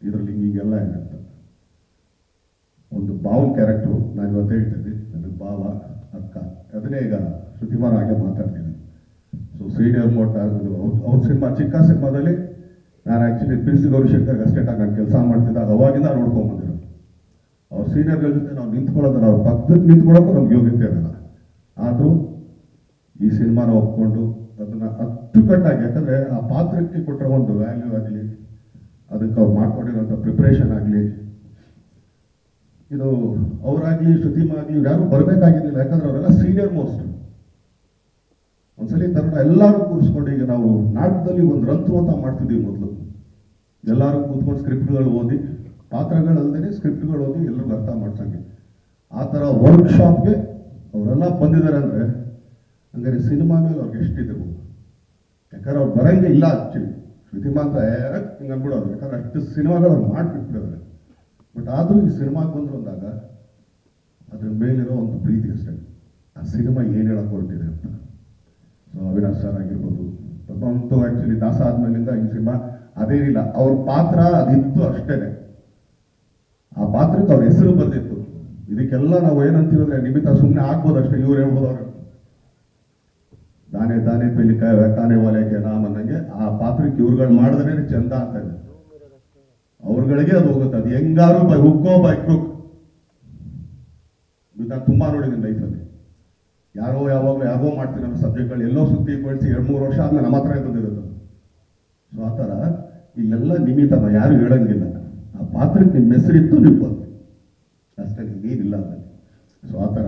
ಇದರಲ್ಲಿ ಹಿಂಗೆಲ್ಲ ಇದೆ ಅಂತ. ಒಂದು ಭಾವನ ಕ್ಯಾರೆಕ್ಟ್ರು ನಾನು ಇವತ್ತು ಹೇಳ್ತಿದ್ದೆ, ನನಗೆ ಭಾವ ಅಕ್ಕ, ಅದನ್ನೇ ಈಗ ಶ್ರುತಿಮಾರ್ ಹಾಗೆ ಮಾತಾಡ್ತೀನಿ. ಸೊ ಸೀನಿಯರ್ ಮೋಟ ಅವ್ರ ಸಿನಿಮಾ ಚಿಕ್ಕ ಸಿನಿಮಾದಲ್ಲಿ ನಾನು ಆ್ಯಕ್ಚುಲಿ ಪ್ರಿನ್ಸಿ ಗೌರಿಶಂಕರ್ಗೆ ಅಸ್ಟೇಟಾಗಿ ನಾನು ಕೆಲಸ ಮಾಡ್ತಿದ್ದಾಗ ಅವಾಗಿಂದ ನೋಡ್ಕೊಂಬಂದಿರೋ. ಅವ್ರ ಸೀನಿಯರ್ಗಳ ಜೊತೆ ನಾವು ನಿಂತ್ಕೊಳ್ಳೋದನ್ನ ಅವ್ರ ಪಕ್ಕದಲ್ಲಿ ನಿಂತ್ಕೊಳ್ಳೋಕ್ಕೂ ನಮ್ಗೆ ಯೋಗ್ಯತೆ ಇರಲ್ಲ. ಆದರೂ ಈ ಸಿನಿಮಾನ ಒಪ್ಕೊಂಡು ಅದನ್ನು ಅಚ್ಚುಕಟ್ಟಾಗಿ, ಯಾಕಂದರೆ ಆ ಪಾತ್ರಕ್ಕೆ ಕೊಟ್ಟಿರೋ ಒಂದು ವ್ಯಾಲ್ಯೂ ಆಗಲಿ, ಅದಕ್ಕೆ ಅವ್ರು ಮಾಡ್ಕೊಂಡಿರೋಂಥ ಪ್ರಿಪ್ರೇಷನ್ ಆಗಲಿ, ಇದು ಅವರಾಗಲಿ ಶ್ರುತಿಮಾ ಆಗಲಿ ಯಾರು ಬರಬೇಕಾಗಿರಲಿಲ್ಲ, ಯಾಕಂದ್ರೆ ಅವರೆಲ್ಲ ಸೀನಿಯರ್ ಮೋಸ್ಟ್. ಒಂದ್ಸಲಿ ತರುಣ ಎಲ್ಲರೂ ಕೂರಿಸ್ಕೊಂಡು, ಈಗ ನಾವು ನಾಟಕದಲ್ಲಿ ಒಂದು ರಂತು ಅಂತ ಮಾಡ್ತಿದ್ದೀವಿ ಮೊದಲು, ಎಲ್ಲರೂ ಕೂತ್ಕೊಂಡು ಸ್ಕ್ರಿಪ್ಟ್ಗಳು ಓದಿ, ಪಾತ್ರಗಳಲ್ಲದೆ ಸ್ಕ್ರಿಪ್ಟ್ಗಳು ಓದಿ ಎಲ್ಲರಿಗೂ ಅರ್ಥ ಮಾಡ್ಸಂಗೆ. ಆ ಥರ ವರ್ಕ್ಶಾಪ್ಗೆ ಅವರೆಲ್ಲ ಬಂದಿದ್ದಾರೆ ಅಂದರೆ ಹಂಗಾರೆ ಸಿನಿಮಾ ಮೇಲೆ ಅವ್ರಿಗೆ ಎಷ್ಟಿದ್ರು. ಯಾಕಂದ್ರೆ ಅವ್ರು ಬರಂಗೆ ಇಲ್ಲ ಆ್ಯಕ್ಚುಲಿ, ಶ್ರುತಿಮಾ ಅಂತ ಹಿಂಗೆ ಅನ್ಬಿಡೋದು, ಯಾಕಂದ್ರೆ ಅಷ್ಟು ಸಿನಿಮಾಗಳು ಅವ್ರು ಮಾಡಿಬಿಟ್ಬಿಟ್ಟಿದ್ದಾರೆ. ಬಟ್ ಆದರೂ ಈ ಸಿನಿಮಾಗೆ ಬಂದರು ಅಂದಾಗ ಅದ್ರ ಮೇಲಿರೋ ಒಂದು ಪ್ರೀತಿ ಅಷ್ಟೇ, ಆ ಸಿನಿಮಾ ಏನು ಹೇಳಕ್ಕೆ ಹೊರಟಿದೆ ಅಂತ. ಸೊ ಅವಿನಾಶ್ ಸರ್ ಆಗಿರ್ಬೋದು, ಅಂತೂ ಆ್ಯಕ್ಚುಲಿ ದಾಸ ಆದ್ಮೇಲಿಂದ ಈ ಸಿನಿಮಾ ಅದೇನಿಲ್ಲ, ಅವ್ರ ಪಾತ್ರ ಅದಿತ್ತು ಅಷ್ಟೇ, ಆ ಪಾತ್ರಕ್ಕೆ ಅವ್ರ ಹೆಸರು ಬಂದಿತ್ತು. ಇದಕ್ಕೆಲ್ಲ ನಾವು ಏನಂತೀವಂದ್ರೆ ನಿಮಿತ್ತ ಸುಮ್ಮನೆ ಆಗ್ಬೋದು ಅಷ್ಟೇ, ಇವ್ರು ಹೇಳ್ಬೋದು ಅವ್ರು ದಾನೆ ದಾನೆ ಪೇಲಿ ಕಾನೆ ವಾಲೆಗೆ ನಾಮ್ ಅನ್ನಂಗೆ ಆ ಪಾತ್ರಕ್ಕೆ ಇವ್ರುಗಳು ಮಾಡಿದ್ರೆ ಚಂದ ಅಂತ ಇದೆ. ಅವ್ರಗಳಿಗೆ ಅದು ಹೋಗುತ್ತೆ, ಅದು ಹೆಂಗಾರು ಬೈ ಹುಕ್ಕೋ ಬೈ ಕ್ರುಕ್. ನಾನು ತುಂಬಾ ನೋಡಿದ್ದೀನಿ ಲೈಫಲ್ಲಿ, ಯಾರೋ ಯಾವಾಗಲೂ ಯಾರೋ ಮಾಡ್ತೀನಿ ಅನ್ನೋ ಸಬ್ಜೆಕ್ಟ್ಗಳು ಎಲ್ಲೋ ಸುತ್ತಿ ಬಳಸಿ 2-3 ವರ್ಷ ಆದ್ಮೇಲೆ ನಮ್ಮ ಹತ್ರ ಬಂದಿರುತ್ತೆ. ಸೊ ಆ ಥರ ಇಲ್ಲೆಲ್ಲ ನಿಮಿತ್ತ ಯಾರು ಹೇಳಂಗಿಲ್ಲ, ಆ ಪಾತ್ರಕ್ಕೆ ನಿಮ್ಮ ಹೆಸರಿತ್ತು ನೀವು ಬಂದು ಅಷ್ಟೇ, ಏನಿಲ್ಲ ಅದರಲ್ಲಿ. ಸೊ ಆ ಥರ.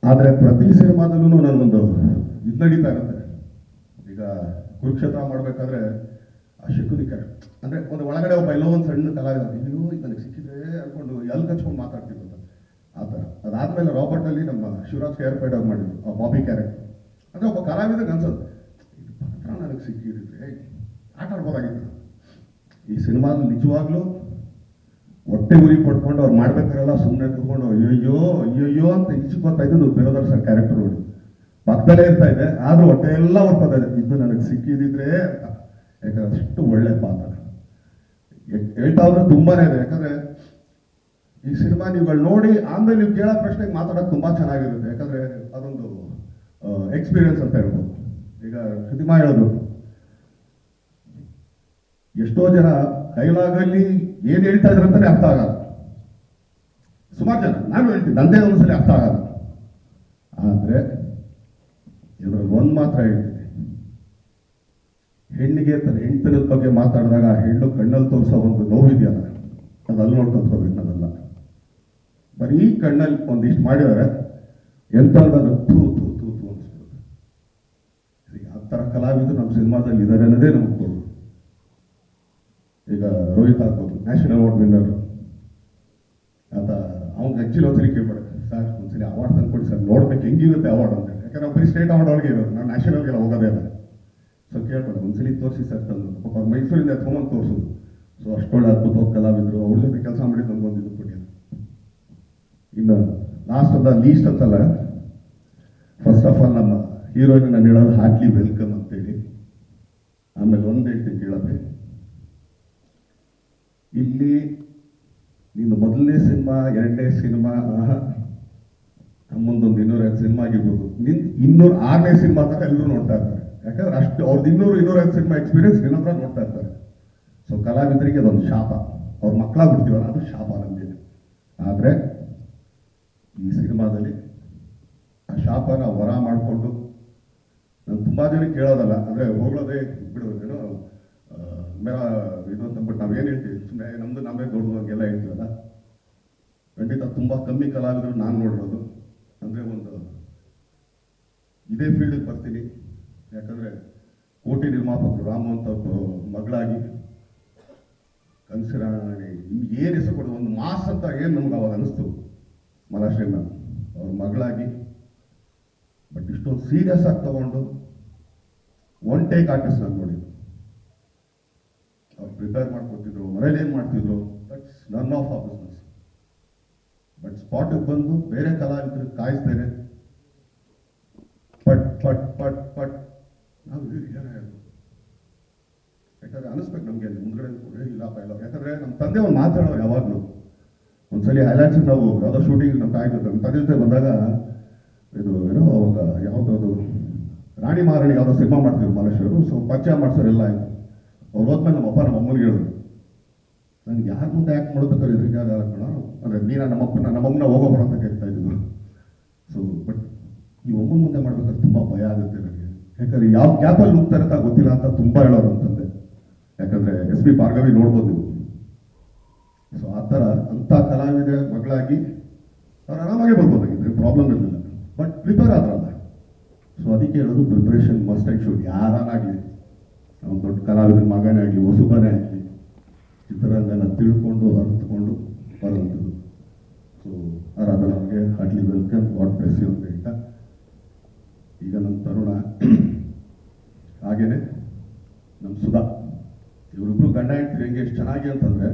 ಆದರೆ ಪ್ರತಿ ಸಿನಿಮಾದಲ್ಲೂ ನನಗೊಂದು ಇದು ನಡೀತಾ ಇರುತ್ತೆ. ಈಗ ಕುರುಕ್ಷೇತ್ರ ಮಾಡಬೇಕಾದ್ರೆ ಆ ಶಕುನಿ ಕ್ಯಾರೆಕ್ಟರ್ ಅಂದರೆ ಒಂದು ಒಳಗಡೆ ಒಬ್ಬ ಎಲ್ಲೋ ಒಂದು ಸಣ್ಣ ಕಲಾವಿದ, ಅಯ್ಯೋ ಇದು ನನಗೆ ಸಿಕ್ಕಿದ್ರೆ ಅನ್ಕೊಂಡು ಎಲ್ಲಿ ಕಚ್ಕೊಂಡು ಮಾತಾಡ್ತಿದ್ರು ಆ ಥರ. ಅದಾದಮೇಲೆ ರಾಬರ್ಟಲ್ಲಿ ನಮ್ಮ ಶಿವರಾಜ್ ಕೇರ್ಪೇಡ್ ಅವ್ರು ಮಾಡಿದ್ರು ಆ ಬಾಬಿ ಕ್ಯಾರೆಕ್ಟರ್. ಅಂದರೆ ಒಬ್ಬ ಕಲಾವಿದಕ್ಕೆ ಅನ್ಸೋದು ಇದು ಪಾತ್ರ ನನಗೆ ಸಿಕ್ಕಿದ್ರೆ ಆಟ ಆಡ್ಬೋದಾಗಿತ್ತು. ಈ ಸಿನಿಮಾದಲ್ಲಿ ನಿಜವಾಗ್ಲೂ ಹೊಟ್ಟೆ ಉರಿ ಪಡ್ಕೊಂಡು ಅವ್ರು ಮಾಡ್ಬೇಕಾರೆಲ್ಲ ಸುಮ್ಮನೆ ಕೂತ್ಕೊಂಡು ಅಯ್ಯೋ ಅಯ್ಯೋ ಅಂತ ಇಚ್ಚಿಕೊತಾ ಇದ್ದು ಬೇರೋದವ್ರ ಸರ್ ಕ್ಯಾರೆಕ್ಟರ್ ನೋಡಿ ಪಕ್ಕದಲ್ಲೇ ಇರ್ತಾ ಇದೆ, ಆದ್ರೂ ಹೊಟ್ಟೆ ಎಲ್ಲ ಹೊಡ್ಕೋತಾ ಇದೆ, ಇದು ನನಗೆ ಸಿಕ್ಕಿದಿದ್ರೆ ಅಂತ. ಯಾಕಂದ್ರೆ ಅಷ್ಟು ಒಳ್ಳೆ ಪಾತ್ರ ಹೇಳ್ತಾ ಹೋದ್ರೆ ತುಂಬಾನೇ ಇದೆ. ಯಾಕಂದ್ರೆ ಈ ಸಿನಿಮಾ ನೀವುಗಳು ನೋಡಿ ಆಮೇಲೆ ನೀವು ಕೇಳೋ ಪ್ರಶ್ನೆಗೆ ಮಾತಾಡೋದು ತುಂಬಾ ಚೆನ್ನಾಗಿರುತ್ತೆ. ಯಾಕಂದ್ರೆ ಅದೊಂದು ಎಕ್ಸ್ಪೀರಿಯನ್ಸ್ ಅಂತ ಹೇಳ್ಬೋದು. ಈಗ ಸಿನಿಮಾ ಹೇಳೋದು, ಎಷ್ಟೋ ಜನ ಡೈಲಾಗಲ್ಲಿ ಏನ್ ಹೇಳ್ತಾ ಇದ್ರ ಅಂತಾನೆ ಅರ್ಥ ಆಗಲ್ಲ. ಸುಮಾರು ಜನ, ನಾನು ಹೇಳ್ತೀನಿ ನಂದೇ ಒಂದ್ಸಲಿ ಅರ್ಥ ಆಗಲ್ಲ. ಆದ್ರೆ ಇದರಲ್ಲಿ ಒಂದ್ ಮಾತ್ರ ಹೇಳ್ತೀನಿ, ಹೆಣ್ಣಿಗೆ ತನ್ನ ಹೆಂಡತನದ ಬಗ್ಗೆ ಮಾತಾಡಿದಾಗ ಆ ಹೆಣ್ಣು ಕಣ್ಣಲ್ಲಿ ತೋರಿಸೋ ಒಂದು ನೋವಿದೆಯಲ್ಲ, ಅದು ಅಲ್ಲಿ ನೋಡ್ಕೊಂಡ್ಕೋಬೇಕು. ಅದಲ್ಲ ಬರೀ ಕಣ್ಣಲ್ಲಿ ಒಂದಿಷ್ಟು ಮಾಡಿದರೆ ಎಂಥದ್ದು ತೂ ತೂ ತೂ ತೂ ಅನಿಸ್ಬಿಡುತ್ತೆ. ಆ ಥರ ಕಲಾವಿದರು ನಮ್ಮ ಸಿನಿಮಾದಲ್ಲಿ ಇದ್ದಾರೆ ಅನ್ನೋದೇ ನಮಗೆ ತೋರು. ಈಗ ರೋಹಿತ್ ಆಗ್ಬೋದು, ನ್ಯಾಷನಲ್ ಅವಾರ್ಡ್ ವಿನ್ನರ್ ಆತ. ಅವ್ನಿಗೆ ಆಕ್ಚುಲಿ ಒಂದ್ಸಲಿ ಕೇಳ್ಬೇಡ ಸರ್, ಒಂದ್ಸಲಿ ಅವಾರ್ಡ್ ತಂದ್ಕೊಡಿ ಸರ್, ನೋಡ್ಬೇಕು ಹೆಂಗಿರುತ್ತೆ ಅವಾರ್ಡ್ ಅಂತ. ಯಾಕಂದ್ರೆ ನಾವು ಬರೀ ಸ್ಟೇಟ್ ಅವಾರ್ಡ್ ಒಳಗೆ ಇರೋದು, ನಾವು ನ್ಯಾಷನಲ್ಗೆಲ್ಲ ಹೋಗೋದೇ ಇಲ್ಲ. ಸೊ ಕೇಳ್ಬೇಡ, ಒಂದ್ಸಲಿ ತೋರಿಸಿ ಸರ್ ತಂದು. ಪಾಪ ಅವ್ರು ಮೈಸೂರಿಂದ ಎತ್ಕೊಂಬಂದು ತೋರಿಸೋದು. ಸೊ ಅಷ್ಟೊಳ್ಳೆ ಅದ್ಭುತವಾದ ಕಲಾವಿದರು, ಅವ್ರ ಜೊತೆ ಕೆಲಸ ಮಾಡಿದ್ದು ನಮ್ಗೊಂದು ಇದು ಕೊಡಿ. ಇನ್ನು ಲಾಸ್ಟ್ ಅಲ್ಲ ಲೀಸ್ಟ್ ಅಂತಲ್ಲ, ಫಸ್ಟ್ ಆಫ್ ಆಲ್ ನಮ್ಮ ಹೀರೋಯಿನ್ ನಾನು ಹೇಳೋದು ಹಾರ್ಟ್ಲಿ ವೆಲ್ಕಮ್ ಅಂತೇಳಿ. ಆಮೇಲೆ ಒಂದು ಹೇಳ್ತೀನಿ ಕೇಳೋದೆ, ಇಲ್ಲಿ ನಿನ್ನ ಮೊದಲನೇ ಸಿನಿಮಾ, ಎರಡನೇ ಸಿನಿಮಾ, ನಮ್ಮೊಂದೊಂದು 205 ಸಿನಿಮಾ ಆಗಿರ್ಬೋದು, 206ನೇ ಸಿನಿಮಾ ತರ ಎಲ್ಲರೂ ನೋಡ್ತಾ ಇರ್ತಾರೆ. ಯಾಕಂದ್ರೆ ಅಷ್ಟು ಅವ್ರದ್ದು 200-205 ಸಿನಿಮಾ ಎಕ್ಸ್ಪೀರಿಯನ್ಸ್ ನಿನ್ನ ಹತ್ರ ನೋಡ್ತಾ ಇರ್ತಾರೆ. ಸೊ ಕಲಾವಿದರಿಗೆ ಅದೊಂದು ಶಾಪ, ಅವ್ರ ಮಕ್ಕಳಾಗಿ ಬಿಡ್ತೀವಲ್ಲ, ಅದು ಶಾಪ ನಮಗೆ. ಆದ್ರೆ ಈ ಸಿನಿಮಾದಲ್ಲಿ ಆ ಶಾಪನ ವರ ಮಾಡಿಕೊಂಡು, ನಾನು ತುಂಬಾ ಜನ ಕೇಳೋದಲ್ಲ, ಅಂದ್ರೆ ಹೋಗೋದೇ ಬಿಡೋದೇನೋ ಮೇರಾ ಇದು ಅಂತಂದ್ಬಿಟ್ಟು ನಾವೇನು ಹೇಳ್ತೀವಿ, ಸುಮ್ಮನೆ ನಮ್ದು ನಮ್ಮೇ ದೊಡ್ಡದು ಹಂಗೆಲ್ಲ ಹೇಳ್ತೀವಲ್ಲ. ಖಂಡಿತ ತುಂಬಾ ಕಮ್ಮಿ ಕಲಾವಿದರು ನಾನು ನೋಡಿರೋದು. ಅಂದ್ರೆ ಒಂದು ಇದೇ ಫೀಲ್ಡಿಗೆ ಬರ್ತೀನಿ, ಯಾಕಂದ್ರೆ ಕೋಟಿ ನಿರ್ಮಾಪಕರು ರಾಮು ಅಂತ ಮಗಳಾಗಿ ಕನಸಿರಾಣಿ ಏನು ಹೆಸರು ಕೊಡೋದು, ಒಂದು ಮಾಸ್ ಅಂತ ಏನು ನಮ್ಗೆ ಅವಾಗ ಅನಿಸ್ತು ಮಹಾರಾಷ್ಟ್ರನ ಅವ್ರ ಮಗಳಾಗಿ. ಬಟ್ ಇಷ್ಟೊಂದು ಸೀರಿಯಸ್ ಆಗಿ ತಗೊಂಡು ಒನ್ ಟೇಕ್ ಆರ್ಟಿಸ್ಟ್ ನಾನು ನೋಡಿದ್ದು. ಅವ್ರು ಪ್ರಿಪೇರ್ ಮಾಡ್ಕೊತಿದ್ರು, ಮನೇಲಿ ಏನು ಮಾಡ್ತಿದ್ರು, ದಟ್ಸ್ ನನ್ ಆಫ್ ಆ ಬಿಸ್ನೆಸ್. ಬಟ್ ಸ್ಪಾಟಿಗೆ ಬಂದು ಬೇರೆ ಕಲಾವಿದರು ಕಾಯಿಸ್ತೇನೆ, ಪಟ್ ಪಟ್ ಪಟ್ ಪಟ್ ನಾವು ಏನಾದ್ರು ಯಾಕಂದ್ರೆ ಅನಿಸ್ಬೇಕು ನಮ್ಗೆ ಮುಂದ್ಗಡೆ ಇಲ್ಲಪ್ಪ ಇಲ್ಲ. ಯಾಕಂದ್ರೆ ನಮ್ಮ ತಂದೆ ಒಂದು ಮಾತಾಡೋರು ಯಾವಾಗಲೂ. ಒಂದ್ಸಲಿ ಹೈಲೈಟ್ಸ್ ನಾವು ಯಾವುದೋ ಶೂಟಿಂಗ್ ನಮ್ಮ ಕಾಯ್ದು ನಮ್ಮ ತಂದೆ ಜೊತೆ ಬಂದಾಗ, ಇದು ಏನೋ ಅವಾಗ ಯಾವುದೋ ರಾಣಿ ಮಹಾರಾಣಿ ಯಾವುದೋ ಸಿನಿಮಾ ಮಾಡ್ತಿದ್ರು ಮನುಷ್ಯರು. ಸೊ ಪರಿಚಯ ಮಾಡ್ಸೋರೆಲ್ಲ ಆಯ್ತು. ಅವ್ರು ಹೋದ್ಮೇಲೆ ನಮ್ಮ ಅಪ್ಪ ನಮ್ಮ ಅಮ್ಮನಿಗೆ ಹೇಳಿದ್ರು, ನನ್ಗೆ ಯಾರ ಮುಂದೆ ಯಾಕೆ ಮಾಡ್ಬೇಕಾದ್ರೆ ಎದುರಿಗೆ ಕಣ, ಅಂದ್ರೆ ನೀನ ನಮ್ಮಮ್ಮನ ಹೋಗೋಬಾರ ಅಂತ ಕೇಳ್ತಾ ಇದ್ರು. ಸೊ ಬಟ್ ಈ ಒಮ್ಮನ ಮುಂದೆ ಮಾಡ್ಬೇಕಾದ್ರೆ ತುಂಬಾ ಭಯ ಆಗುತ್ತೆ ನನಗೆ. ಯಾಕಂದ್ರೆ ಯಾವ ಗ್ಯಾಪಲ್ಲಿ ನುಗ್ತಾರೆ ಅಂತ ಗೊತ್ತಿಲ್ಲ ಅಂತ ತುಂಬಾ ಹೇಳೋರು ಅಂತಂದೆ. ಯಾಕಂದ್ರೆ SP ಭಾರ್ಗವಿ ನೋಡ್ಬೋದು ನೀವು. ಸೊ ಆ ಥರ ಅಂತ ಕಲಾವಿದ ಮಗಳಾಗಿ ಅವ್ರು ಆರಾಮಾಗೆ ಬರ್ಬೋದಾಗಿದ್ರೆ ಪ್ರಾಬ್ಲಮ್ ಇರಲಿಲ್ಲ. ಬಟ್ ಪ್ರಿಪೇರ್ ಆದ್ರಲ್ಲ. ಸೊ ಅದಕ್ಕೆ ಹೇಳೋದು ಪ್ರಿಪರೇಷನ್ ಮಸ್ಟ್ ಆ್ಯಂಡ್ ಶುಡ್. ಯಾರಾಗಲಿ, ನಾವು ದೊಡ್ಡ ಕಲಾವಿದರ ಮಗನೇ ಆಗಲಿ, ಹೊಸಬನೇ ಆಗಲಿ, ಚಿತ್ರರಂಗನ ತಿಳ್ಕೊಂಡು ಅರ್ಥಕೊಂಡು ಬರುವಂಥದ್ದು. ಸೊ ಆರಾಧನವ್ರಿಗೆ heartly welcome, god bless you ಅಂತ ಹೇಳ್ತಾ, ಈಗ ನಮ್ಮ ತರುಣ ಹಾಗೇನೆ ನಮ್ಮ ಸುಧಾ, ಇವರಿಬ್ರು ಗಂಡ ಹೆಂಡ್ತಿರು ಹೆಂಗೆ ಎಷ್ಟು ಚೆನ್ನಾಗಿ ಅಂತಂದ್ರೆ,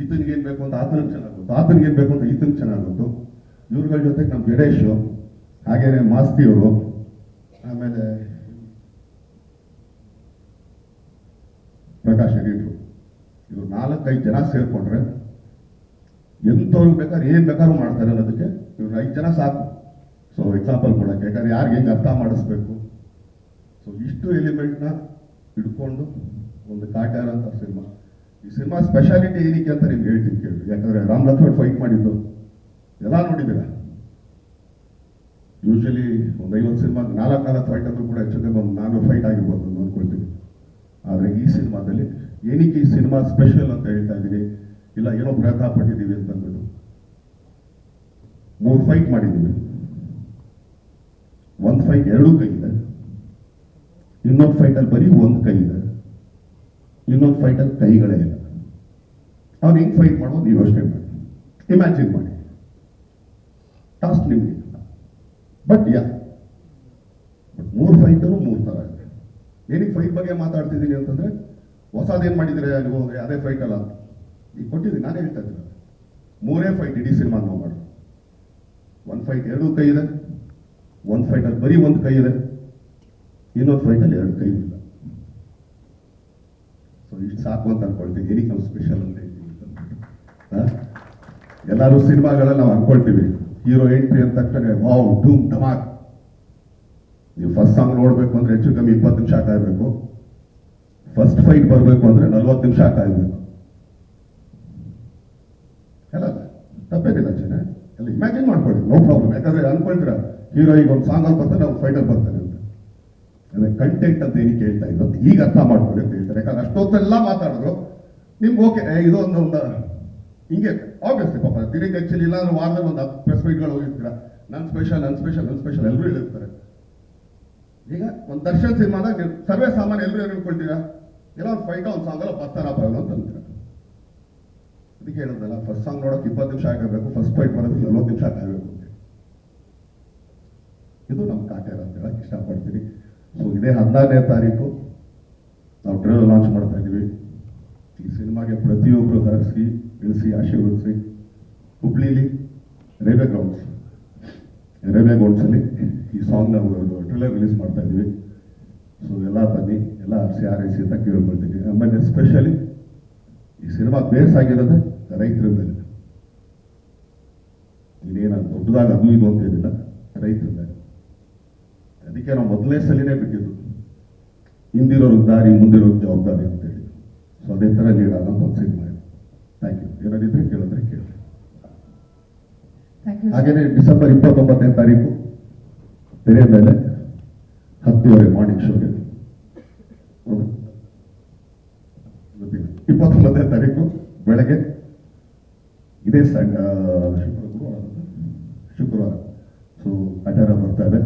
ಈತನಿಗೆ ಏನ್ ಬೇಕು ಅಂತ ಆತನಿಗೆ ಚೆನ್ನಾಗುತ್ತೆ, ಆತನಿಗೆ ಏನ್ ಬೇಕು ಅಂತ ಈತನಿಗೆ ಚೆನ್ನಾಗುತ್ತೆ. ಇವ್ರಗಳ ಜೊತೆಗೆ ನಮ್ಮ ಜಡೇಶು, ಹಾಗೇನೆ ಮಾಸ್ತಿ ಅವರು, ಆಮೇಲೆ ಪ್ರಕಾಶ್ ಎಡಿಟ್ರು, ಇವ್ರು 4-5 ಜನ ಸೇರ್ಕೊಂಡ್ರೆ ಎಂಥವ್ರಿಗೆ ಬೇಕಾದ್ರೆ ಏನ್ ಬೇಕಾದ್ರೂ ಮಾಡ್ತಾರೆ ಅನ್ನೋದಕ್ಕೆ ಇವ್ರು 5 ಜನ ಸಾಕು. ಸೊ ಎಕ್ಸಾಂಪಲ್ ಕೊಡಕ್ಕೆ, ಯಾಕಂದ್ರೆ ಯಾರಿಗೆ ಹೆಂಗೆ ಅರ್ಥ ಮಾಡಿಸ್ಬೇಕು. ಸೊ ಇಷ್ಟು ಎಲಿಮೆಂಟ್ನ ಹಿಡ್ಕೊಂಡು ಒಂದು ಕಾಟ್ಯಾರ ಅಂತ ಸಿನಿಮಾ. ಈ ಸಿನಿಮಾ ಸ್ಪೆಷಾಲಿಟಿ ಏನಕ್ಕೆ ಅಂತ ನಿಮ್ಗೆ ಹೇಳ್ತೀನಿ ಕೇಳಿ. ಯಾಕಂದ್ರೆ ರಾಮ್ ಲಕ್ಷ್ಮಣ್ ಫೈಟ್ ಮಾಡಿದ್ದು ಎಲ್ಲ ನೋಡಿದ್ದೀರಾ. ಯೂಶಲಿ ಒಂದು 50 ಸಿನಿಮಾ 4 ಫೈಟ್ ಅಂದ್ರೂ ಕೂಡ ಹೆಚ್ಚು ಕಮ್ಮಿ ಒಂದು 400 ಫೈಟ್ ಆಗಿರ್ಬೋದು ಅಂತ ಅನ್ಕೊಳ್ತೀವಿ. ಆದರೆ ಈ ಸಿನಿಮಾದಲ್ಲಿ ಏನಕ್ಕೆ ಈ ಸಿನಿಮಾ ಸ್ಪೆಷಲ್ ಅಂತ ಹೇಳ್ತಾ ಇದ್ದೀವಿ, ಇಲ್ಲ ಏನೋ ಪ್ರಯತ್ನ ಪಟ್ಟಿದ್ದೀವಿ ಅಂತ ಅಂದ್ಬಿಟ್ಟು 3 ಫೈಟ್ ಮಾಡಿದ್ದೀವಿ. ಒಂದು ಫೈಟ್ 2 ಕೈ ಇದೆ, ಇನ್ನೊಂದು ಫೈಟಲ್ಲಿ ಬರೀ 1 ಕೈ ಇದೆ, ಇನ್ನೊಂದು ಫೈಟಲ್ಲಿ ಕೈಗಳೇ ಇಲ್ಲ. ಅವ್ನು ಹೆಂಗೆ ಫೈಟ್ ಮಾಡೋದು ನೀವು ಯೋಚನೆ ಮಾಡಿ, ಇಮ್ಯಾಜಿನ್ ಮಾಡಿ. ಟಾಸ್ಕ್ ನಿಮಗೆ. ಬಟ್ 3 ಫೈಟರು 3 ಥರ ಇದೆ. ಏನಕ್ಕೆ ಫೈಟ್ ಬಗ್ಗೆ ಮಾತಾಡ್ತಿದ್ದೀನಿ ಅಂತಂದ್ರೆ, ಹೊಸದೇನು ಮಾಡಿದ್ರೆ ನೀವು ಅದೇ ಫೈಟ್ ಅಲ್ಲ ಈಗ ಕೊಟ್ಟಿದ್ದೀನಿ, ನಾನೇ ಹೇಳ್ತಾ ಇದ್ದೀನಿ. 3 ಫೈಟ್ ಇಡೀ ಸಿನಿಮಾ ನಾವು ಮಾಡಿ. 1 ಫೈಟ್ 2 ಕೈ ಇದೆ, 1 ಫೈಟಲ್ಲಿ ಬರೀ 1 ಕೈ ಇದೆ, ಇನ್ನೊಂದು ಫೈಟಲ್ಲಿ 2 ಕೈ ಇಲ್ಲ. ಸೊ ಇಷ್ಟು ಸಾಕು ಅಂತ ಅನ್ಕೊಳ್ತೀವಿ. ಏನಕ್ಕೆ ನಾವು ಸ್ಪೆಷಲ್ ಅಂತ ಎಲ್ಲರೂ ಸಿನಿಮಾಗಳಲ್ಲಿ ನಾವು ಅನ್ಕೊಳ್ತೀವಿ ಹೀರೋ ಎಂಟ್ರಿ ಅಂದ ತಕ್ಷಣ ವಾವ್ ಧೂಮ್ ಧಮಾಕ್. ನೀವು ಫಸ್ಟ್ ಸಾಂಗ್ ನೋಡ್ಬೇಕು ಅಂದ್ರೆ ಹೆಚ್ಚು ಕಮ್ಮಿ 20 ನಿಮಿಷ ಕಾಯ್ಬೇಕು. ಫಸ್ಟ್ ಫೈಟ್ ಬರಬೇಕು ಅಂದ್ರೆ 40 ನಿಮಿಷ ಕಾಯ್ಬೇಕು. ಎಲ್ಲ ತಪ್ಪೇನಿಲ್ಲ ಜನ ಎಲ್ಲ ಇಮ್ಯಾಜಿನ್ ಮಾಡ್ಕೊಳ್ಳಿ, ನೋ ಪ್ರಾಬ್ಲಮ್. ಯಾಕಂದ್ರೆ ಅನ್ಕೊಳ್ತೀರಾ ಹೀರೋ ಈಗ ಒಂದು ಸಾಂಗ್ ಅಲ್ಲಿ ಬರ್ತಾರೆ, ನಾವು ಫೈಟರ್ ಬರ್ತಾನೆ ಅಂತ. ಅದೇ ಕಂಟೆಂಟ್ ಅಂತ ಏನಕ್ಕೆ ಹೇಳ್ತಾ ಇದ್ದು ಅಂತ ಈಗ ಅರ್ಥ ಮಾಡ್ಕೊಳ್ಳಿ ಅಂತ ಹೇಳ್ತಾರೆ. ಯಾಕಂದ್ರೆ ಅಷ್ಟೊತ್ತೆಲ್ಲ ಮಾತಾಡಿದ್ರು ನಿಮ್ಗೆ ಓಕೆ ಇದು ಒಂದು ಹಿಂಗೆ ಆಬ್ವಿಯಸ್ಲಿ ಪಾಪ ತಿರುಗಿ ಆಕ್ಚುಲಿ ಇಲ್ಲ ಅಂದ್ರೆ ವಾರದಲ್ಲಿ ಒಂದು 10 ಪ್ರೆಸ್ ಮೀಟ್ಗಳು ಹೋಗಿರ್ತೀರ. ನನ್ನ ಸ್ಪೆಷಲ್ ಎಲ್ಲರೂ ಹೇಳಿರ್ತಾರೆ. ಈಗ ಒಂದು ದರ್ಶನ್ ಸಿನಿಮಾದಾಗ ಸರ್ವೇ ಸಾಮಾನ್ಯ ಎಲ್ಲರೂ ಏನು ಹೇಳ್ಕೊಳ್ತೀರಾ, ಎಲ್ಲ ಒಂದು ಫೈಟ್ ಒಂದು ಸಾಂಗ್ ಅಲ್ಲ ಬರ್ತಾರ ಅಂತ ಅಂತೀರ. ಅದಕ್ಕೆ ಹೇಳೋದಲ್ಲ, ಫಸ್ಟ್ ಸಾಂಗ್ ನೋಡೋಕೆ 20 ನಿಮಿಷ ಆಗಬೇಕು, ಫಸ್ಟ್ ಫೈಟ್ ಮಾಡೋದಕ್ಕೆ 40 ನಿಮಿಷ ಆಗಬೇಕು ಅಂತ. ಇದು ನಮ್ಮ ಕಾಟೇರ ಅಂತ ಹೇಳಕ್ ಇಷ್ಟಪಡ್ತೀನಿ. ಸೊ ಇದೇ 14ನೇ ತಾರೀಕು ನಾವು ಟ್ರೈಲರ್ ಲಾಂಚ್ ಮಾಡ್ತಾ ಇದ್ದೀವಿ. ಈ ಸಿನಿಮಾಗೆ ಪ್ರತಿಯೊಬ್ಬರು ಹರಿಸಿ ಇಳಿಸಿ ಆಶೀರ್ವದಿಸಿ. ಹುಬ್ಳಿಲಿ ರೈಲ್ವೆ ಗ್ರೌಂಡ್ಸಲ್ಲಿ ಈ ಸಾಂಗ್ ನಾವು ಟ್ರೈಲರ್ ರಿಲೀಸ್ ಮಾಡ್ತಾ ಇದ್ದೀವಿ. ಸೊ ಎಲ್ಲ ಬನ್ನಿ, ಎಲ್ಲ ಹರಿಸಿ ಆರೈಸಿ ಅಂತ ಕೇಳ್ಕೊಳ್ತೀನಿ. ಆಮೇಲೆ ಎಸ್ಪೆಷಲಿ ಈ ಸಿನಿಮಾ ಬೇಸ್ ಆಗಿರೋದು ರೈತರ ಮೇಲೆ. ಇನ್ನೇನು ದೊಡ್ಡದಾಗ ಅದು ಇದು ಅಂತ ಏನಿಲ್ಲ, ರೈತರ ಮೇಲೆ. ಅದಕ್ಕೆ ನಾವು ಮೊದಲನೇ ಸಲಿನೇ ಬಿಟ್ಟಿದ್ದು ಹಿಂದಿರೋರ್ಗೆ ದಾರಿ ಮುಂದಿರೋರ್ಗೆ ಜವಾಬ್ದಾರಿ ಅಂತೇಳಿ. ಸೊ ಅದೇ ಥರ ನೀಡೋಣ ಅಂತ ಒಂದು ಸಿನಿಮಾ ಇದೆ. Thank you. ಏನಾದಿದ್ರೆ ಕೇಳಿದ್ರೆ ಕೇಳಿ. ಹಾಗೇನೆ ಡಿಸೆಂಬರ್ 29ನೇ ತಾರೀಕು ತೆರೆ ಮೇಲೆ 10:30 ಮಾರ್ನಿಂಗ್ ಶೋಗೆ. 29ನೇ ತಾರೀಕು ಬೆಳಗ್ಗೆ ಇದೇ ಶುಕ್ರವಾರ. ಸೊ ಆಚಾರ ಬರ್ತಾ ಇದೆ,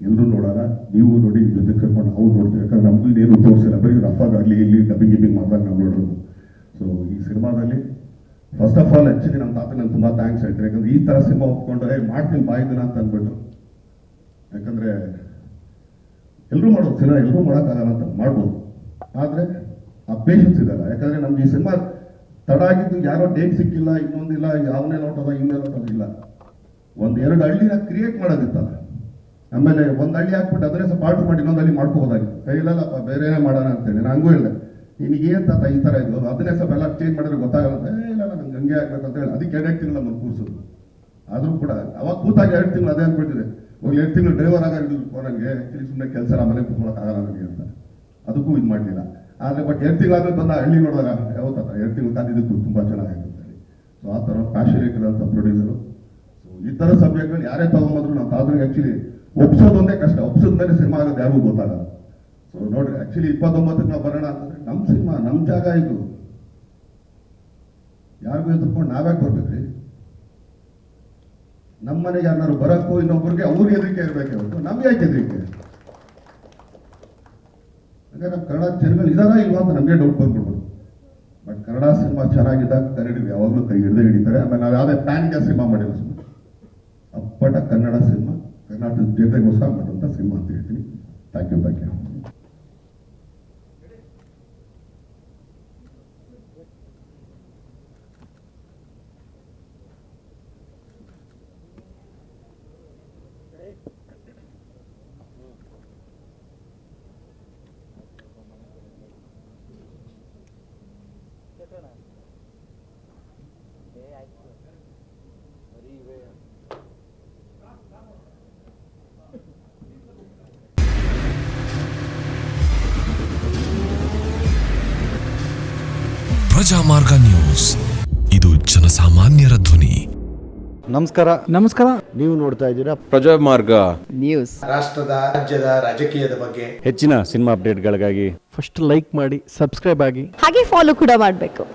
ಎಲ್ಲರೂ ನೋಡೋಣ. ನೀವು ನೋಡಿ, ಜೊತೆ ಕರ್ಕೊಂಡು ನಾವು ನೋಡ್ತೀವಿ. ಯಾಕಂದ್ರೆ ನಮ್ಗೂ ಏನು ತೋರಿಸಿಲ್ಲ, ಬರೀ ರಫಾಗಲಿ ಇಲ್ಲಿ ಡಬ್ಬಿಂಗ್ ಮಾಡಿದಾಗ ನಾವು ನೋಡೋದು. ಸೊ ಈ ಸಿನಿಮಾದಲ್ಲಿ ಫಸ್ಟ್ ಆಫ್ ಆಲ್ ಆಕ್ಚುಲಿ ನಮ್ಮ ತಾತ ನಾನು ತುಂಬಾ ಥ್ಯಾಂಕ್ಸ್ ಹೇಳ್ತೀನಿ. ಯಾಕಂದ್ರೆ ಈ ತರ ಸಿನಿಮಾ ಒಪ್ಕೊಂಡು ಮಾಡ್ತೀನಿ ಬಾಯಿದಿನ ಅಂತ ಅಂದ್ಬಿಟ್ರು. ಯಾಕಂದ್ರೆ ಎಲ್ಲರೂ ಮಾಡೋದು ಸಿನಿಮಾ, ಎಲ್ಲರೂ ಮಾಡೋಕ್ಕಾಗಲ್ಲ ಅಂತ ಮಾಡ್ಬೋದು, ಆದ್ರೆ ಆ ಪೇಷನ್ಸ್ ಇದಲ್ಲ. ಯಾಕಂದ್ರೆ ನಮ್ಗೆ ಈ ಸಿನಿಮಾ ತಡ ಆಗಿದ್ದು ಯಾರೋ ಡೇಟ್ ಸಿಕ್ಕಿಲ್ಲ, ಇನ್ನೊಂದಿಲ್ಲ, ಯಾವನೇ ನೋಟೋದ ಇನ್ನೇ ನೋಟೋದಿಲ್ಲ. 1-2 ಹಳ್ಳಿನ ಕ್ರಿಯೇಟ್ ಮಾಡೋದಿತ್ತಲ್ಲ. ಆಮೇಲೆ ಒಂದು ಹಳ್ಳಿ ಹಾಕ್ಬಿಟ್ಟು ಅದನ್ನೇ ಸ್ವಲ್ಪ ಪಾರ್ಟ್ ಮಾಡಿ ಇನ್ನೊಂದು ಹಳ್ಳಿ ಮಾಡ್ಕೋಬೋದಾಗಿತ್ತು. ಕೈಲಲ್ಲಪ್ಪ ಬೇರೆನೇ ಮಾಡೋಣ ಅಂತೇಳಿ ನಾನು ಹಂಗೂ ಹೇಳಿದೆ. ನಿನಗೆ ಏನ್ ತಾತ ಈ ತರ ಇದ್ದು ಅದನ್ನೇ ಸ್ವಲ್ಪ ಎಲ್ಲ ಚೇಂಜ್ ಮಾಡಿದ್ರೆ ಗೊತ್ತಾಗಲ್ಲ. ಇಲ್ಲ ನಂಗೆ ಹಂಗೆ ಆಗ್ಬೇಕಂತ ಹೇಳಿ ಅದಕ್ಕೆ 2 ತಿಂಗಳು ನಮ್ಮನ್ನು ಕೂರಿಸೋದು. ಆದ್ರೂ ಕೂಡ ಅವಾಗ ಕೂತಾಗ 2 ತಿಂಗಳು ಅದೇ ಅನ್ಕೊಳ್ತಿದೆ. ಹೋಗಿ 2 ತಿಂಗಳು ಡ್ರೈವರ್ ಆಗಿದ್ದು ನನಗೆ ಆಕ್ಚುಲಿ ಸುಮ್ಮನೆ ಕೆಲಸ ಮನೆ ಕೂತ್ಕೊಳ್ಳೋಕ್ಕಾಗಲ್ಲ ನನಗೆ ಅಂತ ಅದಕ್ಕೂ ಇದು ಮಾಡಲಿಲ್ಲ. ಆದ್ರೆ ಬಟ್ 2 ತಿಂಗಳಾದ್ಮೇಲೆ ಬಂದ ಹಳ್ಳಿ ನೋಡಿದಾಗ ಯಾವ ತಾತ 2 ತಿಂಗಳು ಕಾದಿದ್ದಕ್ಕೂ ತುಂಬಾ ಚೆನ್ನಾಗಿದೆ ಅಂತ ಹೇಳಿ. ಸೊ ಆ ಥರ ಪ್ಯಾಷನೇಟ್ ಇರೋಂಥ ಪ್ರೊಡ್ಯೂಸರು. ಸೊ ಈ ಥರ ಸಬ್ಜೆಕ್ಟ್ಗಳು ಯಾರೇ ತಗೊಂಬಂದ್ರು ನಾವು ತಾದ್ರಿಗೆ ಆಕ್ಚುಲಿ ಒಪ್ಸೋದೊಂದೇ ಕಷ್ಟ. ಒಪ್ಸೋದ ಮೇಲೆ ಸಿನಿಮಾ ಆಗೋದು ಯಾರಿಗೂ ಗೊತ್ತಾಗಲ್ಲ. ಸೊ ನೋಡ್ರಿ ಆಕ್ಚುಲಿ 29ಕ್ಕೆ ನಾವು ಬರೋಣ ಅಂತಂದ್ರೆ ನಮ್ಮ ಸಿನಿಮಾ ನಮ್ಮ ಜಾಗ ಇದು. ಯಾರಿಗೂ ಎದುರ್ಕೊಂಡು ನಾವ್ಯಾಕೆ ಬರ್ಬೇಕ್ರಿ? ನಮ್ಮ ಮನೆಗೆ ಯಾರು ಬರೋಕ್ಕೂ ಇನ್ನೊಬ್ಬರಿಗೆ ಅವ್ರಿಗೆ ಹೆದರಿಕೆ ಇರಬೇಕೆ ಹೊರತು ನಮ್ಗೆ ಯಾಕೆ ಹೆದರಿಕೆ? ಹಾಗೆ ನಮ್ಮ ಕನ್ನಡ ಜನಗಳು ಇದಾರ ಇಲ್ವಾ ಅಂತ ನಮಗೆ ಡೌಟ್ ಬಂದ್ಬಿಡ್ಬೋದು. ಬಟ್ ಕನ್ನಡ ಸಿನಿಮಾ ಚೆನ್ನಾಗಿದ್ದಾಗ ಕನ್ನಡಿಗರು ಯಾವಾಗಲೂ ಕೈ ಹಿಡಿದೇ ಹಿಡಿತಾರೆ. ಆಮೇಲೆ ನಾವು ಯಾವುದೇ ಪ್ಯಾನ್ ಇಂಡಿಯಾ ಸಿನಿಮಾ ಮಾಡಿಲ್ಲ, ಸುಮ್ಮನೆ ಅಪ್ಪಟ ಕನ್ನಡ ಸಿನಿಮಾ, ಕರ್ನಾಟಕದ ಜನತೆಗೋಸ್ಕರ ಮಾಡುವಂಥ ಸಿನಿಮಾ ಅಂತ ಹೇಳ್ತೀನಿ. Thank you. ಪ್ರಜಾಮಾರ್ಗ ನ್ಯೂಸ್, ಇದು ಜನಸಾಮಾನ್ಯರ ಧ್ವನಿ. ನಮಸ್ಕಾರ. ನೀವು ನೋಡ್ತಾ ಇದ್ದೀರಾ ಪ್ರಜಾಮಾರ್ಗ ನ್ಯೂಸ್. ರಾಷ್ಟ್ರದ, ರಾಜ್ಯದ, ರಾಜಕೀಯದ ಬಗ್ಗೆ ಹೆಚ್ಚಿನ ಸಿನಿಮಾ ಅಪ್ಡೇಟ್ಗಳಿಗಾಗಿ ಫಸ್ಟ್ ಲೈಕ್ ಮಾಡಿ, ಸಬ್ಸ್ಕ್ರೈಬ್ ಆಗಿ, ಹಾಗೆ ಫಾಲೋ ಕೂಡ ಮಾಡಬೇಕು.